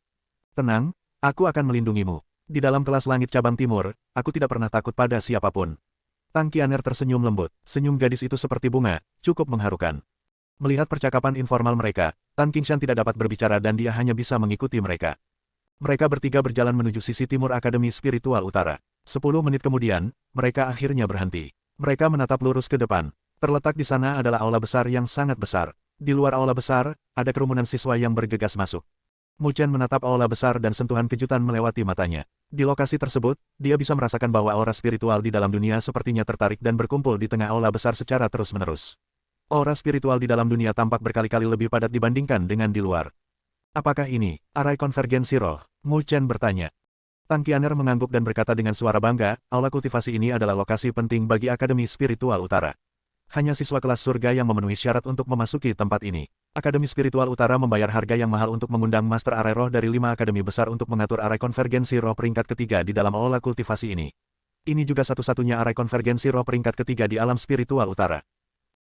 Tenang, aku akan melindungimu. Di dalam kelas langit cabang timur, aku tidak pernah takut pada siapapun. Tang Qianer tersenyum lembut. Senyum gadis itu seperti bunga, cukup mengharukan. Melihat percakapan informal mereka, Tan Qingshan tidak dapat berbicara dan dia hanya bisa mengikuti mereka. Mereka bertiga berjalan menuju sisi timur Akademi Spiritual Utara. 10 menit kemudian, mereka akhirnya berhenti. Mereka menatap lurus ke depan. Terletak di sana adalah aula besar yang sangat besar. Di luar aula besar, ada kerumunan siswa yang bergegas masuk. Mu Chen menatap aula besar dan sentuhan kejutan melewati matanya. Di lokasi tersebut, dia bisa merasakan bahwa aura spiritual di dalam dunia sepertinya tertarik dan berkumpul di tengah aula besar secara terus-menerus. Aura spiritual di dalam dunia tampak berkali-kali lebih padat dibandingkan dengan di luar. Apakah ini arai konvergensi roh? Mu Chen bertanya. Tang Qian'er mengangguk dan berkata dengan suara bangga, aula kultivasi ini adalah lokasi penting bagi Akademi Spiritual Utara. Hanya siswa kelas surga yang memenuhi syarat untuk memasuki tempat ini. Akademi Spiritual Utara membayar harga yang mahal untuk mengundang Master Arai Roh dari 5 akademi besar untuk mengatur arai konvergensi roh peringkat ketiga di dalam aula kultivasi ini. Ini juga satu-satunya arai konvergensi roh peringkat ketiga di alam spiritual utara.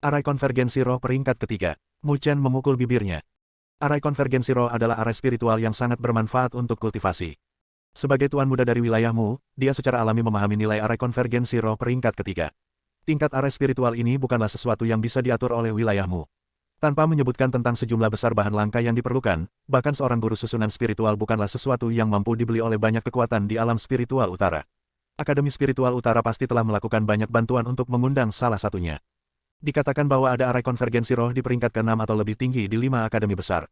Arai konvergensi roh peringkat ketiga. Mu Chen memukul bibirnya. Arai konvergensi roh adalah arai spiritual yang sangat bermanfaat untuk kultivasi. Sebagai tuan muda dari wilayahmu, dia secara alami memahami nilai arai konvergensi roh peringkat ketiga. Tingkat arai spiritual ini bukanlah sesuatu yang bisa diatur oleh wilayahmu. Tanpa menyebutkan tentang sejumlah besar bahan langka yang diperlukan, bahkan seorang guru susunan spiritual bukanlah sesuatu yang mampu dibeli oleh banyak kekuatan di alam spiritual utara. Akademi Spiritual Utara pasti telah melakukan banyak bantuan untuk mengundang salah satunya. Dikatakan bahwa ada arai konvergensi roh di peringkat ke-6 atau lebih tinggi di 5 akademi besar.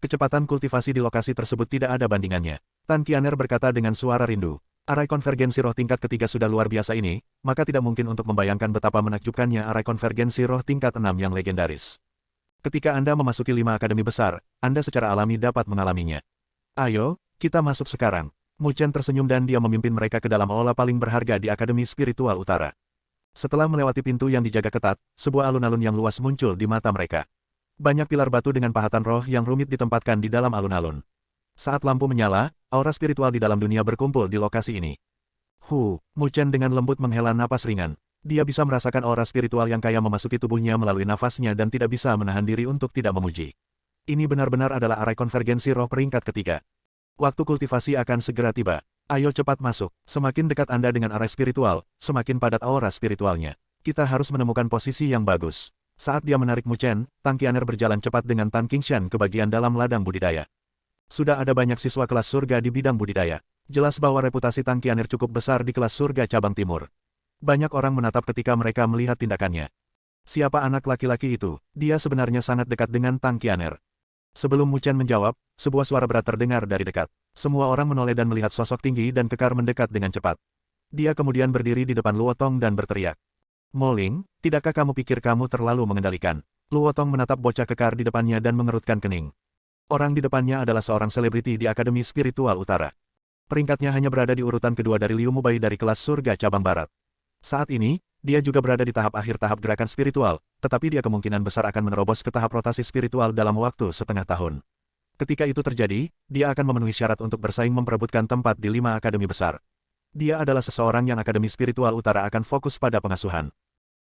Kecepatan kultivasi di lokasi tersebut tidak ada bandingannya. Tang Qian'er berkata dengan suara rindu. Arai konvergensi roh tingkat ketiga sudah luar biasa ini, maka tidak mungkin untuk membayangkan betapa menakjubkannya arai konvergensi roh tingkat 6 yang legendaris. Ketika Anda memasuki 5 akademi besar, Anda secara alami dapat mengalaminya. Ayo, kita masuk sekarang. Mu Chen tersenyum dan dia memimpin mereka ke dalam aula paling berharga di Akademi Spiritual Utara. Setelah melewati pintu yang dijaga ketat, sebuah alun-alun yang luas muncul di mata mereka. Banyak pilar batu dengan pahatan roh yang rumit ditempatkan di dalam alun-alun. Saat lampu menyala, aura spiritual di dalam dunia berkumpul di lokasi ini. Mu Chen dengan lembut menghela napas ringan. Dia bisa merasakan aura spiritual yang kaya memasuki tubuhnya melalui nafasnya dan tidak bisa menahan diri untuk tidak memuji. Ini benar-benar adalah arai konvergensi roh peringkat ketiga. Waktu kultivasi akan segera tiba. Ayo cepat masuk. Semakin dekat Anda dengan arai spiritual, semakin padat aura spiritualnya. Kita harus menemukan posisi yang bagus. Saat dia menarik Mu Chen, Tang Qian'er berjalan cepat dengan Tan Qingshan ke bagian dalam ladang budidaya. Sudah ada banyak siswa kelas surga di bidang budidaya. Jelas bahwa reputasi Tang Qian'er cukup besar di kelas surga cabang timur. Banyak orang menatap ketika mereka melihat tindakannya. Siapa anak laki-laki itu? Dia sebenarnya sangat dekat dengan Tang Qian'er. Sebelum Mu Chen menjawab, sebuah suara berat terdengar dari dekat. Semua orang menoleh dan melihat sosok tinggi dan kekar mendekat dengan cepat. Dia kemudian berdiri di depan Luo Tong dan berteriak. Mo Ling, tidakkah kamu pikir kamu terlalu mengendalikan? Luo Tong menatap bocah kekar di depannya dan mengerutkan kening. Orang di depannya adalah seorang selebriti di Akademi Spiritual Utara. Peringkatnya hanya berada di urutan kedua dari Liu Mubai dari kelas surga cabang barat. Saat ini, dia juga berada di tahap akhir tahap gerakan spiritual, tetapi dia kemungkinan besar akan menerobos ke tahap rotasi spiritual dalam waktu setengah tahun. Ketika itu terjadi, dia akan memenuhi syarat untuk bersaing memperebutkan tempat di 5 akademi besar. Dia adalah seseorang yang Akademi Spiritual Utara akan fokus pada pengasuhan.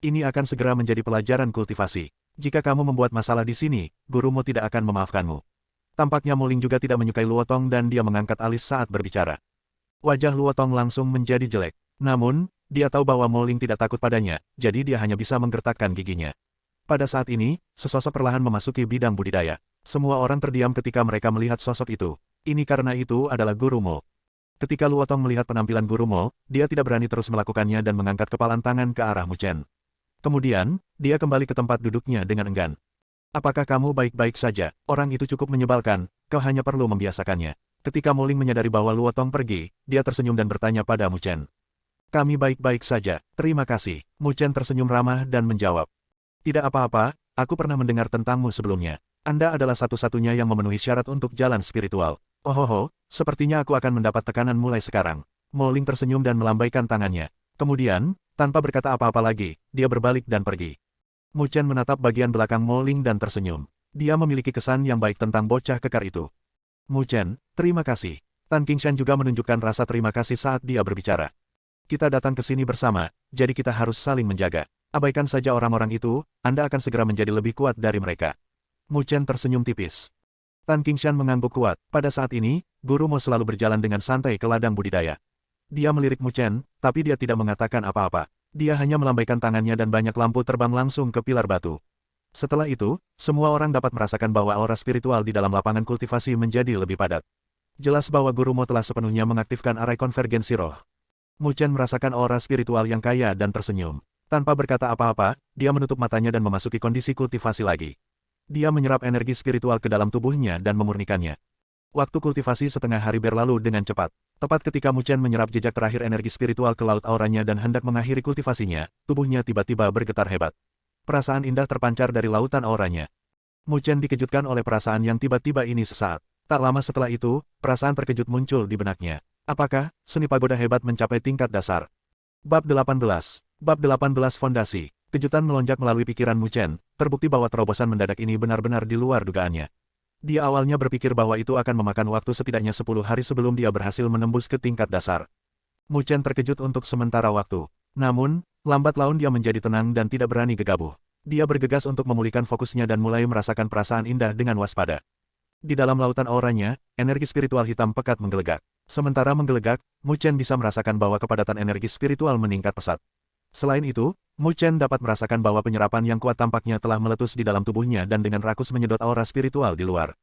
Ini akan segera menjadi pelajaran kultivasi. Jika kamu membuat masalah di sini, gurumu tidak akan memaafkanmu. Tampaknya Mo Ling juga tidak menyukai Luo Tong dan dia mengangkat alis saat berbicara. Wajah Luo Tong langsung menjadi jelek. Namun, dia tahu bahwa Mo Ling tidak takut padanya, jadi dia hanya bisa menggertakkan giginya. Pada saat ini, sesosok perlahan memasuki bidang budidaya. Semua orang terdiam ketika mereka melihat sosok itu. Ini karena itu adalah Guru Mo. Ketika Luo Tong melihat penampilan Guru Mo, dia tidak berani terus melakukannya dan mengangkat kepalan tangan ke arah Mu Chen. Kemudian, dia kembali ke tempat duduknya dengan enggan. Apakah kamu baik-baik saja? Orang itu cukup menyebalkan, kau hanya perlu membiasakannya. Ketika Mo Ling menyadari bahwa Luo Tong pergi, dia tersenyum dan bertanya pada Mu Chen. Kami baik-baik saja, terima kasih. Mu Chen tersenyum ramah dan menjawab. Tidak apa-apa, aku pernah mendengar tentangmu sebelumnya. Anda adalah satu-satunya yang memenuhi syarat untuk jalan spiritual. Ohoho, sepertinya aku akan mendapat tekanan mulai sekarang. Mo Ling tersenyum dan melambaikan tangannya. Kemudian, tanpa berkata apa-apa lagi, dia berbalik dan pergi. Mu Chen menatap bagian belakang Mo Ling dan tersenyum. Dia memiliki kesan yang baik tentang bocah kekar itu. Mu Chen, terima kasih. Tan Qingshan juga menunjukkan rasa terima kasih saat dia berbicara. Kita datang ke sini bersama, jadi kita harus saling menjaga. Abaikan saja orang-orang itu, Anda akan segera menjadi lebih kuat dari mereka. Mu Chen tersenyum tipis. Tan Qingshan mengangguk kuat. Pada saat ini, Guru Mo selalu berjalan dengan santai ke ladang budidaya. Dia melirik Mu Chen, tapi dia tidak mengatakan apa-apa. Dia hanya melambaikan tangannya dan banyak lampu terbang langsung ke pilar batu. Setelah itu, semua orang dapat merasakan bahwa aura spiritual di dalam lapangan kultivasi menjadi lebih padat. Jelas bahwa Guru Mo telah sepenuhnya mengaktifkan arai konvergensi roh. Mu Chen merasakan aura spiritual yang kaya dan tersenyum. Tanpa berkata apa-apa, dia menutup matanya dan memasuki kondisi kultivasi lagi. Dia menyerap energi spiritual ke dalam tubuhnya dan memurnikannya. Waktu kultivasi setengah hari berlalu dengan cepat. Tepat ketika Mu Chen menyerap jejak terakhir energi spiritual ke laut auranya dan hendak mengakhiri kultivasinya, tubuhnya tiba-tiba bergetar hebat. Perasaan indah terpancar dari lautan auranya. Mu Chen dikejutkan oleh perasaan yang tiba-tiba ini sesaat. Tak lama setelah itu, perasaan terkejut muncul di benaknya. Apakah seni pagoda hebat mencapai tingkat dasar? Bab 18. Bab 18 Fondasi. Kejutan melonjak melalui pikiran Mu Chen, terbukti bahwa terobosan mendadak ini benar-benar di luar dugaannya. Dia awalnya berpikir bahwa itu akan memakan waktu setidaknya 10 hari sebelum dia berhasil menembus ke tingkat dasar. Mu Chen terkejut untuk sementara waktu. Namun, lambat laun dia menjadi tenang dan tidak berani gegabah. Dia bergegas untuk memulihkan fokusnya dan mulai merasakan perasaan indah dengan waspada. Di dalam lautan auranya, energi spiritual hitam pekat menggelegak. Sementara menggelegak, Mu Chen bisa merasakan bahwa kepadatan energi spiritual meningkat pesat. Selain itu, Mu Chen dapat merasakan bahwa penyerapan yang kuat tampaknya telah meletus di dalam tubuhnya dan dengan rakus menyedot aura spiritual di luar.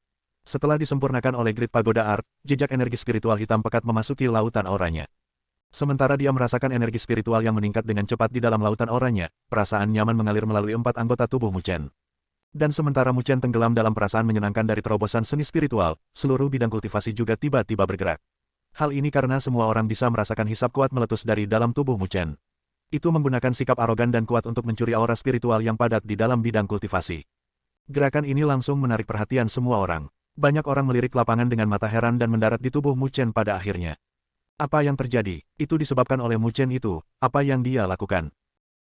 Setelah disempurnakan oleh Grid Pagoda Art, jejak energi spiritual hitam pekat memasuki lautan auranya. Sementara dia merasakan energi spiritual yang meningkat dengan cepat di dalam lautan auranya, perasaan nyaman mengalir melalui 4 anggota tubuh Mu Chen. Dan sementara Mu Chen tenggelam dalam perasaan menyenangkan dari terobosan seni spiritual, seluruh bidang kultivasi juga tiba-tiba bergerak. Hal ini karena semua orang bisa merasakan hisap kuat meletus dari dalam tubuh Mu Chen. Itu menggunakan sikap arogan dan kuat untuk mencuri aura spiritual yang padat di dalam bidang kultivasi. Gerakan ini langsung menarik perhatian semua orang. Banyak orang melirik lapangan dengan mata heran dan mendarat di tubuh Mu Chen pada akhirnya. Apa yang terjadi? Itu disebabkan oleh Mu Chen itu, apa yang dia lakukan?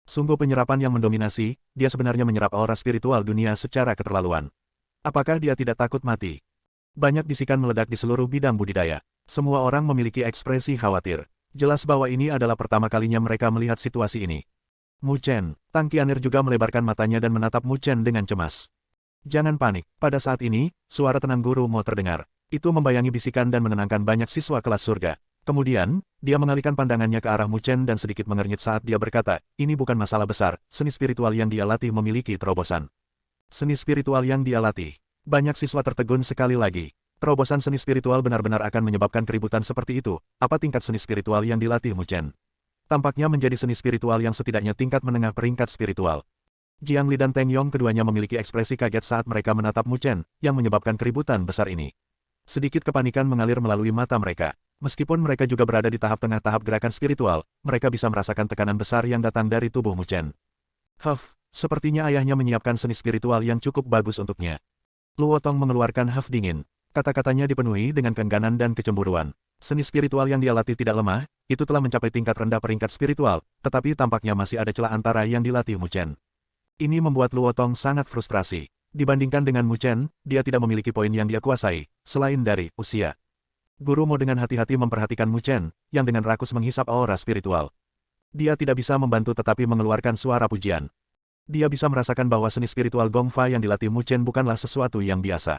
Sungguh penyerapan yang mendominasi, dia sebenarnya menyerap aura spiritual dunia secara keterlaluan. Apakah dia tidak takut mati? Banyak bisikan meledak di seluruh bidang budidaya. Semua orang memiliki ekspresi khawatir. Jelas bahwa ini adalah pertama kalinya mereka melihat situasi ini. Mu Chen, Tang Qian'er juga melebarkan matanya dan menatap Mu Chen dengan cemas. Jangan panik, pada saat ini, suara tenang Guru Mo terdengar. Itu membayangi bisikan dan menenangkan banyak siswa kelas surga. Kemudian, dia mengalihkan pandangannya ke arah Mu Chen dan sedikit mengernyit saat dia berkata, ini bukan masalah besar, seni spiritual yang dia latih memiliki terobosan. Seni spiritual yang dia latih. Banyak siswa tertegun sekali lagi. Terobosan seni spiritual benar-benar akan menyebabkan keributan seperti itu. Apa tingkat seni spiritual yang dilatih Mu Chen? Tampaknya menjadi seni spiritual yang setidaknya tingkat menengah peringkat spiritual. Jiang Li dan Teng Yong keduanya memiliki ekspresi kaget saat mereka menatap Mu Chen, yang menyebabkan keributan besar ini. Sedikit kepanikan mengalir melalui mata mereka. Meskipun mereka juga berada di tahap tengah tahap gerakan spiritual, mereka bisa merasakan tekanan besar yang datang dari tubuh Mu Chen. Sepertinya ayahnya menyiapkan seni spiritual yang cukup bagus untuknya. Luo Tong mengeluarkan dingin. Kata-katanya dipenuhi dengan keengganan dan kecemburuan. Seni spiritual yang dia latih tidak lemah, itu telah mencapai tingkat rendah peringkat spiritual, tetapi tampaknya masih ada celah antara yang dilatih Mu Chen. Ini membuat Luo Tong sangat frustrasi. Dibandingkan dengan Mu Chen, dia tidak memiliki poin yang dia kuasai, selain dari usia. Guru Mo dengan hati-hati memperhatikan Mu Chen, yang dengan rakus menghisap aura spiritual. Dia tidak bisa membantu tetapi mengeluarkan suara pujian. Dia bisa merasakan bahwa seni spiritual Gong Fa yang dilatih Mu Chen bukanlah sesuatu yang biasa.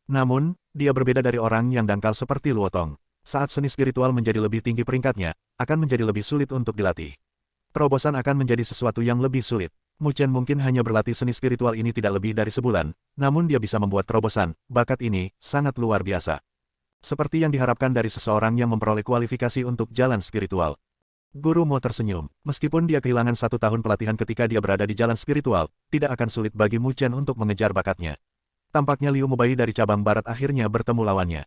Namun, dia berbeda dari orang yang dangkal seperti Luo Tong. Saat seni spiritual menjadi lebih tinggi peringkatnya, akan menjadi lebih sulit untuk dilatih. Terobosan akan menjadi sesuatu yang lebih sulit. Mu Chen mungkin hanya berlatih seni spiritual ini tidak lebih dari sebulan, namun dia bisa membuat terobosan. Bakat ini sangat luar biasa. Seperti yang diharapkan dari seseorang yang memperoleh kualifikasi untuk jalan spiritual. Guru Mo tersenyum. Meskipun dia kehilangan 1 tahun pelatihan ketika dia berada di jalan spiritual, tidak akan sulit bagi Mu Chen untuk mengejar bakatnya. Tampaknya Liu Mubai dari cabang barat akhirnya bertemu lawannya.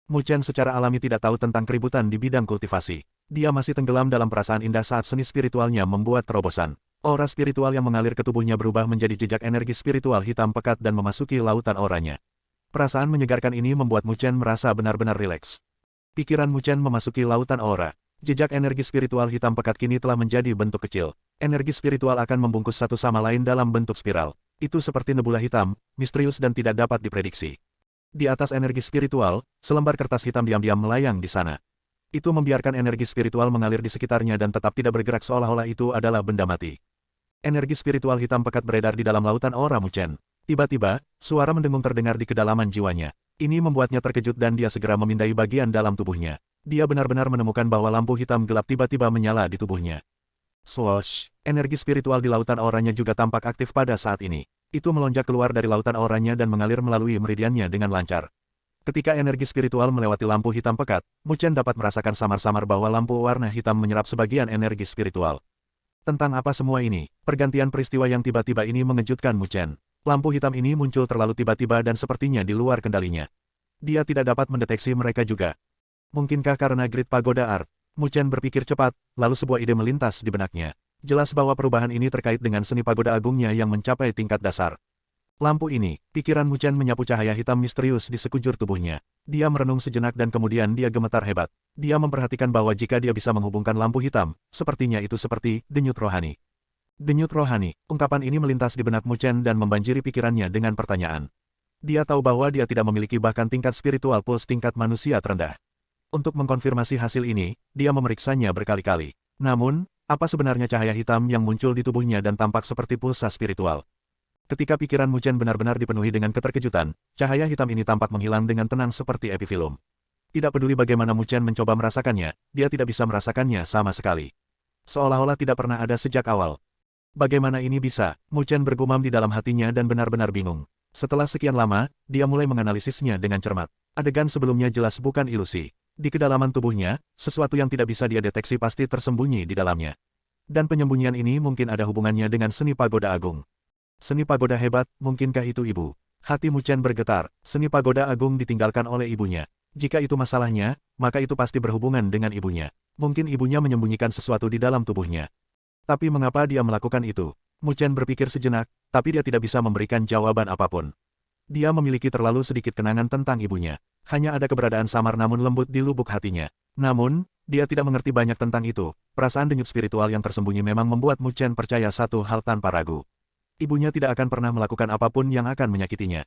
Mu Chen secara alami tidak tahu tentang keributan di bidang kultivasi. Dia masih tenggelam dalam perasaan indah saat seni spiritualnya membuat terobosan. Aura spiritual yang mengalir ke tubuhnya berubah menjadi jejak energi spiritual hitam pekat dan memasuki lautan auranya. Perasaan menyegarkan ini membuat Mu Chen merasa benar-benar rileks. Pikiran Mu Chen memasuki lautan aura. Jejak energi spiritual hitam pekat kini telah menjadi bentuk kecil. Energi spiritual akan membungkus satu sama lain dalam bentuk spiral. Itu seperti nebula hitam, misterius dan tidak dapat diprediksi. Di atas energi spiritual, selembar kertas hitam diam-diam melayang di sana. Itu membiarkan energi spiritual mengalir di sekitarnya dan tetap tidak bergerak seolah-olah itu adalah benda mati. Energi spiritual hitam pekat beredar di dalam lautan aura Mu Chen. Tiba-tiba, suara mendengung terdengar di kedalaman jiwanya. Ini membuatnya terkejut dan dia segera memindai bagian dalam tubuhnya. Dia benar-benar menemukan bahwa lampu hitam gelap tiba-tiba menyala di tubuhnya. Swoosh! Energi spiritual di lautan auranya juga tampak aktif pada saat ini. Itu melonjak keluar dari lautan auranya dan mengalir melalui meridiannya dengan lancar. Ketika energi spiritual melewati lampu hitam pekat, Mu Chen dapat merasakan samar-samar bahwa lampu warna hitam menyerap sebagian energi spiritual. Tentang apa semua ini? Pergantian peristiwa yang tiba-tiba ini mengejutkan Mu Chen. Lampu hitam ini muncul terlalu tiba-tiba dan sepertinya di luar kendalinya. Dia tidak dapat mendeteksi mereka juga. Mungkinkah karena Grid Pagoda Art? Mu Chen berpikir cepat, lalu sebuah ide melintas di benaknya. Jelas bahwa perubahan ini terkait dengan seni pagoda agungnya yang mencapai tingkat dasar. Lampu ini, pikiran Mu Chen menyapu cahaya hitam misterius di sekujur tubuhnya. Dia merenung sejenak dan kemudian dia gemetar hebat. Dia memperhatikan bahwa jika dia bisa menghubungkan lampu hitam, sepertinya itu seperti denyut rohani. Denyut rohani, ungkapan ini melintas di benak Mu Chen dan membanjiri pikirannya dengan pertanyaan. Dia tahu bahwa dia tidak memiliki bahkan tingkat spiritual puls tingkat manusia terendah. Untuk mengkonfirmasi hasil ini, dia memeriksanya berkali-kali. Namun, apa sebenarnya cahaya hitam yang muncul di tubuhnya dan tampak seperti pulsa spiritual? Ketika pikiran Mu Chen benar-benar dipenuhi dengan keterkejutan, cahaya hitam ini tampak menghilang dengan tenang seperti epifilum. Tidak peduli bagaimana Mu Chen mencoba merasakannya, dia tidak bisa merasakannya sama sekali. Seolah-olah tidak pernah ada sejak awal. Bagaimana ini bisa? Mu Chen bergumam di dalam hatinya dan benar-benar bingung. Setelah sekian lama, dia mulai menganalisisnya dengan cermat. Adegan sebelumnya jelas bukan ilusi. Di kedalaman tubuhnya, sesuatu yang tidak bisa dia deteksi pasti tersembunyi di dalamnya. Dan penyembunyian ini mungkin ada hubungannya dengan seni pagoda agung. Seni pagoda hebat, mungkinkah itu ibu? Hati Mu Chen bergetar, seni pagoda agung ditinggalkan oleh ibunya. Jika itu masalahnya, maka itu pasti berhubungan dengan ibunya. Mungkin ibunya menyembunyikan sesuatu di dalam tubuhnya. Tapi mengapa dia melakukan itu? Mu Chen berpikir sejenak, tapi dia tidak bisa memberikan jawaban apapun. Dia memiliki terlalu sedikit kenangan tentang ibunya. Hanya ada keberadaan samar namun lembut di lubuk hatinya. Namun, dia tidak mengerti banyak tentang itu. Perasaan denyut spiritual yang tersembunyi memang membuat Mu Chen percaya satu hal tanpa ragu. Ibunya tidak akan pernah melakukan apapun yang akan menyakitinya.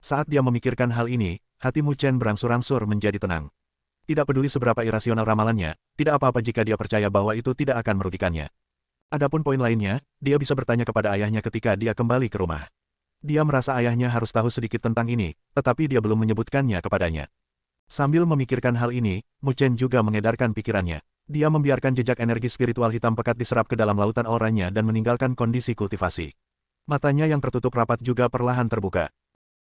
Saat dia memikirkan hal ini, hati Mu Chen berangsur-angsur menjadi tenang. Tidak peduli seberapa irasional ramalannya, tidak apa-apa jika dia percaya bahwa itu tidak akan merugikannya. Adapun poin lainnya, dia bisa bertanya kepada ayahnya ketika dia kembali ke rumah. Dia merasa ayahnya harus tahu sedikit tentang ini, tetapi dia belum menyebutkannya kepadanya. Sambil memikirkan hal ini, Mu Chen juga mengedarkan pikirannya. Dia membiarkan jejak energi spiritual hitam pekat diserap ke dalam lautan auranya dan meninggalkan kondisi kultivasi. Matanya yang tertutup rapat juga perlahan terbuka.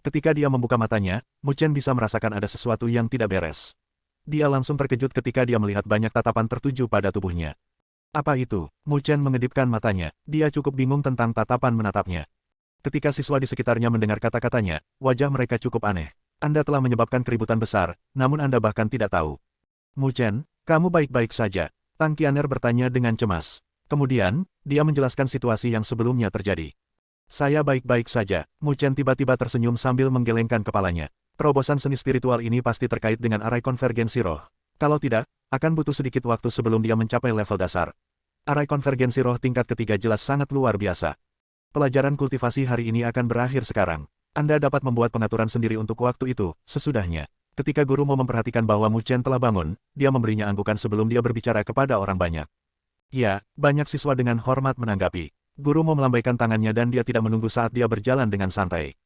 Ketika dia membuka matanya, Mu Chen bisa merasakan ada sesuatu yang tidak beres. Dia langsung terkejut ketika dia melihat banyak tatapan tertuju pada tubuhnya. Apa itu? Mu Chen mengedipkan matanya. Dia cukup bingung tentang tatapan menatapnya. Ketika siswa di sekitarnya mendengar kata-katanya, wajah mereka cukup aneh. Anda telah menyebabkan keributan besar, namun Anda bahkan tidak tahu. Mu Chen, kamu baik-baik saja? Tang Qianer bertanya dengan cemas. Kemudian, dia menjelaskan situasi yang sebelumnya terjadi. Saya baik-baik saja. Mu Chen tiba-tiba tersenyum sambil menggelengkan kepalanya. Terobosan seni spiritual ini pasti terkait dengan arai konvergensi roh. Kalau tidak, akan butuh sedikit waktu sebelum dia mencapai level dasar. Arai konvergensi roh tingkat ketiga jelas sangat luar biasa. Pelajaran kultivasi hari ini akan berakhir sekarang. Anda dapat membuat pengaturan sendiri untuk waktu itu, sesudahnya. Ketika guru mau memperhatikan bahwa Mu Chen telah bangun, dia memberinya anggukan sebelum dia berbicara kepada orang banyak. Ya, banyak siswa dengan hormat menanggapi. Guru mau melambaikan tangannya dan dia tidak menunggu saat dia berjalan dengan santai.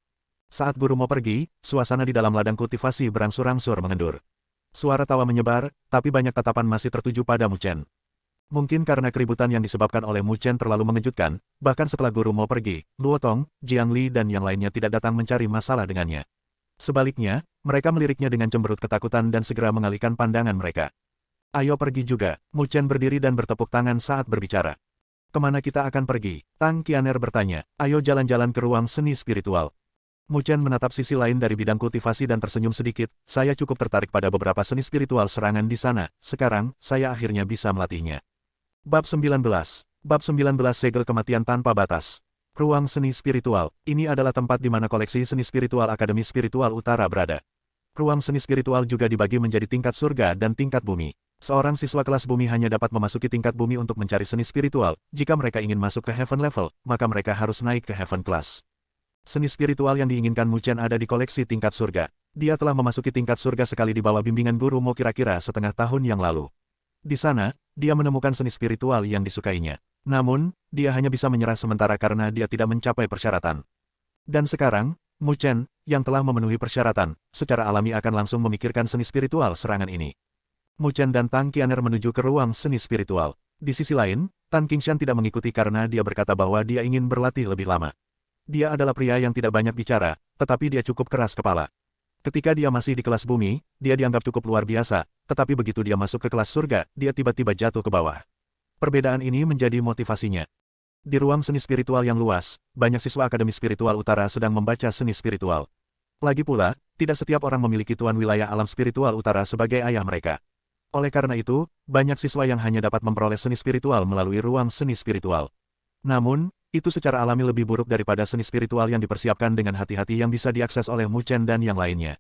Saat guru mau pergi, suasana di dalam ladang kultivasi berangsur-angsur mengendur. Suara tawa menyebar, tapi banyak tatapan masih tertuju pada Mu Chen. Mungkin karena keributan yang disebabkan oleh Mu Chen terlalu mengejutkan, bahkan setelah guru mau pergi, Luo Tong, Jiang Li dan yang lainnya tidak datang mencari masalah dengannya. Sebaliknya, mereka meliriknya dengan cemberut ketakutan dan segera mengalihkan pandangan mereka. Ayo pergi juga, Mu Chen berdiri dan bertepuk tangan saat berbicara. Kemana kita akan pergi? Tang Qianer bertanya. Ayo jalan-jalan ke ruang seni spiritual. Mu Chen menatap sisi lain dari bidang kultivasi dan tersenyum sedikit. Saya cukup tertarik pada beberapa seni spiritual serangan di sana. Sekarang, saya akhirnya bisa melatihnya. Bab 19. Bab 19 Segel Kematian Tanpa Batas. Ruang Seni Spiritual. Ini adalah tempat di mana koleksi seni spiritual Akademi Spiritual Utara berada. Ruang seni spiritual juga dibagi menjadi tingkat surga dan tingkat bumi. Seorang siswa kelas bumi hanya dapat memasuki tingkat bumi untuk mencari seni spiritual. Jika mereka ingin masuk ke Heaven Level, maka mereka harus naik ke Heaven Class. Seni spiritual yang diinginkan Mu Chen ada di koleksi tingkat surga. Dia telah memasuki tingkat surga sekali di bawah bimbingan guru Mo kira-kira setengah tahun yang lalu. Di sana, dia menemukan seni spiritual yang disukainya. Namun, dia hanya bisa menyerah sementara karena dia tidak mencapai persyaratan. Dan sekarang, Mu Chen, yang telah memenuhi persyaratan, secara alami akan langsung memikirkan seni spiritual serangan ini. Mu Chen dan Tang Qianer menuju ke ruang seni spiritual. Di sisi lain, Tan Qingshan tidak mengikuti karena dia berkata bahwa dia ingin berlatih lebih lama. Dia adalah pria yang tidak banyak bicara, tetapi dia cukup keras kepala. Ketika dia masih di kelas bumi, dia dianggap cukup luar biasa, tetapi begitu dia masuk ke kelas surga, dia tiba-tiba jatuh ke bawah. Perbedaan ini menjadi motivasinya. Di ruang seni spiritual yang luas, banyak siswa Akademi Spiritual Utara sedang membaca seni spiritual. Lagi pula, tidak setiap orang memiliki tuan wilayah alam spiritual utara sebagai ayah mereka. Oleh karena itu, banyak siswa yang hanya dapat memperoleh seni spiritual melalui ruang seni spiritual. Namun, itu secara alami lebih buruk daripada seni spiritual yang dipersiapkan dengan hati-hati yang bisa diakses oleh Mu Chen dan yang lainnya.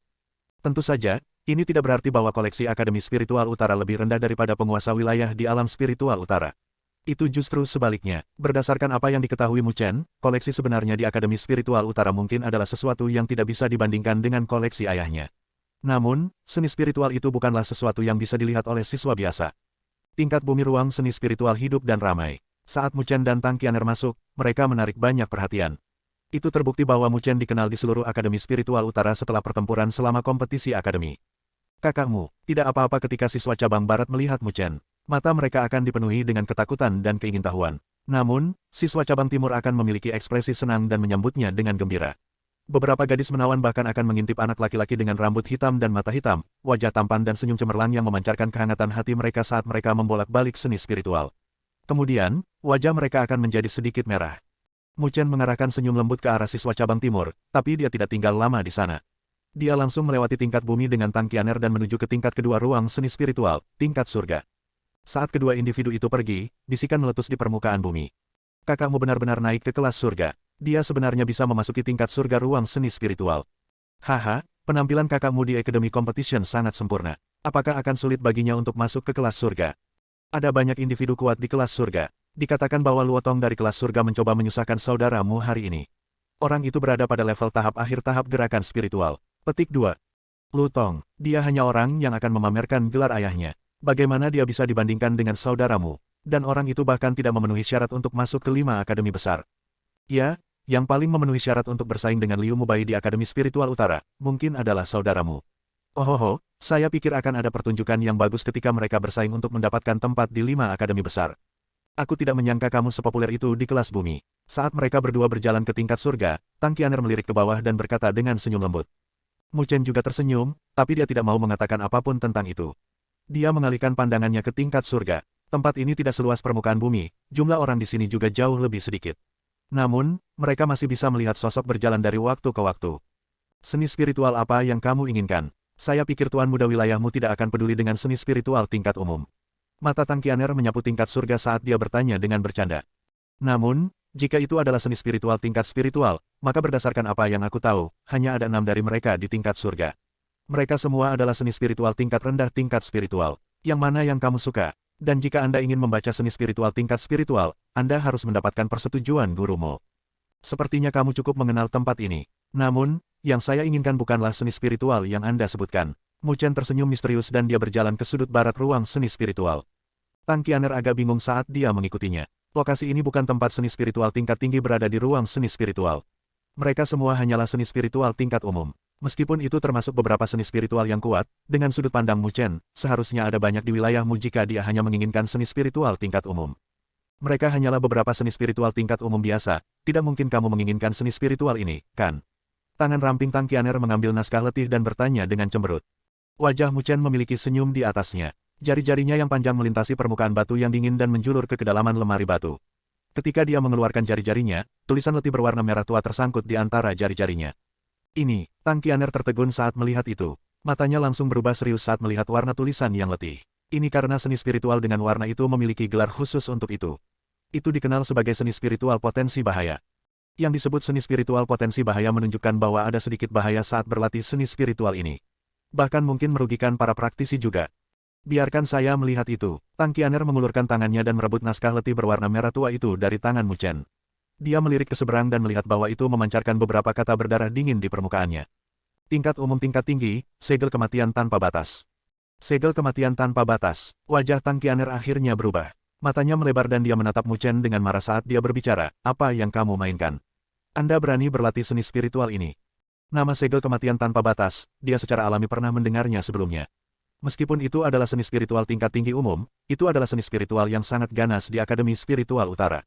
Tentu saja, ini tidak berarti bahwa koleksi Akademi Spiritual Utara lebih rendah daripada penguasa wilayah di alam spiritual utara. Itu justru sebaliknya. Berdasarkan apa yang diketahui Mu Chen, koleksi sebenarnya di Akademi Spiritual Utara mungkin adalah sesuatu yang tidak bisa dibandingkan dengan koleksi ayahnya. Namun, seni spiritual itu bukanlah sesuatu yang bisa dilihat oleh siswa biasa. Tingkat bumi ruang seni spiritual hidup dan ramai. Saat Mu Chen dan Tang Qian'er masuk, mereka menarik banyak perhatian. Itu terbukti bahwa Mu Chen dikenal di seluruh Akademi Spiritual Utara setelah pertempuran selama kompetisi akademi. Kakakmu, tidak apa-apa ketika siswa cabang barat melihat Mu Chen. Mata mereka akan dipenuhi dengan ketakutan dan keingintahuan. Namun, siswa cabang timur akan memiliki ekspresi senang dan menyambutnya dengan gembira. Beberapa gadis menawan bahkan akan mengintip anak laki-laki dengan rambut hitam dan mata hitam, wajah tampan dan senyum cemerlang yang memancarkan kehangatan hati mereka saat mereka membolak-balik seni spiritual. Kemudian, wajah mereka akan menjadi sedikit merah. Mu Chen mengarahkan senyum lembut ke arah siswa cabang timur, tapi dia tidak tinggal lama di sana. Dia langsung melewati tingkat bumi dengan Tang Qian'er dan menuju ke tingkat kedua ruang seni spiritual, tingkat surga. Saat kedua individu itu pergi, bisikan meletus di permukaan bumi. Kakakmu benar-benar naik ke kelas surga. Dia sebenarnya bisa memasuki tingkat surga ruang seni spiritual. Haha, penampilan kakakmu di Academy Competition sangat sempurna. Apakah akan sulit baginya untuk masuk ke kelas surga? Ada banyak individu kuat di kelas surga. Dikatakan bahwa Luotong dari kelas surga mencoba menyusahkan saudaramu hari ini. Orang itu berada pada level tahap akhir tahap gerakan spiritual. Petik 2. Luotong, dia hanya orang yang akan memamerkan gelar ayahnya. Bagaimana dia bisa dibandingkan dengan saudaramu? Dan orang itu bahkan tidak memenuhi syarat untuk masuk ke 5 akademi besar. Ya, yang paling memenuhi syarat untuk bersaing dengan Liu Mubai di Akademi Spiritual Utara, mungkin adalah saudaramu. Ohoho, saya pikir akan ada pertunjukan yang bagus ketika mereka bersaing untuk mendapatkan tempat di 5 akademi besar. Aku tidak menyangka kamu sepopuler itu di kelas bumi. Saat mereka berdua berjalan ke tingkat surga, Tang Qian'er melirik ke bawah dan berkata dengan senyum lembut. Mu Chen juga tersenyum, tapi dia tidak mau mengatakan apapun tentang itu. Dia mengalihkan pandangannya ke tingkat surga. Tempat ini tidak seluas permukaan bumi, jumlah orang di sini juga jauh lebih sedikit. Namun, mereka masih bisa melihat sosok berjalan dari waktu ke waktu. Seni spiritual apa yang kamu inginkan? Saya pikir tuan muda wilayahmu tidak akan peduli dengan seni spiritual tingkat umum. Mata Tang Qian'er menyapu tingkat surga saat dia bertanya dengan bercanda. Namun, jika itu adalah seni spiritual tingkat spiritual, maka berdasarkan apa yang aku tahu, hanya ada 6 dari mereka di tingkat surga. Mereka semua adalah seni spiritual tingkat rendah tingkat spiritual. Yang mana yang kamu suka? Dan jika Anda ingin membaca seni spiritual tingkat spiritual, Anda harus mendapatkan persetujuan gurumu. Sepertinya kamu cukup mengenal tempat ini. Namun, yang saya inginkan bukanlah seni spiritual yang Anda sebutkan. Mu Chen tersenyum misterius dan dia berjalan ke sudut barat ruang seni spiritual. Tang Qian'er agak bingung saat dia mengikutinya. Lokasi ini bukan tempat seni spiritual tingkat tinggi berada di ruang seni spiritual. Mereka semua hanyalah seni spiritual tingkat umum. Meskipun itu termasuk beberapa seni spiritual yang kuat, dengan sudut pandang Mu Chen, seharusnya ada banyak di wilayahmu jika dia hanya menginginkan seni spiritual tingkat umum. Mereka hanyalah beberapa seni spiritual tingkat umum biasa, tidak mungkin kamu menginginkan seni spiritual ini, kan? Tangan ramping Tang Qian'er mengambil naskah letih dan bertanya dengan cemberut. Wajah Mu Chen memiliki senyum di atasnya. Jari-jarinya yang panjang melintasi permukaan batu yang dingin dan menjulur ke kedalaman lemari batu. Ketika dia mengeluarkan jari-jarinya, tulisan letih berwarna merah tua tersangkut di antara jari-jarinya. Ini, Tang Qian'er tertegun saat melihat itu. Matanya langsung berubah serius saat melihat warna tulisan yang letih. Ini karena seni spiritual dengan warna itu memiliki gelar khusus untuk itu. Itu dikenal sebagai seni spiritual potensi bahaya. Yang disebut seni spiritual potensi bahaya menunjukkan bahwa ada sedikit bahaya saat berlatih seni spiritual ini. Bahkan mungkin merugikan para praktisi juga. Biarkan saya melihat itu. Tang Qian'er mengulurkan tangannya dan merebut naskah letih berwarna merah tua itu dari tangan Mu Chen. Dia melirik ke seberang dan melihat bahwa itu memancarkan beberapa kata berdarah dingin di permukaannya. Tingkat umum tingkat tinggi, segel kematian tanpa batas. Segel kematian tanpa batas. Wajah Tang Qian'er akhirnya berubah. Matanya melebar dan dia menatap Mu Chen dengan marah saat dia berbicara, apa yang kamu mainkan? Anda berani berlatih seni spiritual ini? Nama segel kematian tanpa batas, dia secara alami pernah mendengarnya sebelumnya. Meskipun itu adalah seni spiritual tingkat tinggi umum, itu adalah seni spiritual yang sangat ganas di Akademi Spiritual Utara.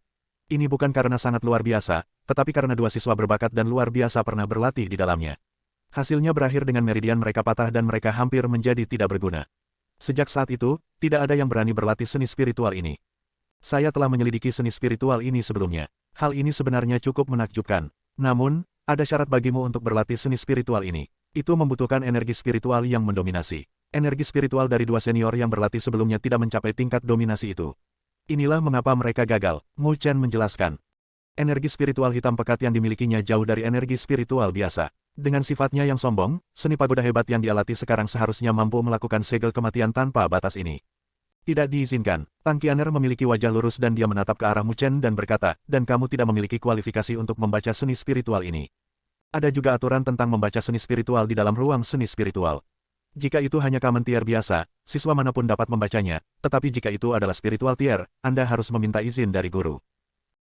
Ini bukan karena sangat luar biasa, tetapi karena dua siswa berbakat dan luar biasa pernah berlatih di dalamnya. Hasilnya berakhir dengan meridian mereka patah dan mereka hampir menjadi tidak berguna. Sejak saat itu, tidak ada yang berani berlatih seni spiritual ini. Saya telah menyelidiki seni spiritual ini sebelumnya. Hal ini sebenarnya cukup menakjubkan. Namun, ada syarat bagimu untuk berlatih seni spiritual ini. Itu membutuhkan energi spiritual yang mendominasi. Energi spiritual dari dua senior yang berlatih sebelumnya tidak mencapai tingkat dominasi itu. Inilah mengapa mereka gagal, Mu Chen menjelaskan. Energi spiritual hitam pekat yang dimilikinya jauh dari energi spiritual biasa. Dengan sifatnya yang sombong, seni pagoda hebat yang dia latih sekarang seharusnya mampu melakukan segel kematian tanpa batas ini. Tidak diizinkan. Tang Qianer memiliki wajah lurus dan dia menatap ke arah Mu Chen dan berkata, dan kamu tidak memiliki kualifikasi untuk membaca seni spiritual ini. Ada juga aturan tentang membaca seni spiritual di dalam ruang seni spiritual. Jika itu hanya common tier biasa, siswa manapun dapat membacanya, tetapi jika itu adalah spiritual tier, Anda harus meminta izin dari guru.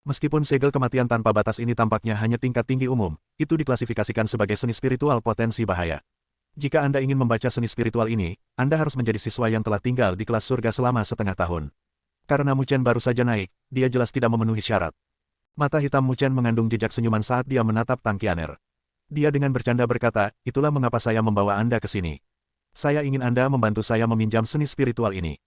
Meskipun segel kematian tanpa batas ini tampaknya hanya tingkat tinggi umum, itu diklasifikasikan sebagai seni spiritual potensi bahaya. Jika Anda ingin membaca seni spiritual ini, Anda harus menjadi siswa yang telah tinggal di kelas surga selama setengah tahun. Karena Mu Chen baru saja naik, dia jelas tidak memenuhi syarat. Mata hitam Mu Chen mengandung jejak senyuman saat dia menatap Tang Qianer. Dia dengan bercanda berkata, itulah mengapa saya membawa Anda ke sini. Saya ingin Anda membantu saya meminjam seni spiritual ini.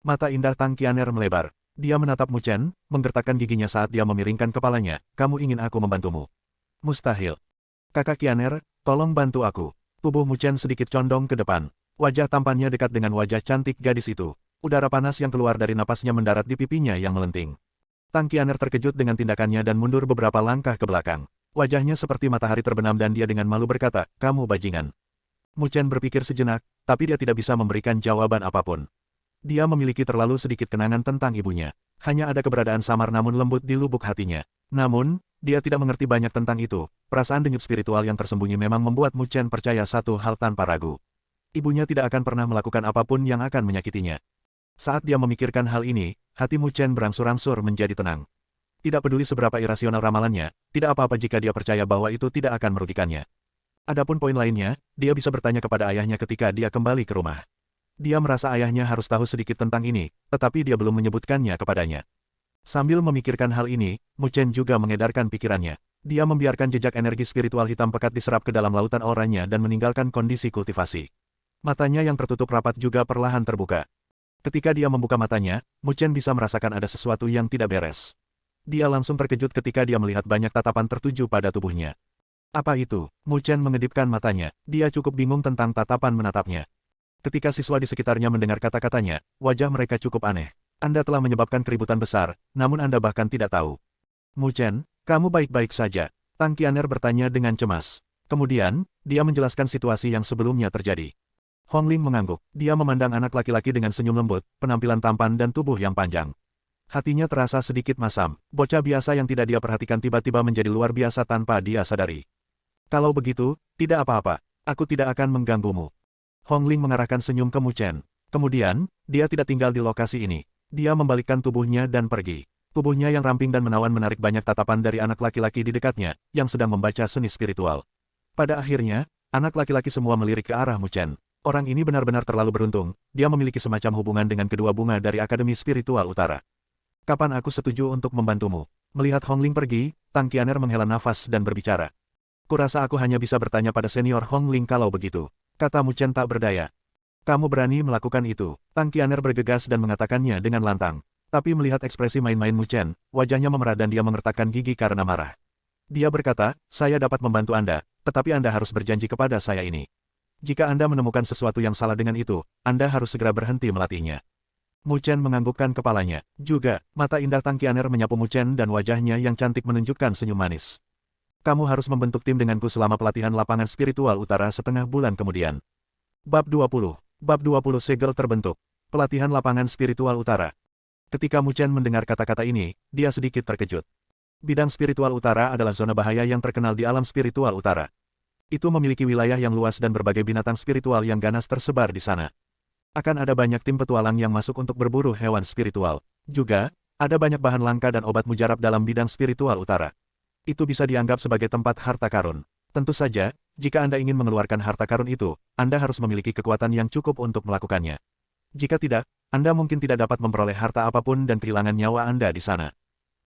Mata indah Tang Qianer melebar. Dia menatap Mu Chen, menggertakkan giginya saat dia memiringkan kepalanya. Kamu ingin aku membantumu? Mustahil. Kakak Qianer, tolong bantu aku. Tubuh Mu Chen sedikit condong ke depan. Wajah tampannya dekat dengan wajah cantik gadis itu. Udara panas yang keluar dari napasnya mendarat di pipinya yang melenting. Tang Qianer terkejut dengan tindakannya dan mundur beberapa langkah ke belakang. Wajahnya seperti matahari terbenam dan dia dengan malu berkata, kamu bajingan. Mu Chen berpikir sejenak, tapi dia tidak bisa memberikan jawaban apapun. Dia memiliki terlalu sedikit kenangan tentang ibunya. Hanya ada keberadaan samar namun lembut di lubuk hatinya. Namun, dia tidak mengerti banyak tentang itu. Perasaan denyut spiritual yang tersembunyi memang membuat Mu Chen percaya satu hal tanpa ragu. Ibunya tidak akan pernah melakukan apapun yang akan menyakitinya. Saat dia memikirkan hal ini, hati Mu Chen berangsur-angsur menjadi tenang. Tidak peduli seberapa irasional ramalannya, tidak apa-apa jika dia percaya bahwa itu tidak akan merugikannya. Adapun poin lainnya, dia bisa bertanya kepada ayahnya ketika dia kembali ke rumah. Dia merasa ayahnya harus tahu sedikit tentang ini, tetapi dia belum menyebutkannya kepadanya. Sambil memikirkan hal ini, Mu Chen juga mengedarkan pikirannya. Dia membiarkan jejak energi spiritual hitam pekat diserap ke dalam lautan auranya dan meninggalkan kondisi kultivasi. Matanya yang tertutup rapat juga perlahan terbuka. Ketika dia membuka matanya, Mu Chen bisa merasakan ada sesuatu yang tidak beres. Dia langsung terkejut ketika dia melihat banyak tatapan tertuju pada tubuhnya. Apa itu? Mu Chen mengedipkan matanya. Dia cukup bingung tentang tatapan menatapnya. Ketika siswa di sekitarnya mendengar kata-katanya, wajah mereka cukup aneh. Anda telah menyebabkan keributan besar, namun Anda bahkan tidak tahu. Mu Chen, kamu baik-baik saja? Tang Qianer bertanya dengan cemas. Kemudian, dia menjelaskan situasi yang sebelumnya terjadi. Hong Ling mengangguk. Dia memandang anak laki-laki dengan senyum lembut, penampilan tampan dan tubuh yang panjang. Hatinya terasa sedikit masam. Bocah biasa yang tidak dia perhatikan tiba-tiba menjadi luar biasa tanpa dia sadari. Kalau begitu, tidak apa-apa. Aku tidak akan mengganggumu. Hong Ling mengarahkan senyum ke Mu Chen. Kemudian, dia tidak tinggal di lokasi ini. Dia membalikkan tubuhnya dan pergi. Tubuhnya yang ramping dan menawan menarik banyak tatapan dari anak laki-laki di dekatnya, yang sedang membaca seni spiritual. Pada akhirnya, anak laki-laki semua melirik ke arah Mu Chen. Orang ini benar-benar terlalu beruntung, dia memiliki semacam hubungan dengan kedua bunga dari Akademi Spiritual Utara. Kapan aku setuju untuk membantumu? Melihat Hong Ling pergi, Tang Qianer menghela nafas dan berbicara. Kurasa aku hanya bisa bertanya pada senior Hong Ling kalau begitu. Kata Mu Chen tak berdaya. Kamu berani melakukan itu. Tang Qianer bergegas dan mengatakannya dengan lantang. Tapi melihat ekspresi main-main Mu Chen, wajahnya memerah dan dia mengertakkan gigi karena marah. Dia berkata, saya dapat membantu Anda, tetapi Anda harus berjanji kepada saya ini. Jika Anda menemukan sesuatu yang salah dengan itu, Anda harus segera berhenti melatihnya. Mu Chen menganggukkan kepalanya. Juga, mata indah Tang Qianer menyapu Mu Chen dan wajahnya yang cantik menunjukkan senyum manis. Kamu harus membentuk tim denganku selama pelatihan lapangan spiritual utara setengah bulan kemudian. Bab 20. Bab 20 segel terbentuk. Pelatihan lapangan spiritual utara. Ketika Mu Chen mendengar kata-kata ini, dia sedikit terkejut. Bidang spiritual utara adalah zona bahaya yang terkenal di alam spiritual utara. Itu memiliki wilayah yang luas dan berbagai binatang spiritual yang ganas tersebar di sana. Akan ada banyak tim petualang yang masuk untuk berburu hewan spiritual. Juga, ada banyak bahan langka dan obat mujarab dalam bidang spiritual utara. Itu bisa dianggap sebagai tempat harta karun. Tentu saja, jika Anda ingin mengeluarkan harta karun itu, Anda harus memiliki kekuatan yang cukup untuk melakukannya. Jika tidak, Anda mungkin tidak dapat memperoleh harta apapun dan kehilangan nyawa Anda di sana.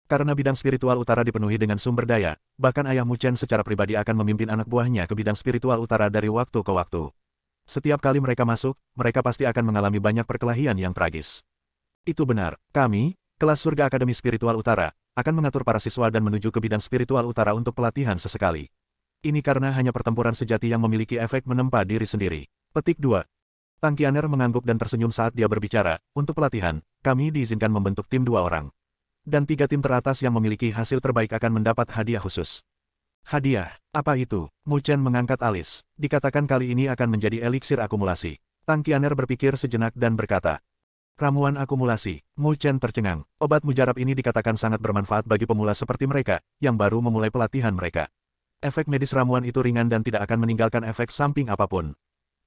Karena bidang spiritual utara dipenuhi dengan sumber daya, bahkan ayah Mu Chen secara pribadi akan memimpin anak buahnya ke bidang spiritual utara dari waktu ke waktu. Setiap kali mereka masuk, mereka pasti akan mengalami banyak perkelahian yang tragis. Itu benar, kami, kelas surga Akademi Spiritual Utara, akan mengatur para siswa dan menuju ke bidang spiritual utara untuk pelatihan sesekali. Ini karena hanya pertempuran sejati yang memiliki efek menempa diri sendiri. Petik 2. Tang Qianer mengangguk dan tersenyum saat dia berbicara. Untuk pelatihan, kami diizinkan membentuk tim 2 orang. Dan 3 tim teratas yang memiliki hasil terbaik akan mendapat hadiah khusus. Hadiah, apa itu? Mu Chen mengangkat alis. Dikatakan kali ini akan menjadi eliksir akumulasi. Tang Qianer berpikir sejenak dan berkata, ramuan akumulasi. Mu Chen tercengang. Obat mujarab ini dikatakan sangat bermanfaat bagi pemula seperti mereka, yang baru memulai pelatihan mereka. Efek medis ramuan itu ringan dan tidak akan meninggalkan efek samping apapun.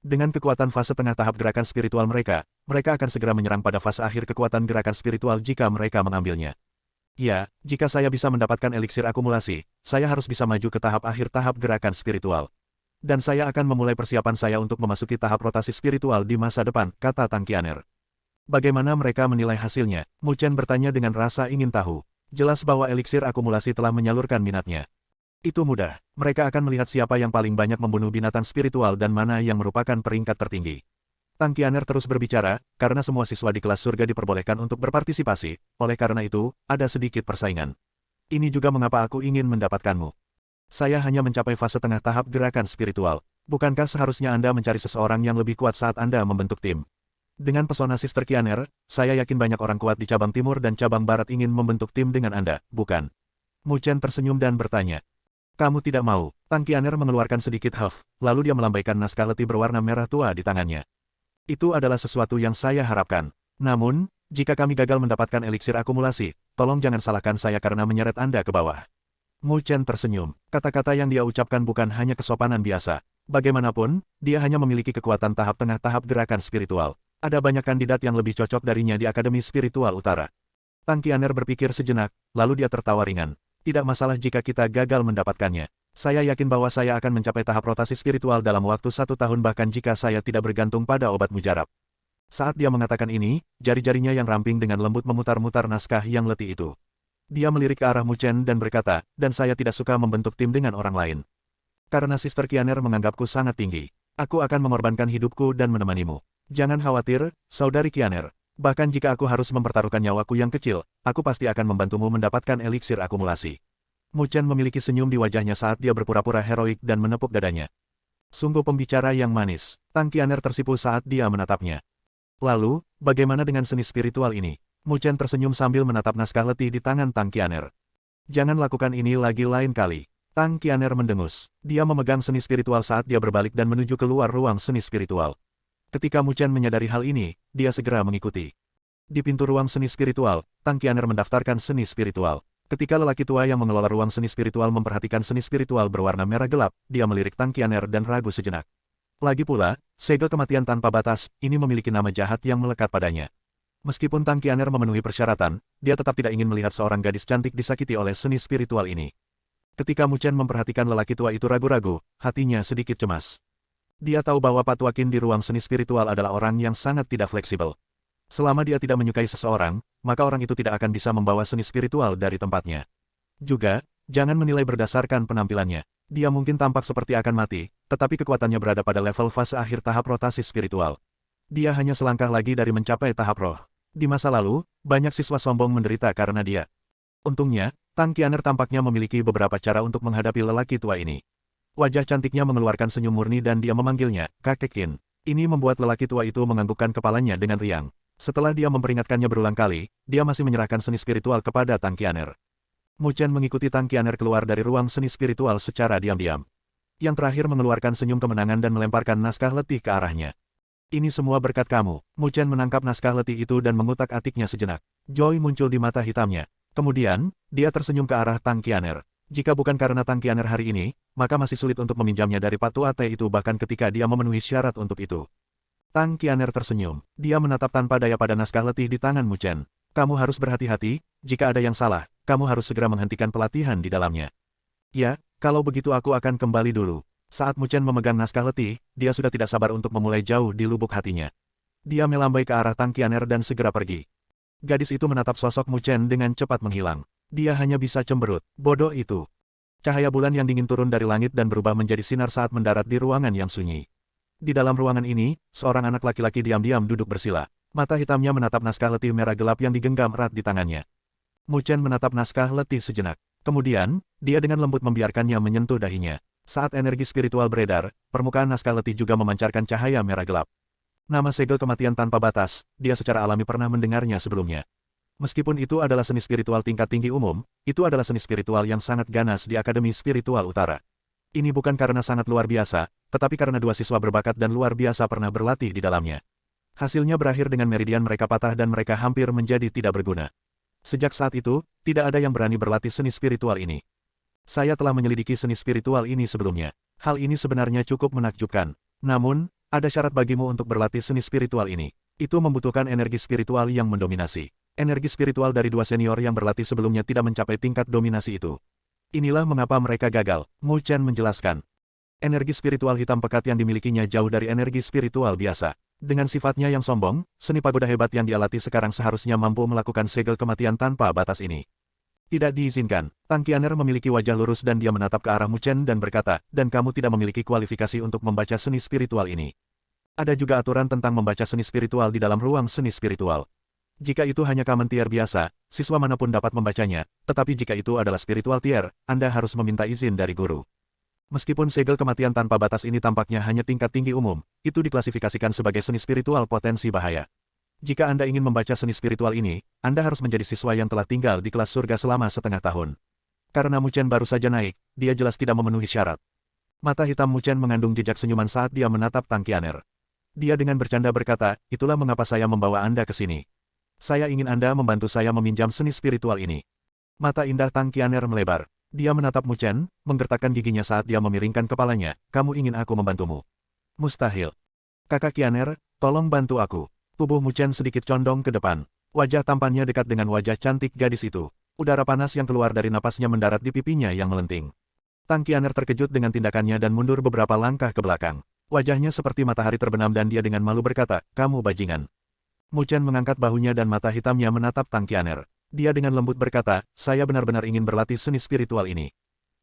Dengan kekuatan fase tengah tahap gerakan spiritual mereka, mereka akan segera menyerang pada fase akhir kekuatan gerakan spiritual jika mereka mengambilnya. Ya, jika saya bisa mendapatkan eliksir akumulasi, saya harus bisa maju ke tahap akhir tahap gerakan spiritual. Dan saya akan memulai persiapan saya untuk memasuki tahap rotasi spiritual di masa depan, kata Tang Qianer. Bagaimana mereka menilai hasilnya? Mu Chen bertanya dengan rasa ingin tahu. Jelas bahwa eliksir akumulasi telah menyalurkan minatnya. Itu mudah, mereka akan melihat siapa yang paling banyak membunuh binatang spiritual dan mana yang merupakan peringkat tertinggi. Tang Qianer terus berbicara, karena semua siswa di kelas surga diperbolehkan untuk berpartisipasi, oleh karena itu, ada sedikit persaingan. Ini juga mengapa aku ingin mendapatkanmu. Saya hanya mencapai fase tengah tahap gerakan spiritual. Bukankah seharusnya Anda mencari seseorang yang lebih kuat saat Anda membentuk tim? Dengan pesona Sister Qianer, saya yakin banyak orang kuat di cabang timur dan cabang barat ingin membentuk tim dengan Anda, bukan? Mu Chen tersenyum dan bertanya. Kamu tidak mau? Tang Qianer mengeluarkan sedikit huff, lalu dia melambaikan naskah letih berwarna merah tua di tangannya. Itu adalah sesuatu yang saya harapkan. Namun, jika kami gagal mendapatkan eliksir akumulasi, tolong jangan salahkan saya karena menyeret Anda ke bawah. Mu Chen tersenyum. Kata-kata yang dia ucapkan bukan hanya kesopanan biasa. Bagaimanapun, dia hanya memiliki kekuatan tahap tengah tahap gerakan spiritual. Ada banyak kandidat yang lebih cocok darinya di Akademi Spiritual Utara. Tang Qianer berpikir sejenak, lalu dia tertawa ringan. Tidak masalah jika kita gagal mendapatkannya. Saya yakin bahwa saya akan mencapai tahap rotasi spiritual dalam waktu 1 tahun bahkan jika saya tidak bergantung pada obat mujarab. Saat dia mengatakan ini, jari-jarinya yang ramping dengan lembut memutar-mutar naskah yang letih itu. Dia melirik ke arah Mu Chen dan berkata, dan saya tidak suka membentuk tim dengan orang lain. Karena Sister Qianer menganggapku sangat tinggi. Aku akan mengorbankan hidupku dan menemanimu. Jangan khawatir, Saudari Qianer. Bahkan jika aku harus mempertaruhkan nyawaku yang kecil, aku pasti akan membantumu mendapatkan eliksir akumulasi. Mu Chen memiliki senyum di wajahnya saat dia berpura-pura heroik dan menepuk dadanya. Sungguh pembicara yang manis. Tang Qianer tersipu saat dia menatapnya. Lalu, bagaimana dengan seni spiritual ini? Mu Chen tersenyum sambil menatap naskah letih di tangan Tang Qianer. Jangan lakukan ini lagi lain kali. Tang Qianer mendengus. Dia memegang seni spiritual saat dia berbalik dan menuju keluar ruang seni spiritual. Ketika Mu Chen menyadari hal ini, dia segera mengikuti. Di pintu ruang seni spiritual, Tang Qianer mendaftarkan seni spiritual. Ketika lelaki tua yang mengelola ruang seni spiritual memperhatikan seni spiritual berwarna merah gelap, dia melirik Tang Qianer dan ragu sejenak. Lagi pula, segel kematian tanpa batas, ini memiliki nama jahat yang melekat padanya. Meskipun Tang Qianer memenuhi persyaratan, dia tetap tidak ingin melihat seorang gadis cantik disakiti oleh seni spiritual ini. Ketika Mu Chen memperhatikan lelaki tua itu ragu-ragu, hatinya sedikit cemas. Dia tahu bahwa Pak Tuakin di ruang seni spiritual adalah orang yang sangat tidak fleksibel. Selama dia tidak menyukai seseorang, maka orang itu tidak akan bisa membawa seni spiritual dari tempatnya. Juga, jangan menilai berdasarkan penampilannya. Dia mungkin tampak seperti akan mati, tetapi kekuatannya berada pada level fase akhir tahap rotasi spiritual. Dia hanya selangkah lagi dari mencapai tahap roh. Di masa lalu, banyak siswa sombong menderita karena dia. Untungnya, Tang Qianer tampaknya memiliki beberapa cara untuk menghadapi lelaki tua ini. Wajah cantiknya mengeluarkan senyum murni dan dia memanggilnya, Kakek Qin. Ini membuat lelaki tua itu menganggukkan kepalanya dengan riang. Setelah dia memperingatkannya berulang kali, dia masih menyerahkan seni spiritual kepada Tang Qianer. Mu Chen mengikuti Tang Qianer keluar dari ruang seni spiritual secara diam-diam. Yang terakhir mengeluarkan senyum kemenangan dan melemparkan naskah letih ke arahnya. Ini semua berkat kamu. Mu Chen menangkap naskah letih itu dan mengutak-atiknya sejenak. Joy muncul di mata hitamnya. Kemudian, dia tersenyum ke arah Tang Qianer. Jika bukan karena Tang Qianer hari ini, maka masih sulit untuk meminjamnya dari Pak Tuate itu bahkan ketika dia memenuhi syarat untuk itu. Tang Qianer tersenyum. Dia menatap tanpa daya pada naskah letih di tangan Mu Chen. Kamu harus berhati-hati, jika ada yang salah, kamu harus segera menghentikan pelatihan di dalamnya. Ya, kalau begitu aku akan kembali dulu. Saat Mu Chen memegang naskah letih, dia sudah tidak sabar untuk memulai jauh di lubuk hatinya. Dia melambai ke arah Tang Qianer dan segera pergi. Gadis itu menatap sosok Mu Chen dengan cepat menghilang. Dia hanya bisa cemberut. Bodoh itu. Cahaya bulan yang dingin turun dari langit dan berubah menjadi sinar saat mendarat di ruangan yang sunyi. Di dalam ruangan ini, seorang anak laki-laki diam-diam duduk bersila. Mata hitamnya menatap naskah letih merah gelap yang digenggam erat di tangannya. Mu Chen menatap naskah letih sejenak. Kemudian, dia dengan lembut membiarkannya menyentuh dahinya. Saat energi spiritual beredar, permukaan naskah letih juga memancarkan cahaya merah gelap. Nama segel kematian tanpa batas, dia secara alami pernah mendengarnya sebelumnya. Meskipun itu adalah seni spiritual tingkat tinggi umum, itu adalah seni spiritual yang sangat ganas di Akademi Spiritual Utara. Ini bukan karena sangat luar biasa, tetapi karena dua siswa berbakat dan luar biasa pernah berlatih di dalamnya. Hasilnya berakhir dengan meridian mereka patah dan mereka hampir menjadi tidak berguna. Sejak saat itu, tidak ada yang berani berlatih seni spiritual ini. Saya telah menyelidiki seni spiritual ini sebelumnya. Hal ini sebenarnya cukup menakjubkan. Namun, ada syarat bagimu untuk berlatih seni spiritual ini. Itu membutuhkan energi spiritual yang mendominasi. Energi spiritual dari dua senior yang berlatih sebelumnya tidak mencapai tingkat dominasi itu. Inilah mengapa mereka gagal, Mu Chen menjelaskan. Energi spiritual hitam pekat yang dimilikinya jauh dari energi spiritual biasa. Dengan sifatnya yang sombong, seni pagoda hebat yang dia latih sekarang seharusnya mampu melakukan segel kematian tanpa batas ini. Tidak diizinkan. Tang Qianer memiliki wajah lurus dan dia menatap ke arah Mu Chen dan berkata, dan kamu tidak memiliki kualifikasi untuk membaca seni spiritual ini. Ada juga aturan tentang membaca seni spiritual di dalam ruang seni spiritual. Jika itu hanya common tier biasa, siswa manapun dapat membacanya, tetapi jika itu adalah spiritual tier, Anda harus meminta izin dari guru. Meskipun segel kematian tanpa batas ini tampaknya hanya tingkat tinggi umum, itu diklasifikasikan sebagai seni spiritual potensi bahaya. Jika Anda ingin membaca seni spiritual ini, Anda harus menjadi siswa yang telah tinggal di kelas surga selama setengah tahun. Karena Mu Chen baru saja naik, dia jelas tidak memenuhi syarat. Mata hitam Mu Chen mengandung jejak senyuman saat dia menatap Tang Qianer. Dia dengan bercanda berkata, itulah mengapa saya membawa Anda ke sini. Saya ingin Anda membantu saya meminjam seni spiritual ini. Mata indah Tang Qianer melebar. Dia menatap Mu Chen, menggertakkan giginya saat dia memiringkan kepalanya, kamu ingin aku membantumu? Mustahil. Kakak Qianer, tolong bantu aku. Tubuh Mu Chen sedikit condong ke depan. Wajah tampannya dekat dengan wajah cantik gadis itu. Udara panas yang keluar dari napasnya mendarat di pipinya yang melenting. Tang Qianer terkejut dengan tindakannya dan mundur beberapa langkah ke belakang. Wajahnya seperti matahari terbenam dan dia dengan malu berkata, kamu bajingan. Mu Chen mengangkat bahunya dan mata hitamnya menatap Tang Qianer. Dia dengan lembut berkata, saya benar-benar ingin berlatih seni spiritual ini.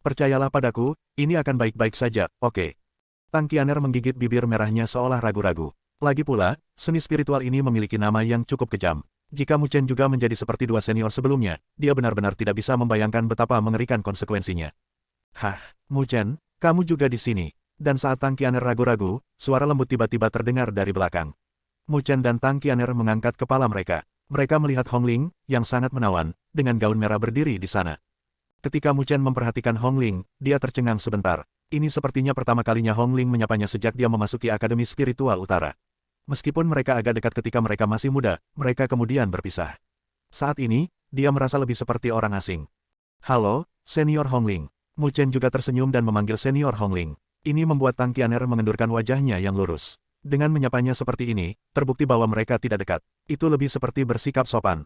Percayalah padaku, ini akan baik-baik saja, oke. Tang Qianer menggigit bibir merahnya seolah ragu-ragu. Lagi pula, seni spiritual ini memiliki nama yang cukup kejam. Jika Mu Chen juga menjadi seperti dua senior sebelumnya, dia benar-benar tidak bisa membayangkan betapa mengerikan konsekuensinya. Hah, Mu Chen, kamu juga di sini. Dan saat Tang Qianer ragu-ragu, suara lembut tiba-tiba terdengar dari belakang. Mu Chen dan Tang Qianer mengangkat kepala mereka. Mereka melihat Hong Ling, yang sangat menawan, dengan gaun merah berdiri di sana. Ketika Mu Chen memperhatikan Hong Ling, dia tercengang sebentar. Ini sepertinya pertama kalinya Hong Ling menyapanya sejak dia memasuki Akademi Spiritual Utara. Meskipun mereka agak dekat ketika mereka masih muda, mereka kemudian berpisah. Saat ini, dia merasa lebih seperti orang asing. Halo, Senior Hong Ling. Mu Chen juga tersenyum dan memanggil Senior Hong Ling. Ini membuat Tang Qianer mengendurkan wajahnya yang lurus. Dengan menyapanya seperti ini, terbukti bahwa mereka tidak dekat. Itu lebih seperti bersikap sopan.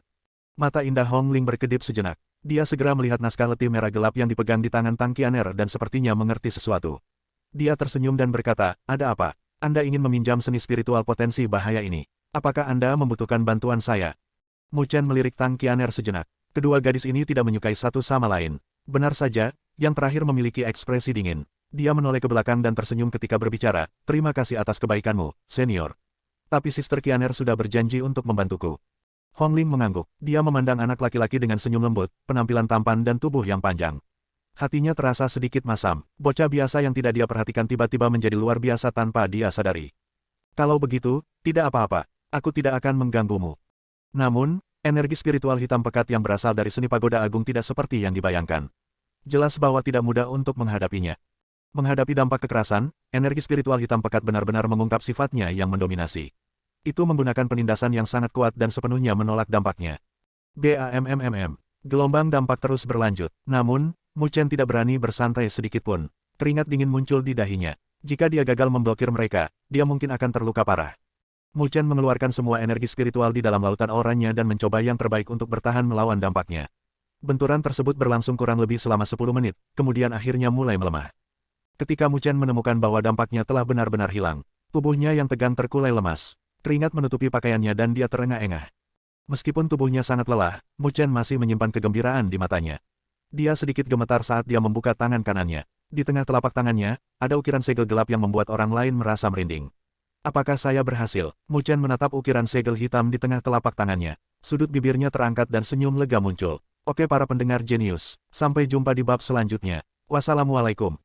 Mata indah Hong Ling berkedip sejenak. Dia segera melihat naskah letih merah gelap yang dipegang di tangan Tang Qianer dan sepertinya mengerti sesuatu. Dia tersenyum dan berkata, ada apa? Anda ingin meminjam seni spiritual potensi bahaya ini. Apakah Anda membutuhkan bantuan saya? Mu Chen melirik Tang Qianer sejenak. Kedua gadis ini tidak menyukai satu sama lain. Benar saja, yang terakhir memiliki ekspresi dingin. Dia menoleh ke belakang dan tersenyum ketika berbicara, terima kasih atas kebaikanmu, senior. Tapi Sister Qianer sudah berjanji untuk membantuku. Hong Ling mengangguk. Dia memandang anak laki-laki dengan senyum lembut, penampilan tampan dan tubuh yang panjang. Hatinya terasa sedikit masam. Bocah biasa yang tidak dia perhatikan tiba-tiba menjadi luar biasa tanpa dia sadari. Kalau begitu, tidak apa-apa. Aku tidak akan mengganggumu. Namun, energi spiritual hitam pekat yang berasal dari seni pagoda agung tidak seperti yang dibayangkan. Jelas bahwa tidak mudah untuk menghadapinya. Menghadapi dampak kekerasan, energi spiritual hitam pekat benar-benar mengungkap sifatnya yang mendominasi. Itu menggunakan penindasan yang sangat kuat dan sepenuhnya menolak dampaknya. BAMMMM. Gelombang dampak terus berlanjut. Namun, Mu Chen tidak berani bersantai sedikitpun. Keringat dingin muncul di dahinya. Jika dia gagal memblokir mereka, dia mungkin akan terluka parah. Mu Chen mengeluarkan semua energi spiritual di dalam lautan auranya dan mencoba yang terbaik untuk bertahan melawan dampaknya. Benturan tersebut berlangsung kurang lebih selama 10 menit, kemudian akhirnya mulai melemah. Ketika Mu Chen menemukan bahwa dampaknya telah benar-benar hilang, tubuhnya yang tegang terkulai lemas. Keringat menutupi pakaiannya dan dia terengah-engah. Meskipun tubuhnya sangat lelah, Mu Chen masih menyimpan kegembiraan di matanya. Dia sedikit gemetar saat dia membuka tangan kanannya. Di tengah telapak tangannya, ada ukiran segel gelap yang membuat orang lain merasa merinding. Apakah saya berhasil? Mu Chen menatap ukiran segel hitam di tengah telapak tangannya. Sudut bibirnya terangkat dan senyum lega muncul. Oke para pendengar jenius, sampai jumpa di bab selanjutnya. Wassalamualaikum.